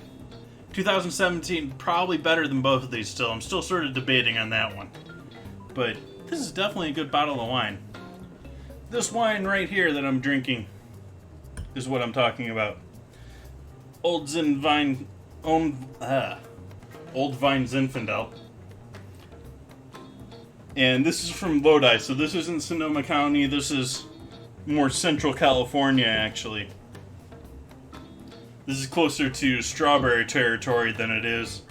2017 probably better than both of these still. I'm still sort of debating on that one. But this is definitely a good bottle of wine. This wine right here that I'm drinking is what I'm talking about. Old Vine Zinfandel. And this is from Lodi, so this isn't Sonoma County, this is more Central California, actually. This is closer to strawberry territory than it is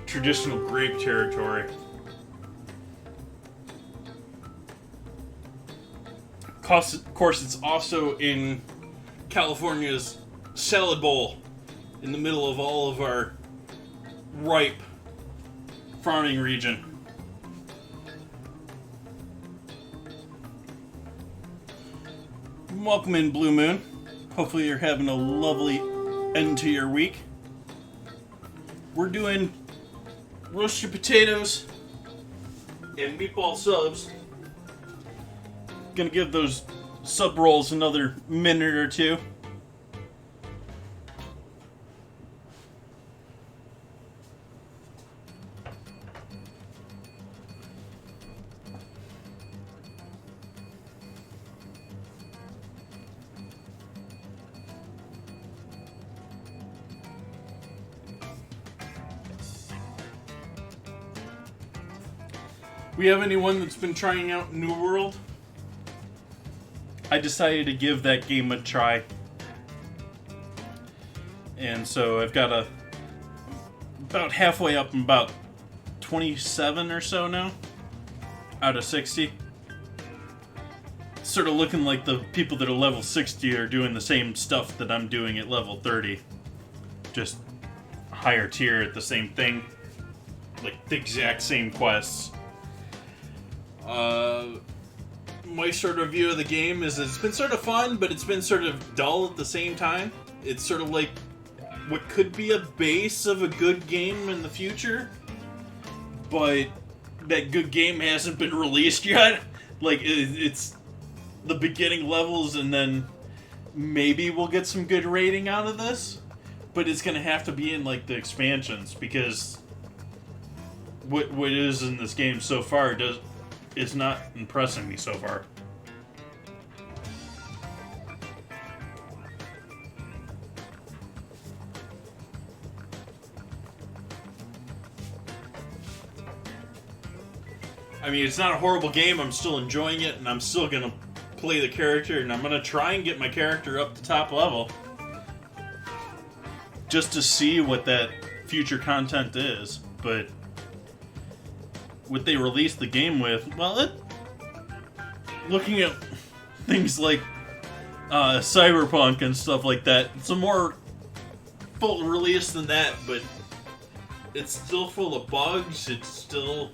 traditional grape territory. Of course, it's also in California's salad bowl in the middle of all of our ripe farming region. Welcome in, Blue Moon. Hopefully you're having a lovely end to your week. We're doing roasted potatoes and meatball subs. Gonna give those sub rolls another minute or two. We have anyone that's been trying out New World? I decided to give that game a try. And so I've got about halfway up, I'm about 27 or so now, out of 60. Sort of looking like the people that are level 60 are doing the same stuff that I'm doing at level 30. Just higher tier at the same thing. Like the exact same quests. My sort of view of the game is it's been sort of fun, but it's been sort of dull at the same time. It's sort of like what could be a base of a good game in the future, but that good game hasn't been released yet. Like, it's the beginning levels, and then maybe we'll get some good rating out of this, but it's gonna have to be in, like, the expansions, because what is in this game so far is not impressing me so far. I mean, it's not a horrible game. I'm still enjoying it, and I'm still gonna play the character, and I'm gonna try and get my character up to top level, just to see what that future content is. But what they released the game with, well, looking at things like Cyberpunk and stuff like that, it's a more full release than that, but it's still full of bugs. It's still...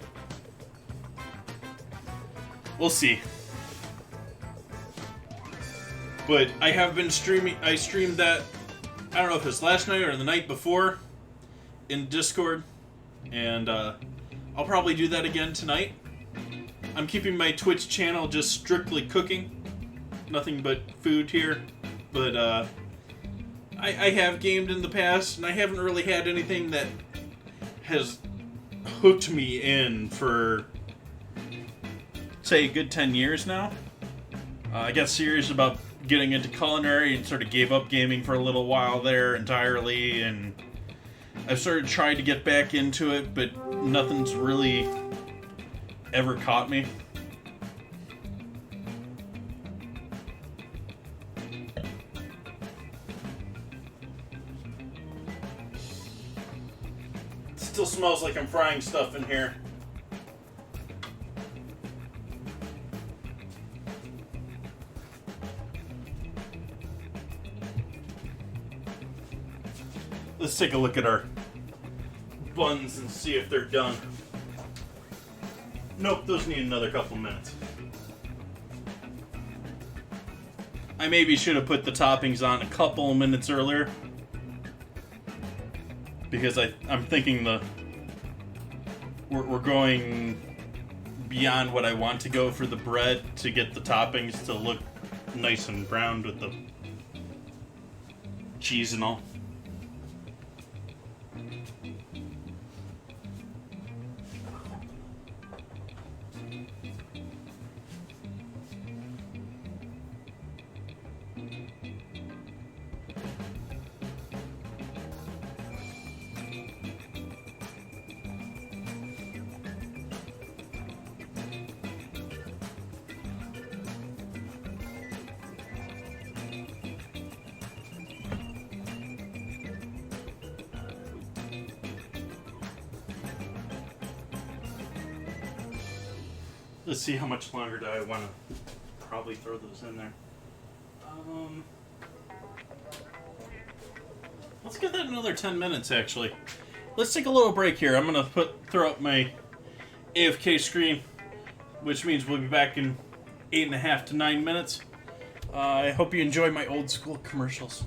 We'll see. But I have been streaming... I streamed that, I don't know if it's last night or the night before, in Discord, and I'll probably do that again tonight. I'm keeping my Twitch channel just strictly cooking. Nothing but food here. But I have gamed in the past, and I haven't really had anything that has hooked me in for, say, a good 10 years now. I got serious about getting into culinary and sort of gave up gaming for a little while there entirely, and I've started trying to get back into it, but nothing's really ever caught me. It still smells like I'm frying stuff in here. Let's take a look at our buns and see if they're done. Nope, those need another couple minutes. I maybe should have put the toppings on a couple minutes earlier, because I'm thinking we're going beyond what I want to go for the bread to get the toppings to look nice and browned with the cheese and all. Let's see, how much longer do I want to probably throw those in there. Let's give that another 10 minutes, actually. Let's take a little break here. I'm going to throw up my AFK screen, which means we'll be back in 8.5 to 9 minutes. I hope you enjoy my old school commercials.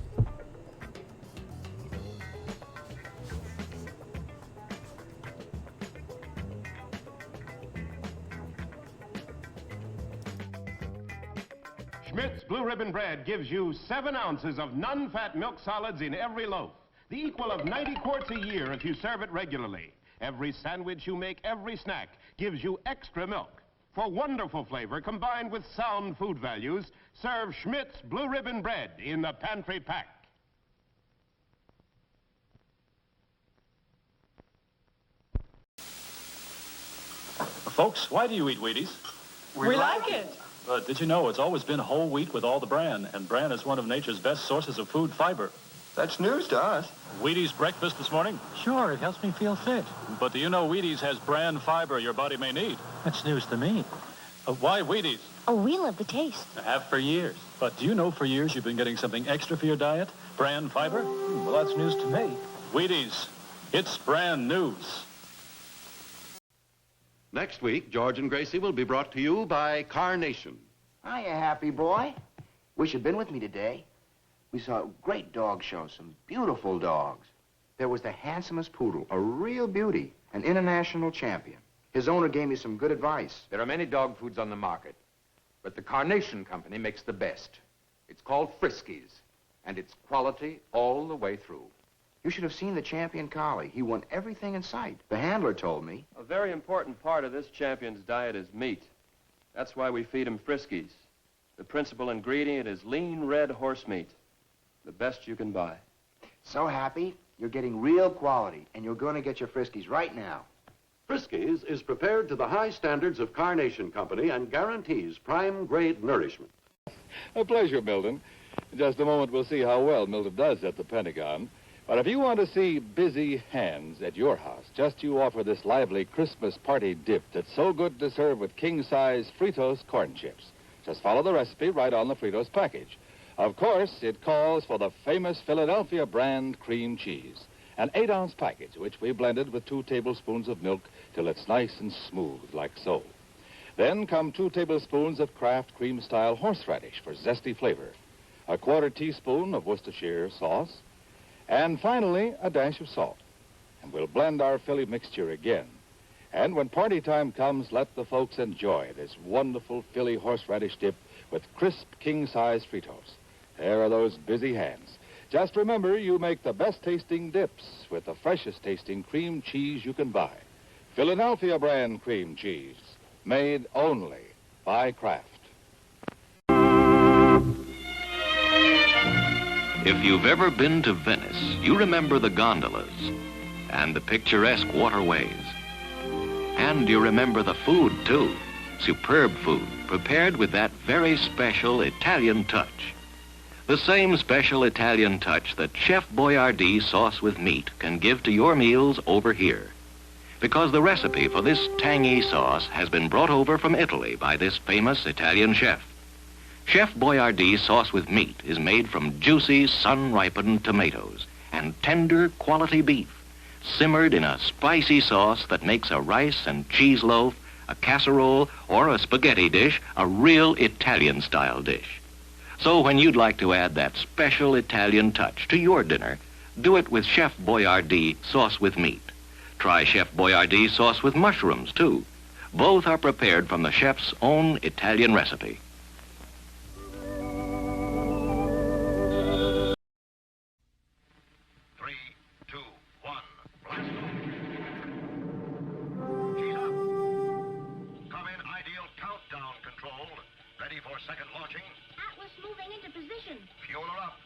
Schmidt's Blue Ribbon Bread gives you 7 ounces of non-fat milk solids in every loaf, the equal of 90 quarts a year if you serve it regularly. Every sandwich you make, every snack, gives you extra milk. For wonderful flavor combined with sound food values, serve Schmidt's Blue Ribbon Bread in the pantry pack. Folks, why do you eat Wheaties? We like it. But did you know it's always been whole wheat with all the bran, and bran is one of nature's best sources of food fiber. That's news to us. Wheaties breakfast this morning? Sure, it helps me feel fit. But do you know Wheaties has bran fiber your body may need? That's news to me. Why Wheaties? Oh, we love the taste. I have for years. But do you know for years you've been getting something extra for your diet? Bran fiber? Well, that's news to me. Wheaties. It's brand news. Next week, George and Gracie will be brought to you by Carnation. Hiya, happy boy. Wish you'd been with me today. We saw a great dog show, some beautiful dogs. There was the handsomest poodle, a real beauty, an international champion. His owner gave me some good advice. There are many dog foods on the market, but the Carnation Company makes the best. It's called Friskies, and it's quality all the way through. You should have seen the champion collie. He won everything in sight. The handler told me. A very important part of this champion's diet is meat. That's why we feed him Friskies. The principal ingredient is lean red horse meat, the best you can buy. So happy, you're getting real quality, and you're going to get your Friskies right now. Friskies is prepared to the high standards of Carnation Company and guarantees prime-grade nourishment. A pleasure, Milton. In just a moment, we'll see how well Milton does at the Pentagon. But if you want to see busy hands at your house, just you offer this lively Christmas party dip that's so good to serve with king-size Fritos corn chips. Just follow the recipe right on the Fritos package. Of course, it calls for the famous Philadelphia brand cream cheese, an 8-ounce package, which we blended with 2 tablespoons of milk till it's nice and smooth, like so. Then come 2 tablespoons of Kraft cream-style horseradish for zesty flavor, a 1/4 teaspoon of Worcestershire sauce, and finally, a dash of salt. And we'll blend our Philly mixture again. And when party time comes, let the folks enjoy this wonderful Philly horseradish dip with crisp king-size Fritos. There are those busy hands. Just remember, you make the best-tasting dips with the freshest-tasting cream cheese you can buy. Philadelphia brand cream cheese, made only by Kraft. If you've ever been to Venice, you remember the gondolas and the picturesque waterways. And you remember the food, too. Superb food, prepared with that very special Italian touch. The same special Italian touch that Chef Boyardee sauce with meat can give to your meals over here. Because the recipe for this tangy sauce has been brought over from Italy by this famous Italian chef. Chef Boyardee sauce with meat is made from juicy, sun-ripened tomatoes and tender quality beef, simmered in a spicy sauce that makes a rice and cheese loaf, a casserole, or a spaghetti dish a real Italian-style dish. So when you'd like to add that special Italian touch to your dinner, do it with Chef Boyardee sauce with meat. Try Chef Boyardee sauce with mushrooms, too. Both are prepared from the chef's own Italian recipe. Second launching. Atlas moving into position. Fuel her up.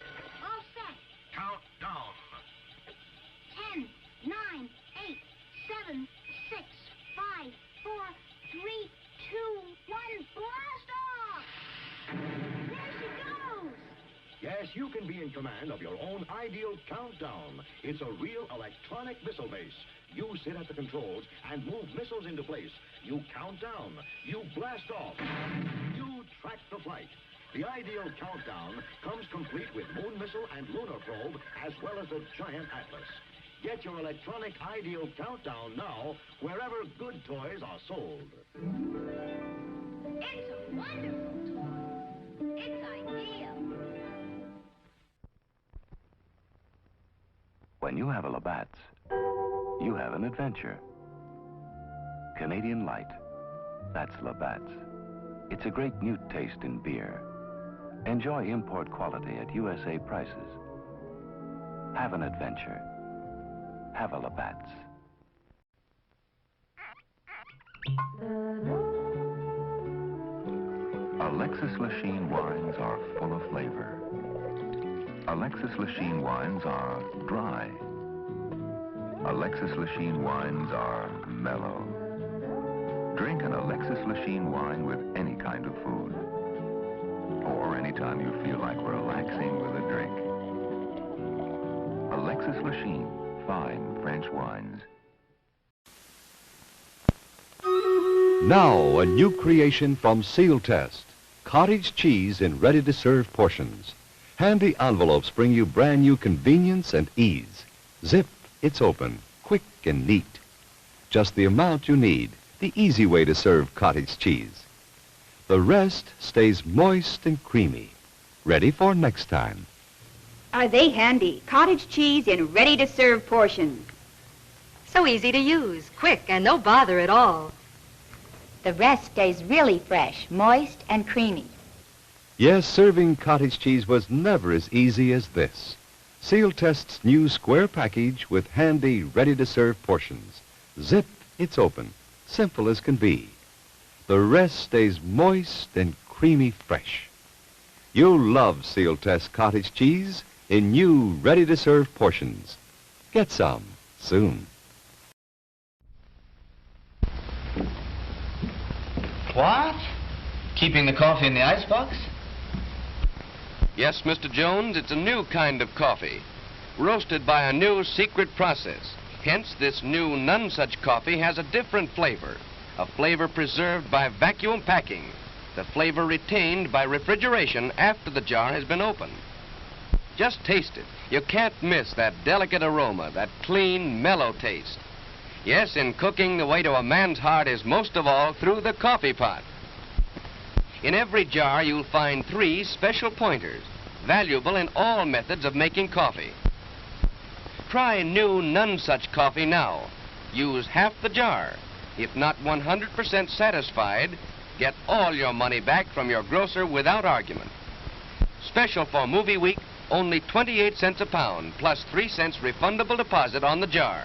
All set. Count down. 10, 9, 8, 7, 6, 5, 4, 3, 2, 1. Blast off! There she goes! Yes, you can be in command of your own ideal countdown. It's a real electronic missile base. You sit at the controls and move missiles into place. You count down. You blast off. You track the flight. The ideal countdown comes complete with moon missile and lunar probe, as well as a giant atlas. Get your electronic ideal countdown now, wherever good toys are sold. It's a wonderful toy. It's ideal. When you have a Labatt's, you have an adventure. Canadian Light, that's Labatt's. It's a great new taste in beer. Enjoy import quality at USA prices. Have an adventure. Have a Labatt's. Alexis Lachine wines are full of flavor. Alexis Lachine wines are dry. Alexis Lachine wines are mellow. Drink an Alexis Lachine wine with any kind of food. Or anytime you feel like relaxing with a drink. Alexis Lachine, fine French wines. Now, a new creation from Seal Test. Cottage cheese in ready-to-serve portions. Handy envelopes bring you brand new convenience and ease. Zip, it's open, quick and neat. Just the amount you need, the easy way to serve cottage cheese. The rest stays moist and creamy, ready for next time. Are they handy? Cottage cheese in ready-to-serve portions. So easy to use, quick, and no bother at all. The rest stays really fresh, moist, and creamy. Yes, serving cottage cheese was never as easy as this. Seal Test's new square package with handy, ready-to-serve portions. Zip, it's open. Simple as can be. The rest stays moist and creamy fresh. You'll love Seal Test cottage cheese in new, ready-to-serve portions. Get some soon. What? Keeping the coffee in the icebox? Yes, Mr. Jones, it's a new kind of coffee, roasted by a new secret process. Hence, this new none such coffee has a different flavor, a flavor preserved by vacuum packing, the flavor retained by refrigeration after the jar has been opened. Just taste it. You can't miss that delicate aroma, that clean, mellow taste. Yes, in cooking, the way to a man's heart is most of all through the coffee pot. In every jar, you'll find 3 special pointers, valuable in all methods of making coffee. Try new none such coffee now. Use half the jar. If not 100% satisfied, get all your money back from your grocer without argument. Special for movie week, only 28 cents a pound, plus 3 cents refundable deposit on the jar.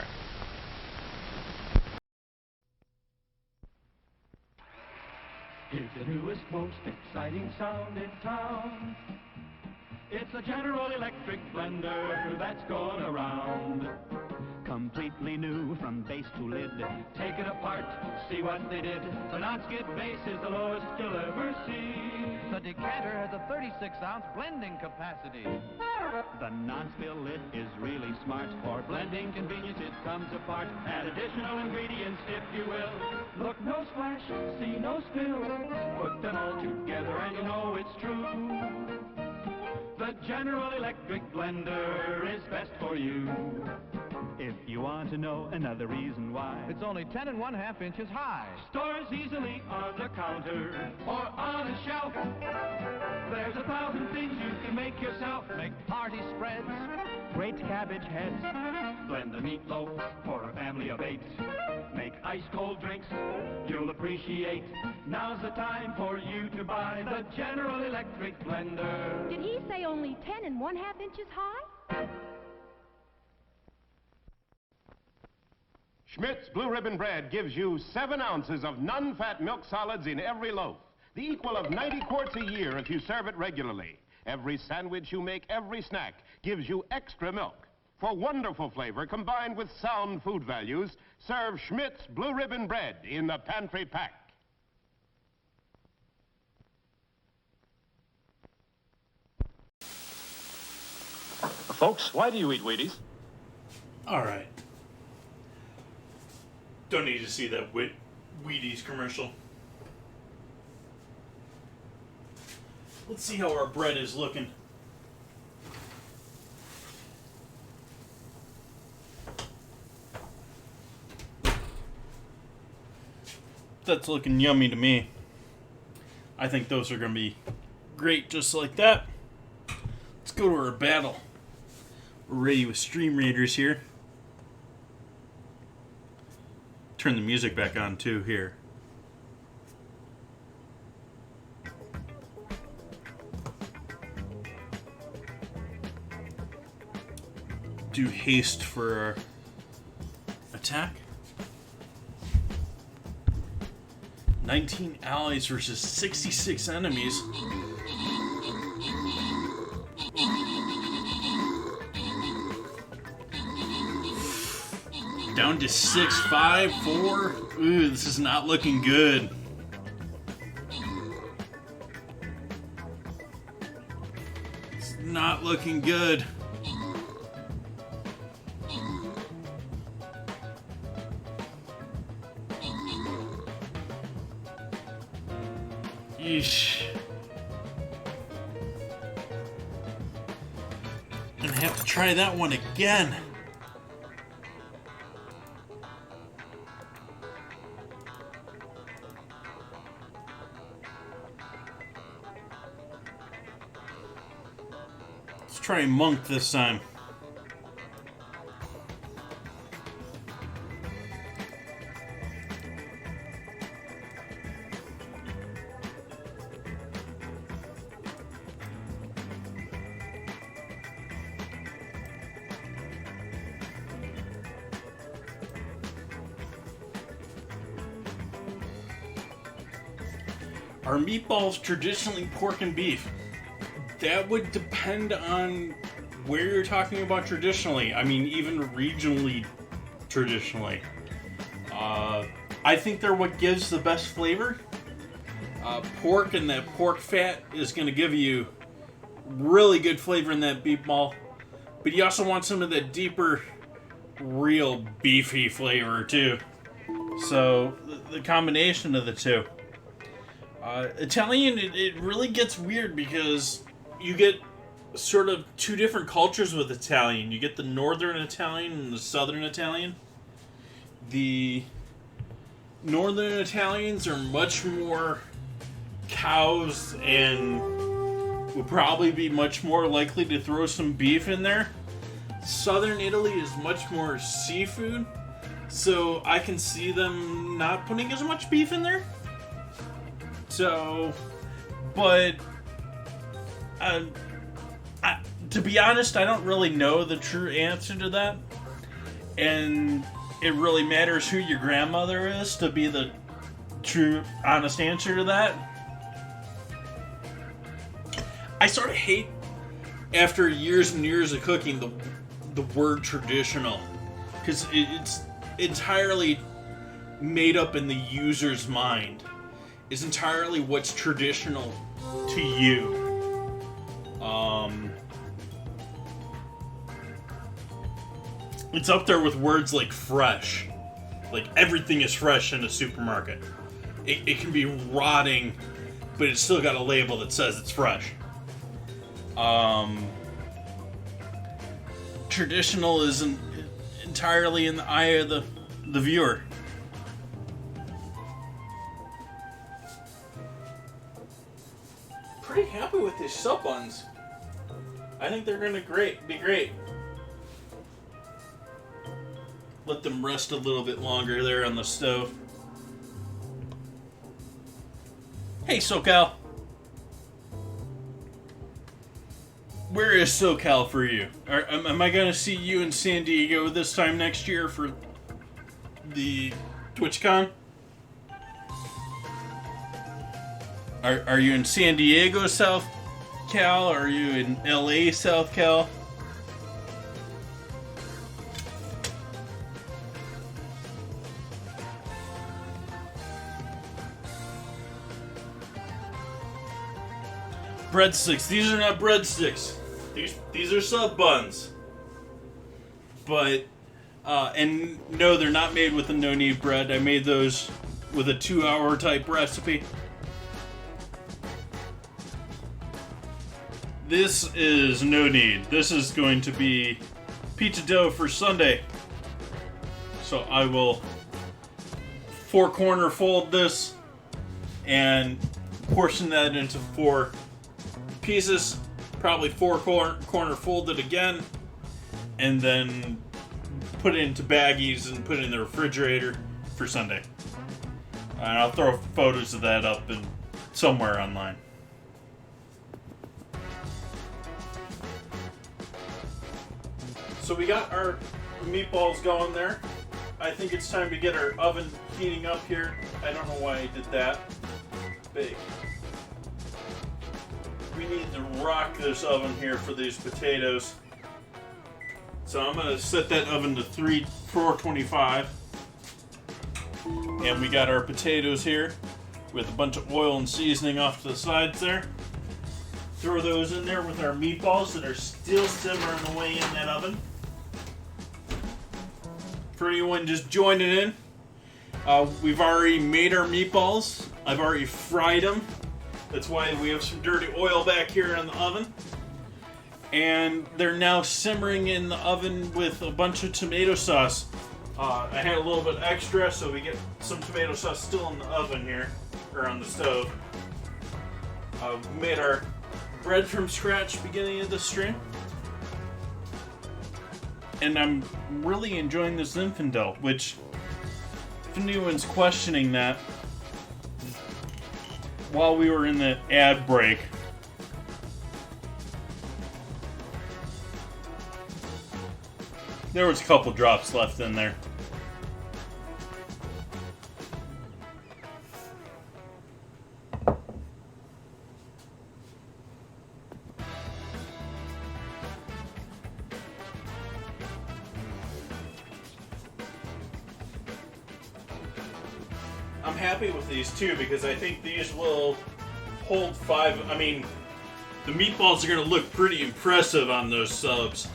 Here's the newest, most exciting sound in town. It's a General Electric blender that's going around. Completely new from base to lid. Take it apart, see what they did. The non-skid base is the lowest you'll ever see. The decanter has a 36-ounce blending capacity. The non-spill lid is really smart. For blending convenience, it comes apart. Add additional ingredients, if you will. Look, no splash, see no spill. Put them all together and you know it's true. The General Electric blender is best for you. If you want to know another reason why, It's only 10 1/2 inches high. stores easily on the counter or on a shelf. There's 1,000 things you can make yourself. Make party spreads, Great cabbage heads, blend the meatloaf for a family of 8. Make ice-cold drinks you'll appreciate. Now's the time for you to buy the General Electric blender. Did he say only 10 1/2 inches high? Schmidt's Blue Ribbon Bread gives you 7 ounces of non-fat milk solids in every loaf, the equal of 90 quarts a year if you serve it regularly. Every sandwich you make, every snack, gives you extra milk. For wonderful flavor combined with sound food values, serve Schmidt's Blue Ribbon Bread in the pantry pack. Folks, why do you eat Wheaties? All right. Don't need to see that Wheaties commercial. Let's see how our bread is looking. That's looking yummy to me. I think those are going to be great just like that. Let's go to our battle. We're ready with Stream Raiders here. Turn the music back on too here. Do haste for our attack. 19 allies versus 66 enemies. Down to 6, 5, 4. Ooh, this is not looking good. It's not looking good. Yeesh. Gonna have to try that one again. try monk this time. Are meatballs traditionally pork and beef? That would depend on where you're talking about traditionally. I mean, even regionally traditionally. I think they're what gives the best flavor. Pork and that pork fat is going to give you really good flavor in that beef ball. But you also want some of that deeper, real beefy flavor too. So, the combination of the two. Italian, it really gets weird because you get sort of two different cultures with Italian. You get the northern Italian and the southern Italian. The northern Italians are much more cows and would probably be much more likely to throw some beef in there. Southern Italy is much more seafood, so I can see them not putting as much beef in there. So, but to be honest, I don't really know the true answer to that. And it really matters who your grandmother is to be the true, honest answer to that. I sort of hate, after years and years of cooking, the word traditional. Because it's entirely made up in the user's mind. Is entirely what's traditional to you. It's up there with words like fresh. Like everything is fresh in a supermarket. It can be rotting, but it's still got a label that says it's fresh. Traditional is entirely in the eye of the viewer. Pretty happy with these sub buns. I think they're gonna be great. Let them rest a little bit longer there on the stove. Hey, SoCal. Where is SoCal for you? Am I gonna see you in San Diego this time next year for the TwitchCon? Are you in San Diego, South Cal? Are you in LA, South Cal? Breadsticks. These are not breadsticks. These are sub buns. But, and no, they're not made with a no-knead bread. I made those with a 2-hour type recipe. This is no knead. This is going to be pizza dough for Sunday. So I will 4-corner fold this and portion that into 4 pieces. Probably 4-corner fold it again, and then put it into baggies and put it in the refrigerator for Sunday. And I'll throw photos of that up in somewhere online. So we got our meatballs going there. I think it's time to get our oven heating up here. I don't know why I did that. Big. We need to rock this oven here for these potatoes. So I'm going to set that oven to 425. And we got our potatoes here with a bunch of oil and seasoning off to the sides there. Throw those in there with our meatballs that are still simmering away in that oven. For anyone just joining in, we've already made our meatballs. I've already fried them. That's why we have some dirty oil back here in the oven. And they're now simmering in the oven with a bunch of tomato sauce. I had a little bit extra, so we get some tomato sauce still in the oven here, or on the stove. We made our bread from scratch beginning of the stream. And I'm really enjoying this Zinfandel, which, if anyone's questioning that, while we were in the ad break, there was a couple drops left in there. I'm happy with these too because I think these will hold 5. I mean, the meatballs are going to look pretty impressive on those subs,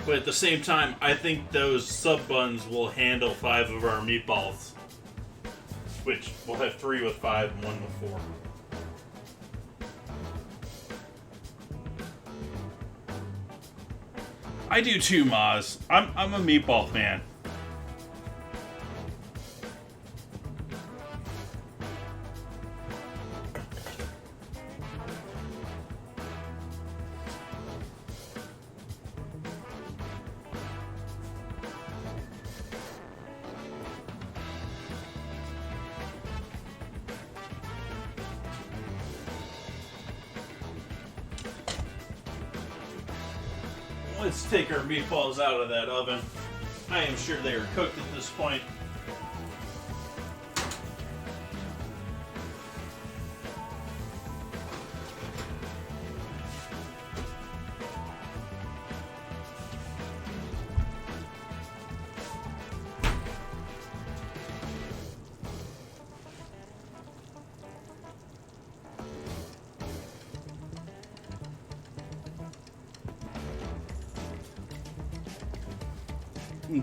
but at the same time, I think those sub buns will handle 5 of our meatballs, which we'll have 3 with 5 and 1 with 4. I do too, Maz. I'm a meatball fan. Let's take our meatballs out of that oven. I am sure they are cooked at this point.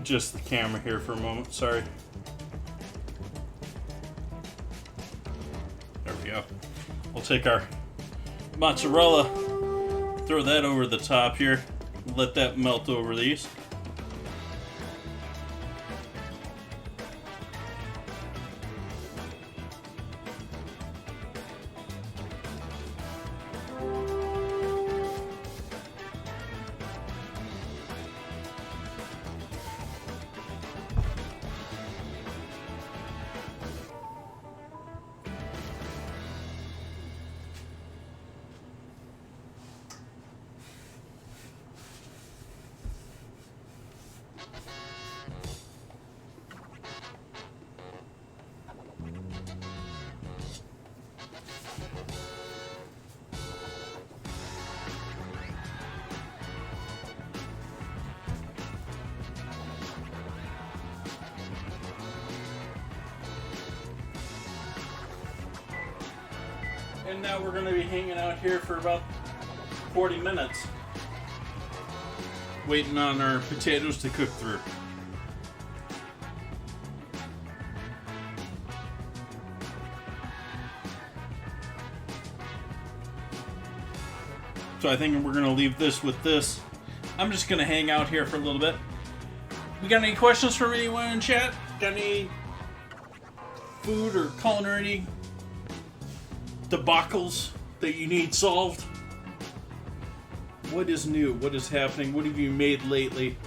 Just the camera here for a moment, sorry. There we go. We'll take our mozzarella, throw that over the top here, let that melt over these. And now we're going to be hanging out here for about 40 minutes, waiting on our potatoes to cook through. So I think we're going to leave this with this. I'm just going to hang out here for a little bit. We got any questions from anyone in chat? Got any food or culinary debacles that you need solved? What is new? What is happening? What have you made lately?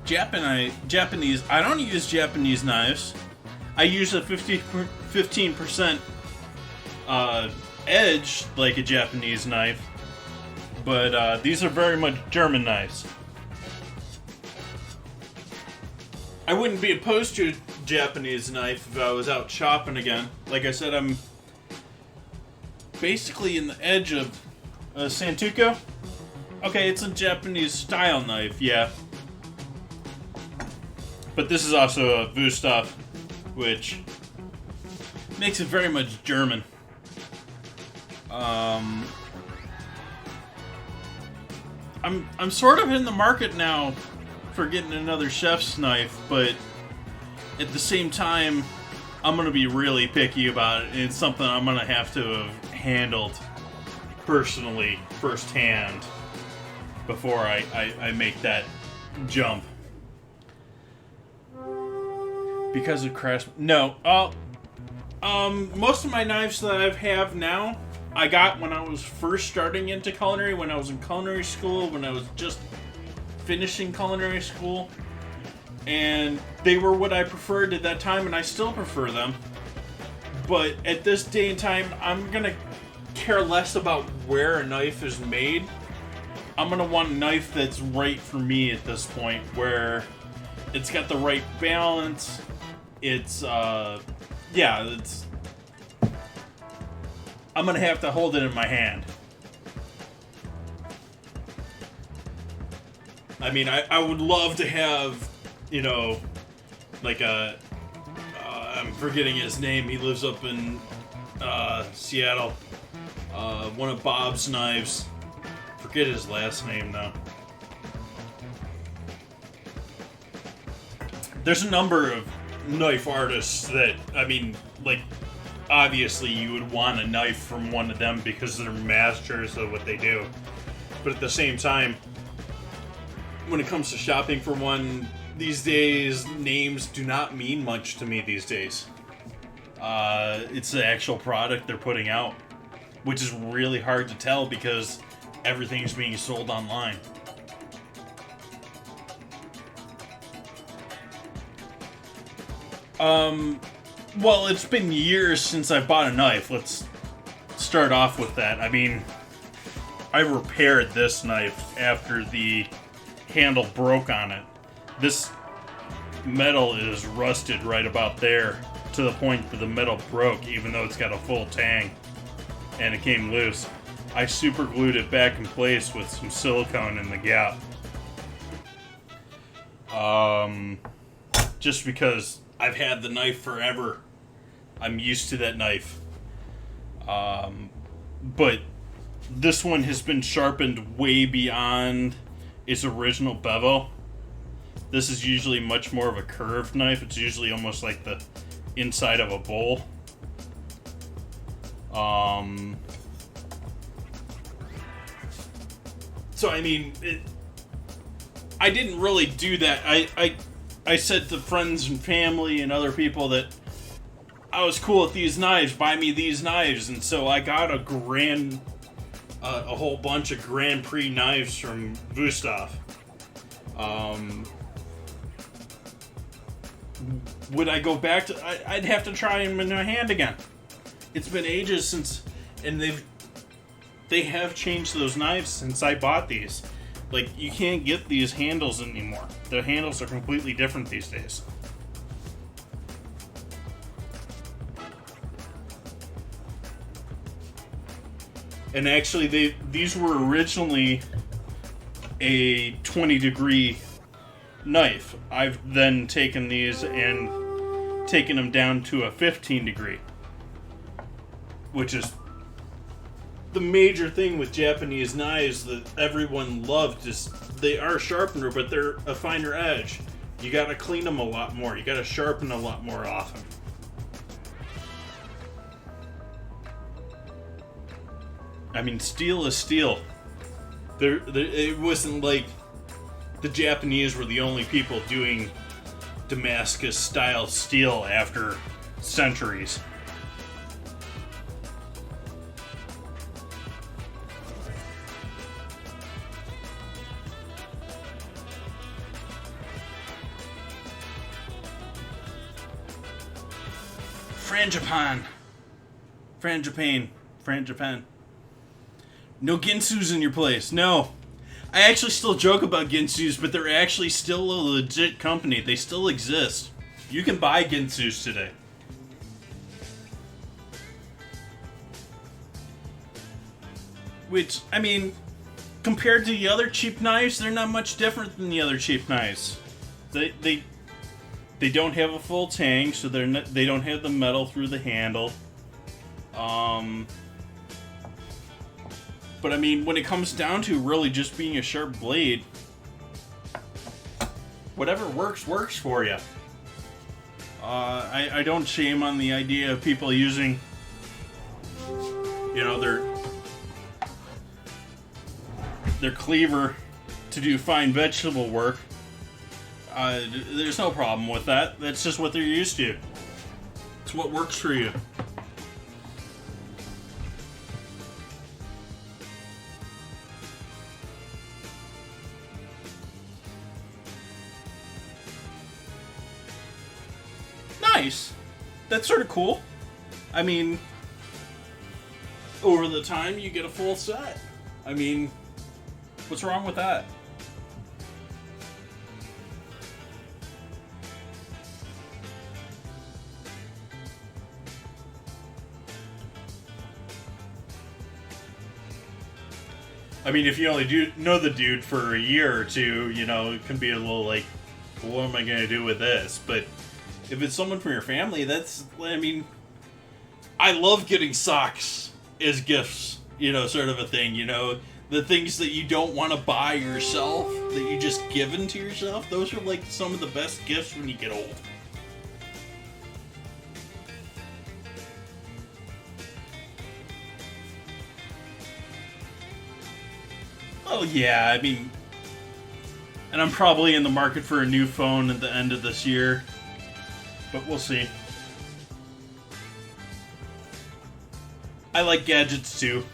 Japanese. I don't use Japanese knives. I use a 15% edge like a Japanese knife, but these are very much German knives. I wouldn't be opposed to a Japanese knife if I was out shopping again. Like I said, I'm basically in the edge of a Santoku. Okay, it's a Japanese style knife, yeah. But this is also a Wüsthof, which makes it very much German. I'm sort of in the market now for getting another chef's knife, but at the same time, I'm gonna be really picky about it, and it's something I'm gonna have to have handled personally, firsthand, before I make that jump. Because of crash... No. Most of my knives that I have now, I got when I was first starting into culinary, when I was in culinary school, when I was just finishing culinary school. And they were what I preferred at that time, and I still prefer them. But at this day and time, I'm going to care less about where a knife is made. I'm going to want a knife that's right for me at this point, where it's got the right balance. It's, it's... I'm going to have to hold it in my hand. I mean, I would love to have, you know, like a... I'm forgetting his name. He lives up in Seattle. One of Bob's knives. Forget his last name now. There's a number of knife artists that, I mean, like, obviously you would want a knife from one of them because they're masters of what they do. But at the same time, when it comes to shopping for one, these days, names do not mean much to me these days. It's the actual product they're putting out, which is really hard to tell because everything's being sold online. Well, it's been years since I bought a knife. Let's start off with that. I mean, I repaired this knife after the handle broke on it. This metal is rusted right about there to the point that the metal broke, even though it's got a full tang and it came loose. I super glued it back in place with some silicone in the gap. Just because I've had the knife forever. I'm used to that knife. But this one has been sharpened way beyond its original bevel. This is usually much more of a curved knife. It's usually almost like the inside of a bowl. So I mean, I didn't really do that. I said to friends and family and other people that I was cool with these knives. Buy me these knives, and so I got a whole bunch of Grand Prix knives from Wusthof. Would I go back to? I'd have to try them in my hand again. It's been ages since, and they have changed those knives since I bought these. Like, you can't get these handles anymore. The handles are completely different these days. And actually, these were originally a 20-degree knife. I've then taken these and taken them down to a 15-degree. Which is the major thing with Japanese knives that everyone loved. Is they are sharpener, but they're a finer edge. You gotta clean them a lot more. You gotta sharpen a lot more often. I mean, steel is steel. It wasn't like the Japanese were the only people doing Damascus-style steel after centuries. Japan. No Ginsus in your place. No. I actually still joke about Ginsus, but they're actually still a legit company. They still exist. You can buy Ginsus today. Which, I mean, compared to the other cheap knives, they're not much different than the other cheap knives. They don't have a full tang, so they don't have the metal through the handle. But I mean, when it comes down to really just being a sharp blade, whatever works for you. I don't shame on the idea of people using, you know, their cleaver to do fine vegetable work. There's no problem with that. That's just what they're used to. It's what works for you. Nice. That's sort of cool. I mean, over the time you get a full set. I mean, what's wrong with that? I mean, if you only know the dude for a year or two, you know, it can be a little like, what am I going to do with this? But if it's someone from your family, that's, I mean, I love getting socks as gifts, you know, sort of a thing, you know. The things that you don't want to buy yourself, that you just given to yourself, those are like some of the best gifts when you get old. Oh yeah, I mean, and I'm probably in the market for a new phone at the end of this year, but we'll see. I like gadgets too.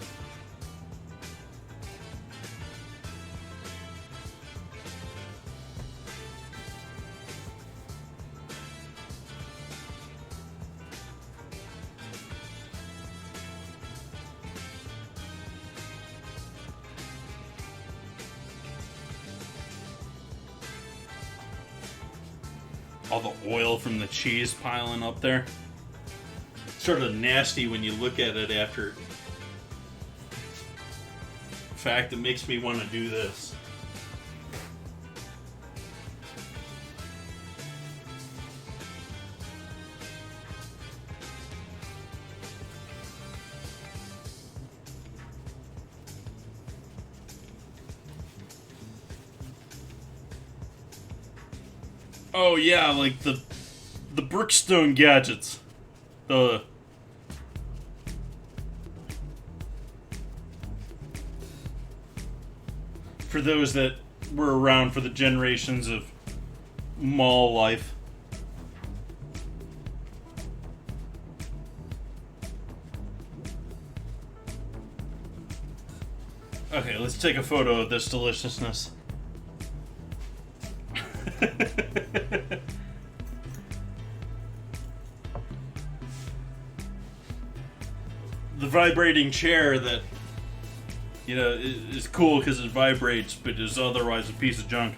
All the oil from the cheese piling up there. Sort of nasty when you look at it after. In fact, it makes me want to do this. Oh yeah, like the Brookstone gadgets. For those that were around for the generations of mall life. Okay, let's take a photo of this deliciousness. The vibrating chair that, you know, is cool because it vibrates, but is otherwise a piece of junk.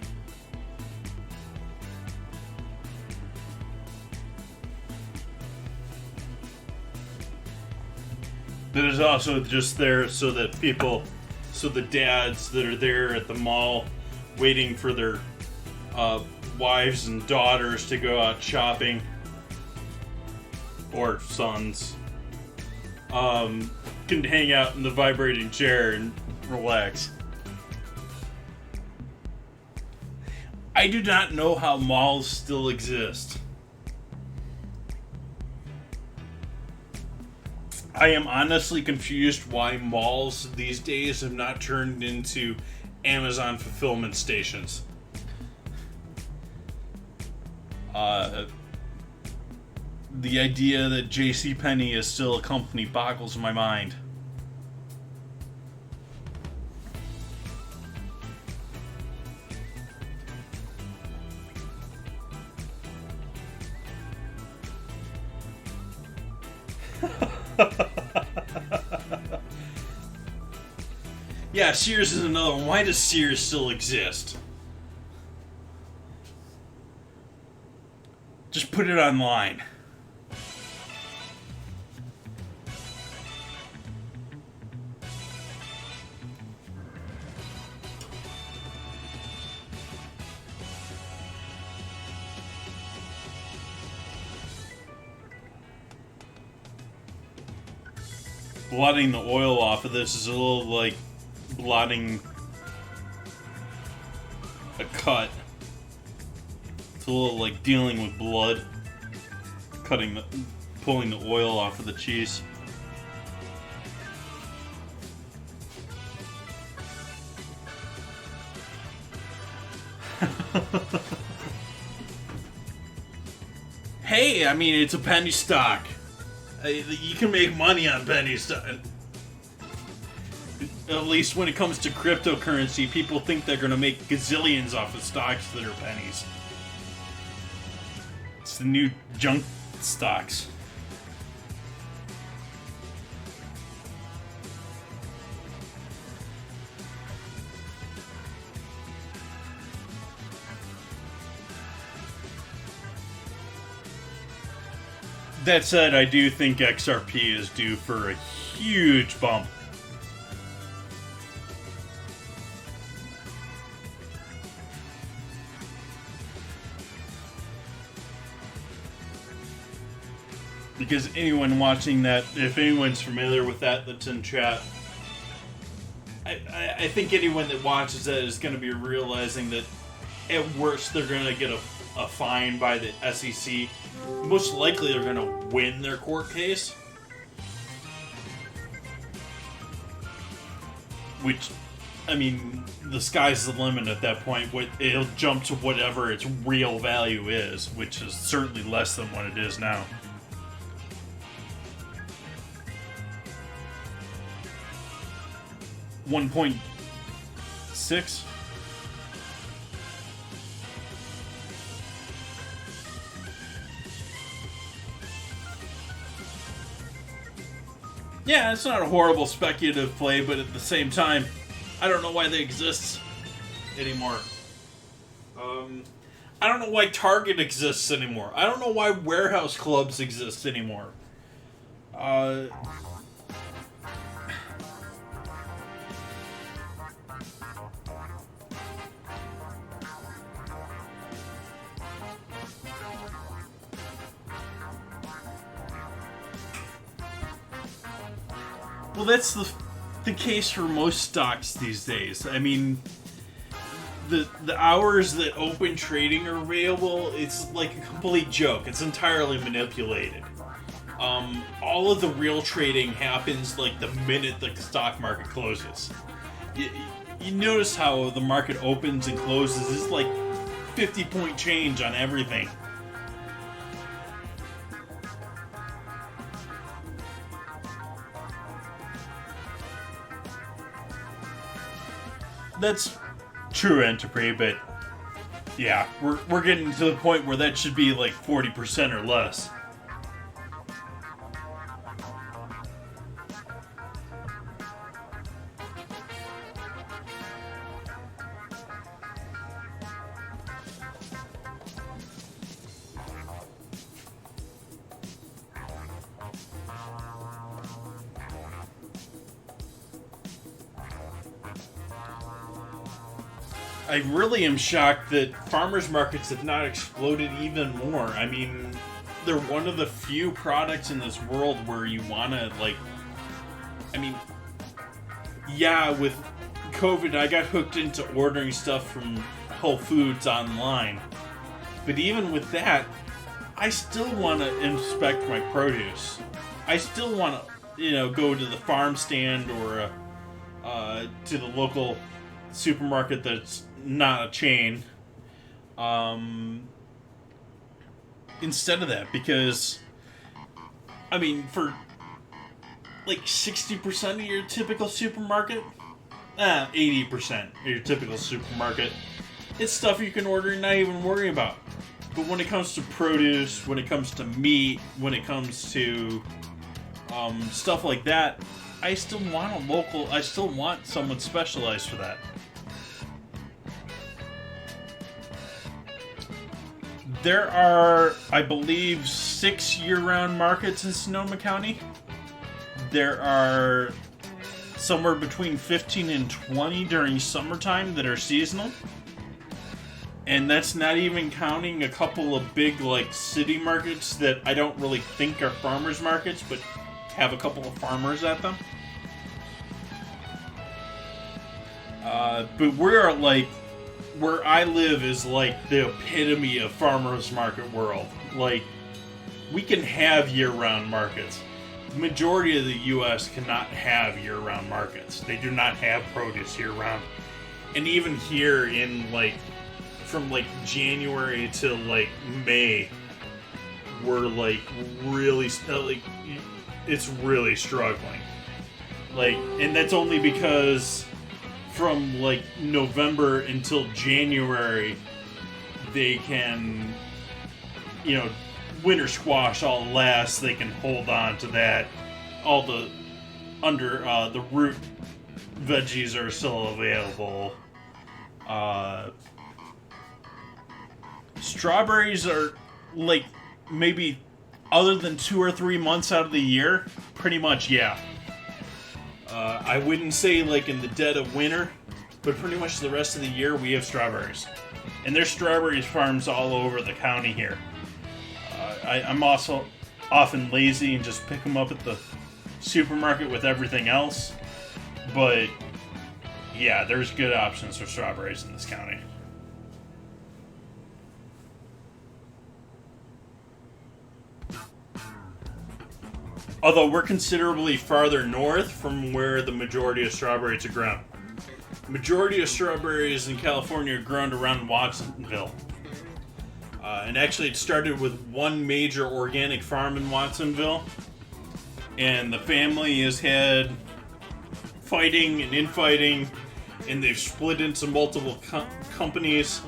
That is also just there so that people, so the dads that are there at the mall waiting for their wives and daughters to go out shopping, or sons, can hang out in the vibrating chair and relax. I do not know how malls still exist. I am honestly confused why malls these days have not turned into Amazon fulfillment stations. The idea that JCPenney is still a company boggles my mind. Yeah, Sears is another one. Why does Sears still exist? Just put it online. Blotting the oil off of this is a little like blotting a cut. It's a little like dealing with blood. Pulling the oil off of the cheese. hey, I mean, it's a penny stock. You can make money on penny stock. At least when it comes to cryptocurrency, people think they're going to make gazillions off of stocks that are pennies. It's the new junk stocks. That said, I do think XRP is due for a huge bump. Because anyone watching that, if anyone's familiar with that that's in chat, I think anyone that watches that is going to be realizing that at worst they're going to get a fine by the SEC. Most likely they're going to win their court case. Which, I mean, the sky's the limit at that point. It'll jump to whatever its real value is, which is certainly less than what it is now. $1.6. Yeah, it's not a horrible speculative play, but at the same time, I don't know why they exist anymore. I don't know why Target exists anymore. I don't know why warehouse clubs exist anymore. Well, that's the case for most stocks these days. I mean, the hours that open trading are available, it's like a complete joke. It's entirely manipulated. All of the real trading happens like the minute the stock market closes. You notice how the market opens and closes. It's like 50-point change on everything. That's true entropy, but yeah, we're getting to the point where that should be like 40% or less. I really am shocked that farmers markets have not exploded even more. I mean, they're one of the few products in this world where you want to, like, I mean, yeah, with COVID, I got hooked into ordering stuff from Whole Foods online. But even with that, I still want to inspect my produce. I still want to, go to the farm stand or to the local supermarket that's not a chain, instead of that, because I mean, for like 60% of your typical supermarket, 80% of your typical supermarket, it's stuff you can order and not even worry about. But when it comes to produce, when it comes to meat, when it comes to stuff like that, I still want someone specialized for that. There are, I believe, 6 year-round markets in Sonoma County. There are somewhere between 15 and 20 during summertime that are seasonal. And that's not even counting a couple of big, like, city markets that I don't really think are farmers markets, but have a couple of farmers at them. But we're, like, where I live is like the epitome of farmers market world. Like, we can have year-round markets. The majority of the U.S. cannot have year-round markets. They do not have produce year-round. And even here in, like, from like January to like May, we're like really it's really struggling. Like, and that's only because from like November until January they can, you know, winter squash all lasts. They can hold on to that. All the the root veggies are still available. Strawberries are like maybe other than 2 or 3 months out of the year, pretty much, yeah. I wouldn't say like in the dead of winter, but pretty much the rest of the year we have strawberries. And there's strawberries farms all over the county here. I'm also often lazy and just pick them up at the supermarket with everything else. But yeah, there's good options for strawberries in this county. Although we're considerably farther north from where the majority of strawberries are grown. The majority of strawberries in California are grown around Watsonville. And actually it started with one major organic farm in Watsonville. And the family has had fighting and infighting, and they've split into multiple companies.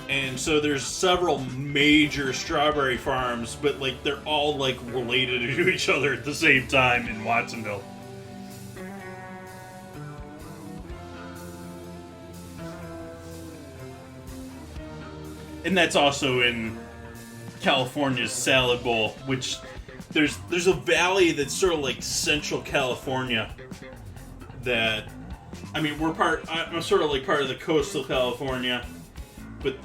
And so there's several major strawberry farms, but like they're all like related to each other at the same time in Watsonville. And that's also in California's Salad Bowl, which there's a valley that's sort of like Central California that, I mean, I'm sort of like part of the coastal California, but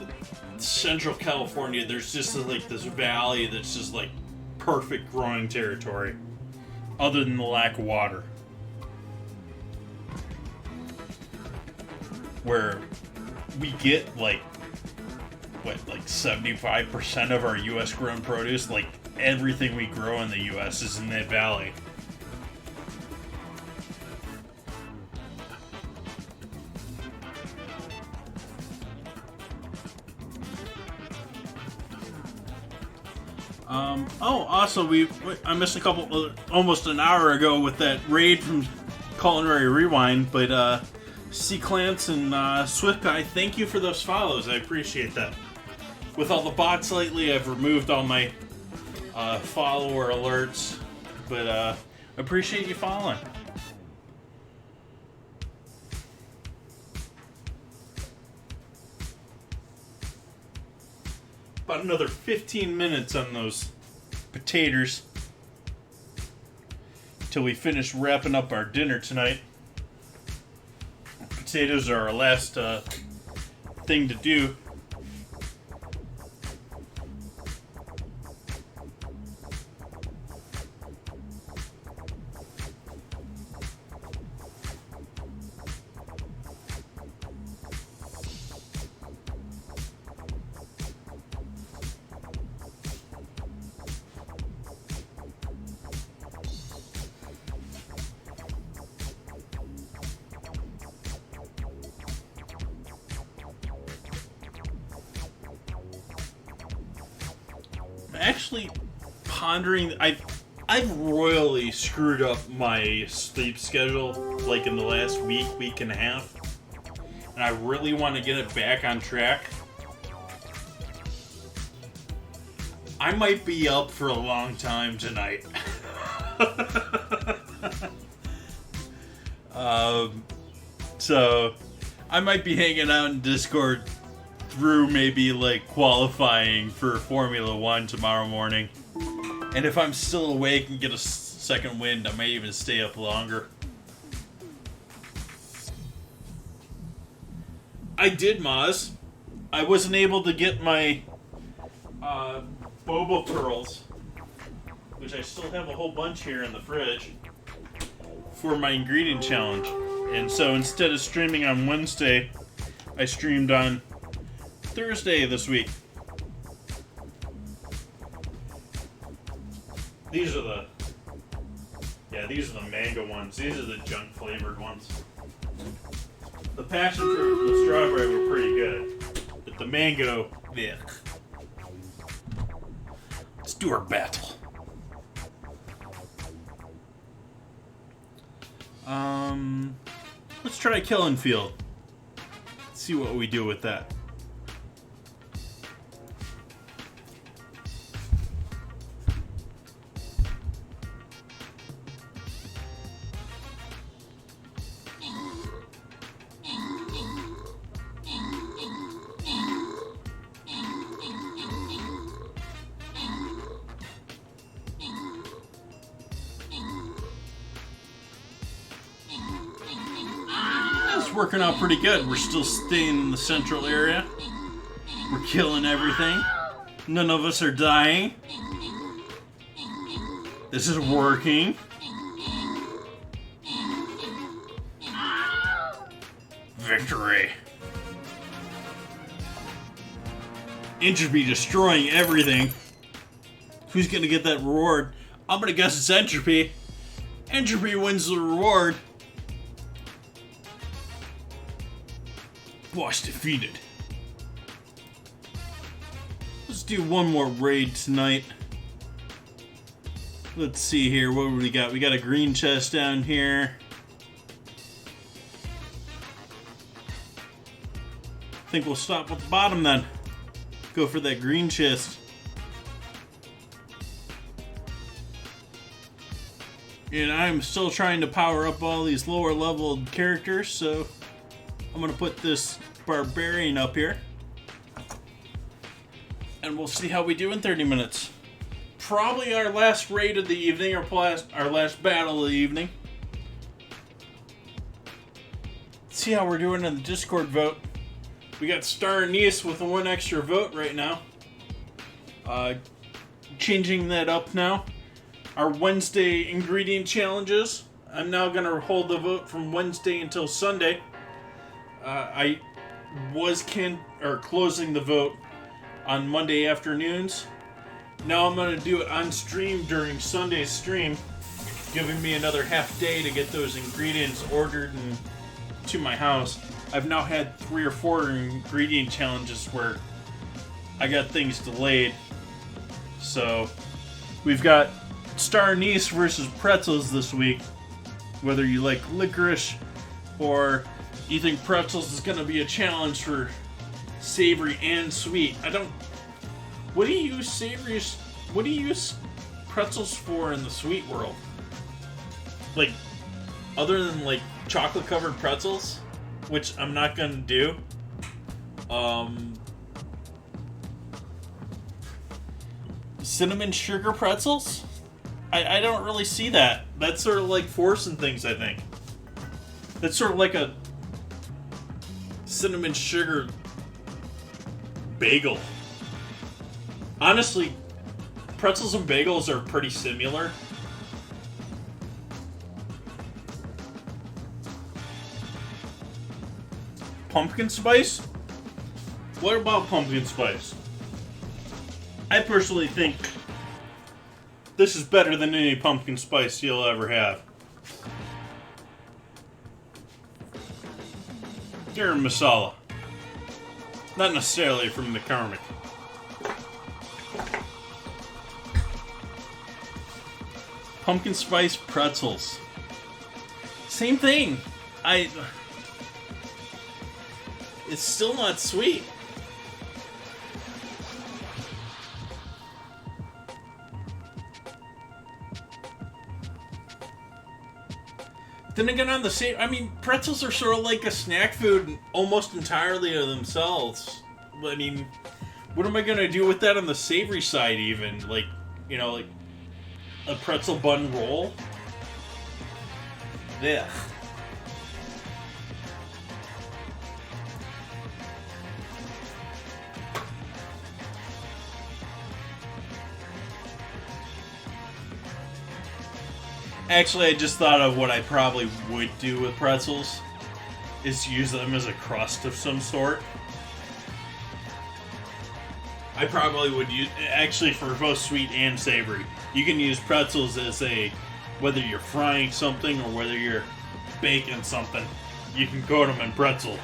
Central California, there's just like this valley that's just like perfect growing territory, other than the lack of water. Where we get like 75% of our U.S. grown produce, like everything we grow in the U.S. is in that valley. Also, I missed a couple, almost an hour ago with that raid from Culinary Rewind, but C. Clance and Swift Guy, thank you for those follows. I appreciate that. With all the bots lately, I've removed all my follower alerts, but I appreciate you following. About another 15 minutes on those potatoes till we finish wrapping up our dinner tonight. Potatoes are our last thing to do. Actually pondering, I've royally screwed up my sleep schedule like in the last week and a half, and I really want to get it back on track. I might be up for a long time tonight. So I might be hanging out in Discord through maybe like qualifying for Formula One tomorrow morning. And if I'm still awake and get a second wind, I may even stay up longer. I did, Maz. I wasn't able to get my Boba pearls, which I still have a whole bunch here in the fridge, for my ingredient challenge. And so instead of streaming on Wednesday, I streamed on Thursday this week. These are the mango ones. These are the junk flavored ones. The passion fruit and the strawberry were pretty good, but the mango, yeah. Let's do our battle. Let's try Killing Field. See what we do with that. Working out pretty good. We're still staying in the central area. We're killing everything. None of us are dying. This is working. Victory. Entropy destroying everything. Who's gonna get that reward? I'm gonna guess it's Entropy. Entropy wins the reward. Boss defeated. Let's do one more raid tonight. Let's see here. What do we got? We got a green chest down here. I think we'll stop at the bottom then. Go for that green chest. And I'm still trying to power up all these lower level characters, so I'm gonna put this barbarian up here. And we'll see how we do in 30 minutes. Probably our last raid of the evening, or our last battle of the evening. Let's see how we're doing in the Discord vote. We got Star Anise with a 1 extra vote right now. Changing that up now. Our Wednesday ingredient challenges. I'm now gonna hold the vote from Wednesday until Sunday. I was closing the vote on Monday afternoons. Now I'm going to do it on stream during Sunday's stream, giving me another half day to get those ingredients ordered and to my house. I've now had 3 or 4 ingredient challenges where I got things delayed. So we've got Star Anise versus Pretzels this week. Whether you like licorice or you think pretzels is going to be a challenge for savory and sweet. What do you use what do you use pretzels for in the sweet world? Like, other than like chocolate covered pretzels, which I'm not going to do. Cinnamon sugar pretzels? I don't really see that. That's sort of like forcing things, I think. That's sort of like a cinnamon sugar bagel. Honestly, pretzels and bagels are pretty similar. Pumpkin spice? What about pumpkin spice? I personally think this is better than any pumpkin spice you'll ever have. Garam masala. Not necessarily from McCormick. Pumpkin spice pretzels. Same thing. It's still not sweet. Then again, on the same, I mean, pretzels are sort of like a snack food almost entirely to themselves. I mean, what am I gonna do with that on the savory side even? Like, you know, like a pretzel bun roll? Yeah. Actually, I just thought of what I probably would do with pretzels is use them as a crust of some sort. I probably would use, actually, for both sweet and savory. You can use pretzels as whether you're frying something or whether you're baking something, you can coat them in pretzel.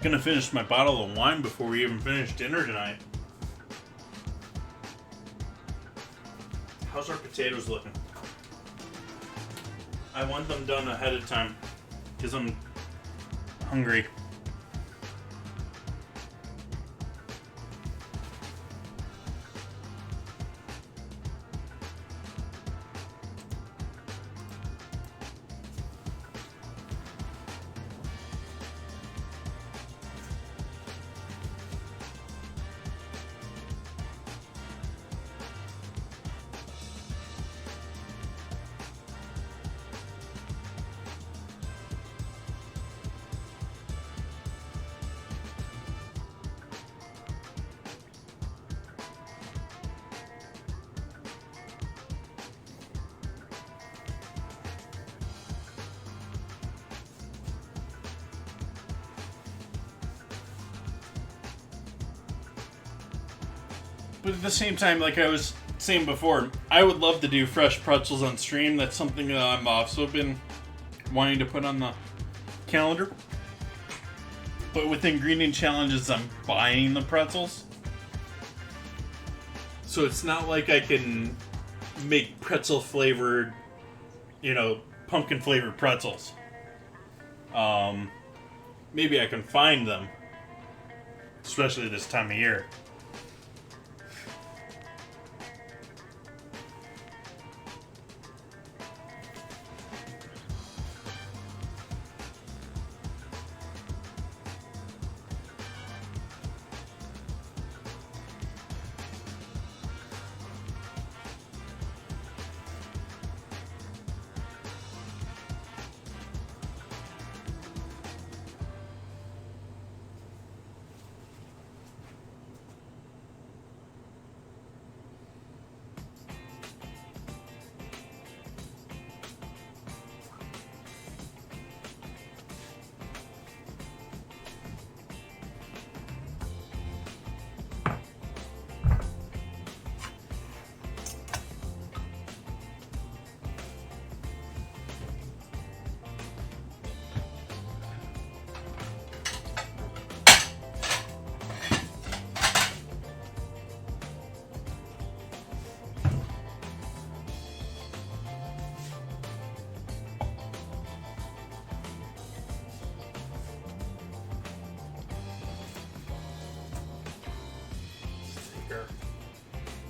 Gonna finish my bottle of wine before we even finish dinner tonight. How's our potatoes looking? I want them done ahead of time because I'm hungry. But at the same time, like I was saying before, I would love to do fresh pretzels on stream. That's something that I've also been wanting to put on the calendar. But with ingredient challenges, I'm buying the pretzels. So it's not like I can make pretzel flavored, pumpkin flavored pretzels. Maybe I can find them. Especially this time of year.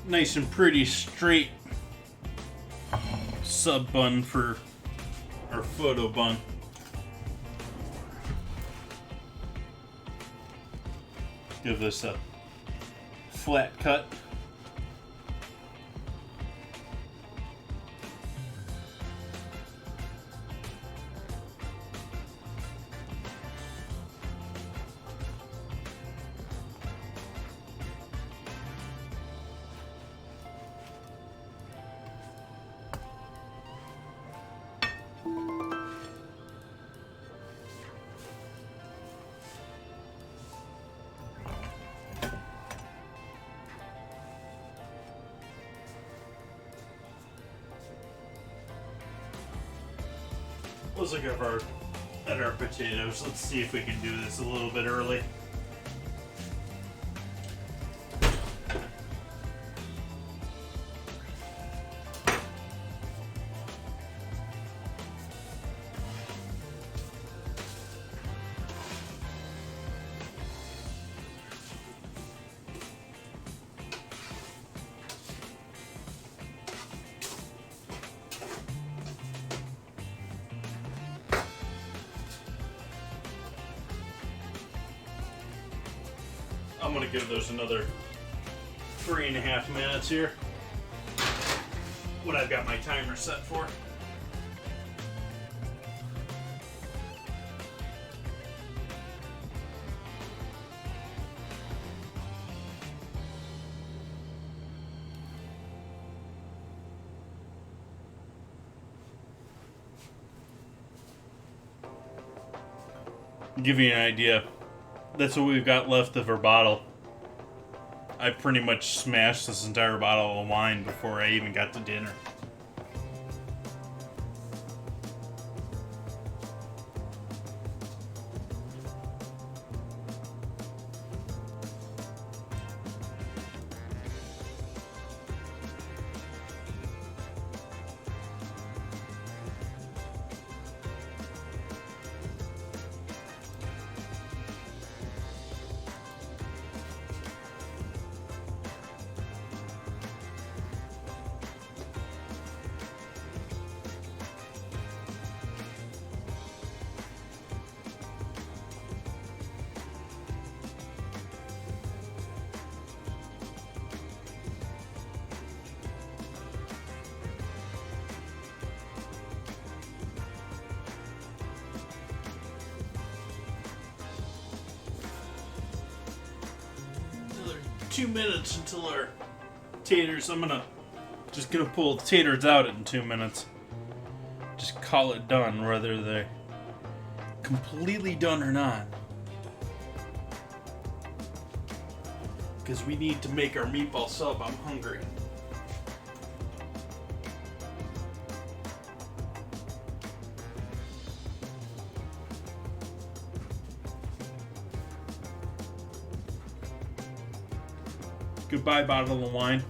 Nice and pretty straight sub bun for our photo bun. Give this a flat cut. Let's look at our potatoes. Let's see if we can do this a little bit early. I'm gonna give those another 3.5 minutes here. What I've got my timer set for. To give you an idea, that's what we've got left of our bottle. I pretty much smashed this entire bottle of wine before I even got to dinner. 2 minutes until our taters. I'm just gonna pull the taters out in 2 minutes. Just call it done, whether they're completely done or not. Because we need to make our meatball sub. I'm hungry. Goodbye, bottle of wine.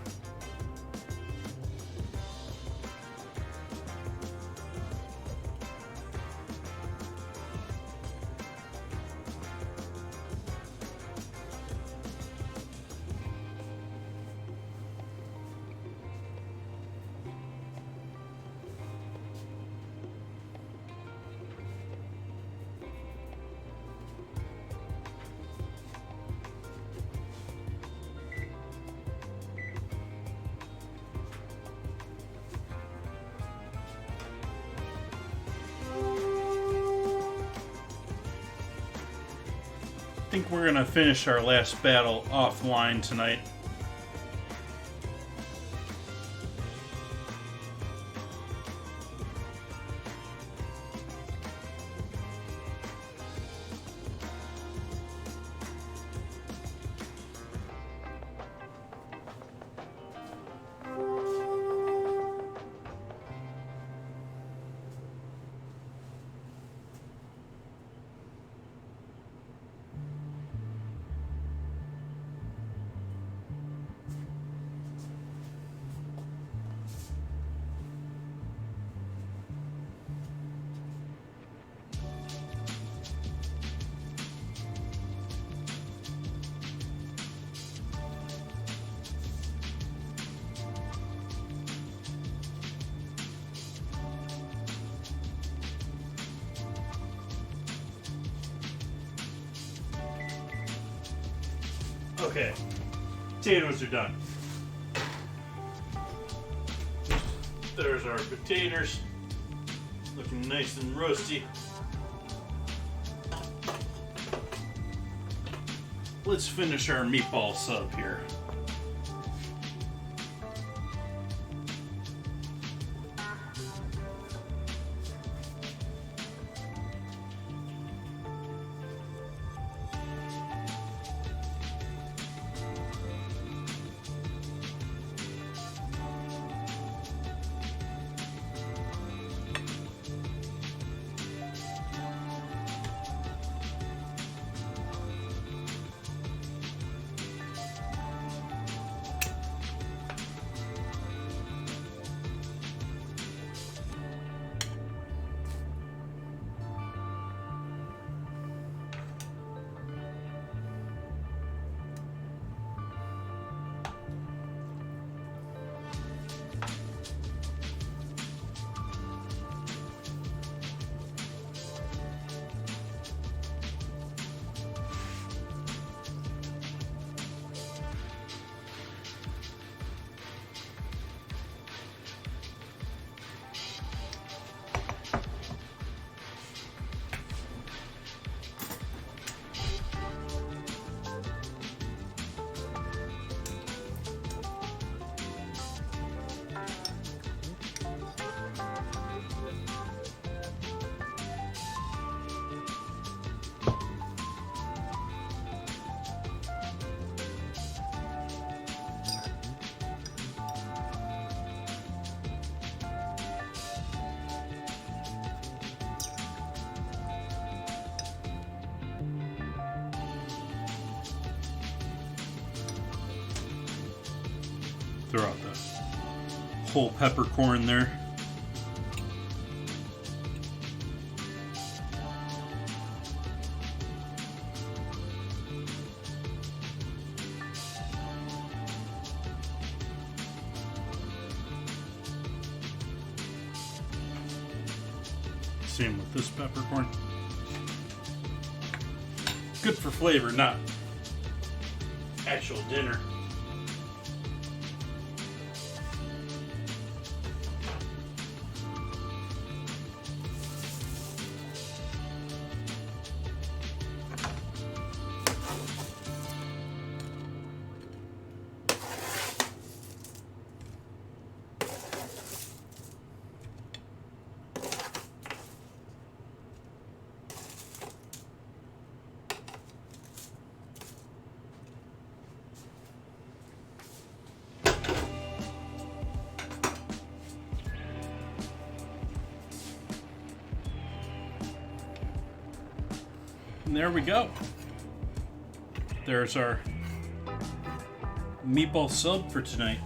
I think we're gonna finish our last battle offline tonight. Okay, potatoes are done. There's our potatoes, looking nice and roasty. Let's finish our meatball sub here. Throw out the whole peppercorn there. Same with this peppercorn. Good for flavor, not actual dinner. And there we go. There's our meatball sub for tonight.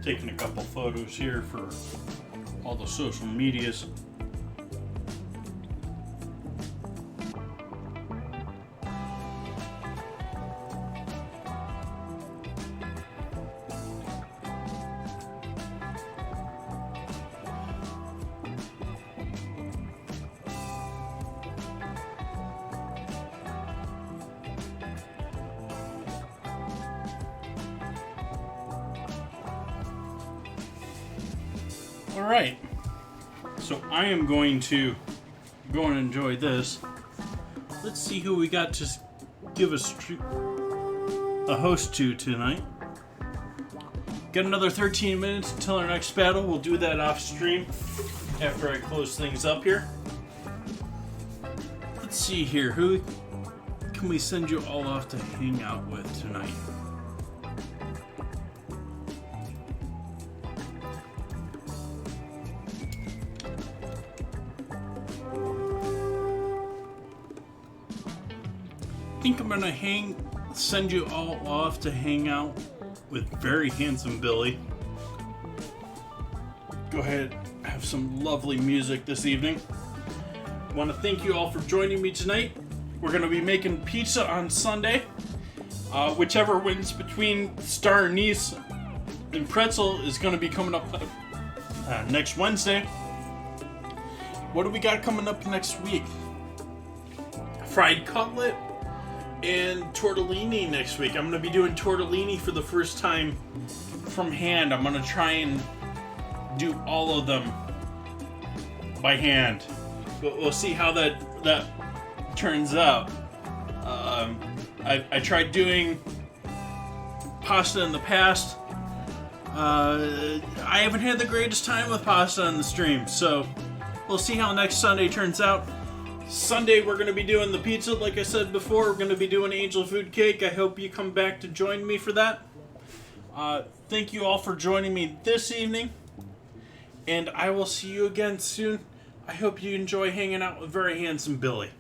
Taking a couple photos here for all the social medias. Alright, so I am going to go and enjoy this. Let's see who we got to give a host to tonight. Got another 13 minutes until our next battle. We'll do that off stream after I close things up here. Let's see here, who can we send you all off to hang out with tonight? I think I'm gonna send you all off to hang out with very handsome Billy. Go ahead, have some lovely music this evening. I want to thank you all for joining me tonight. We're gonna be making pizza on Sunday. Whichever wins between star anise and pretzel is gonna be coming up next Wednesday. What do we got coming up next week? Fried cutlet and tortellini next week. I'm going to be doing tortellini for the first time from hand. I'm going to try and do all of them by hand. But we'll see how that turns out. I tried doing pasta in the past. I haven't had the greatest time with pasta on the stream, so we'll see how next Sunday turns out. Sunday, we're going to be doing the pizza, like I said before. We're going to be doing angel food cake. I hope you come back to join me for that. Thank you all for joining me this evening. And I will see you again soon. I hope you enjoy hanging out with very handsome Billy.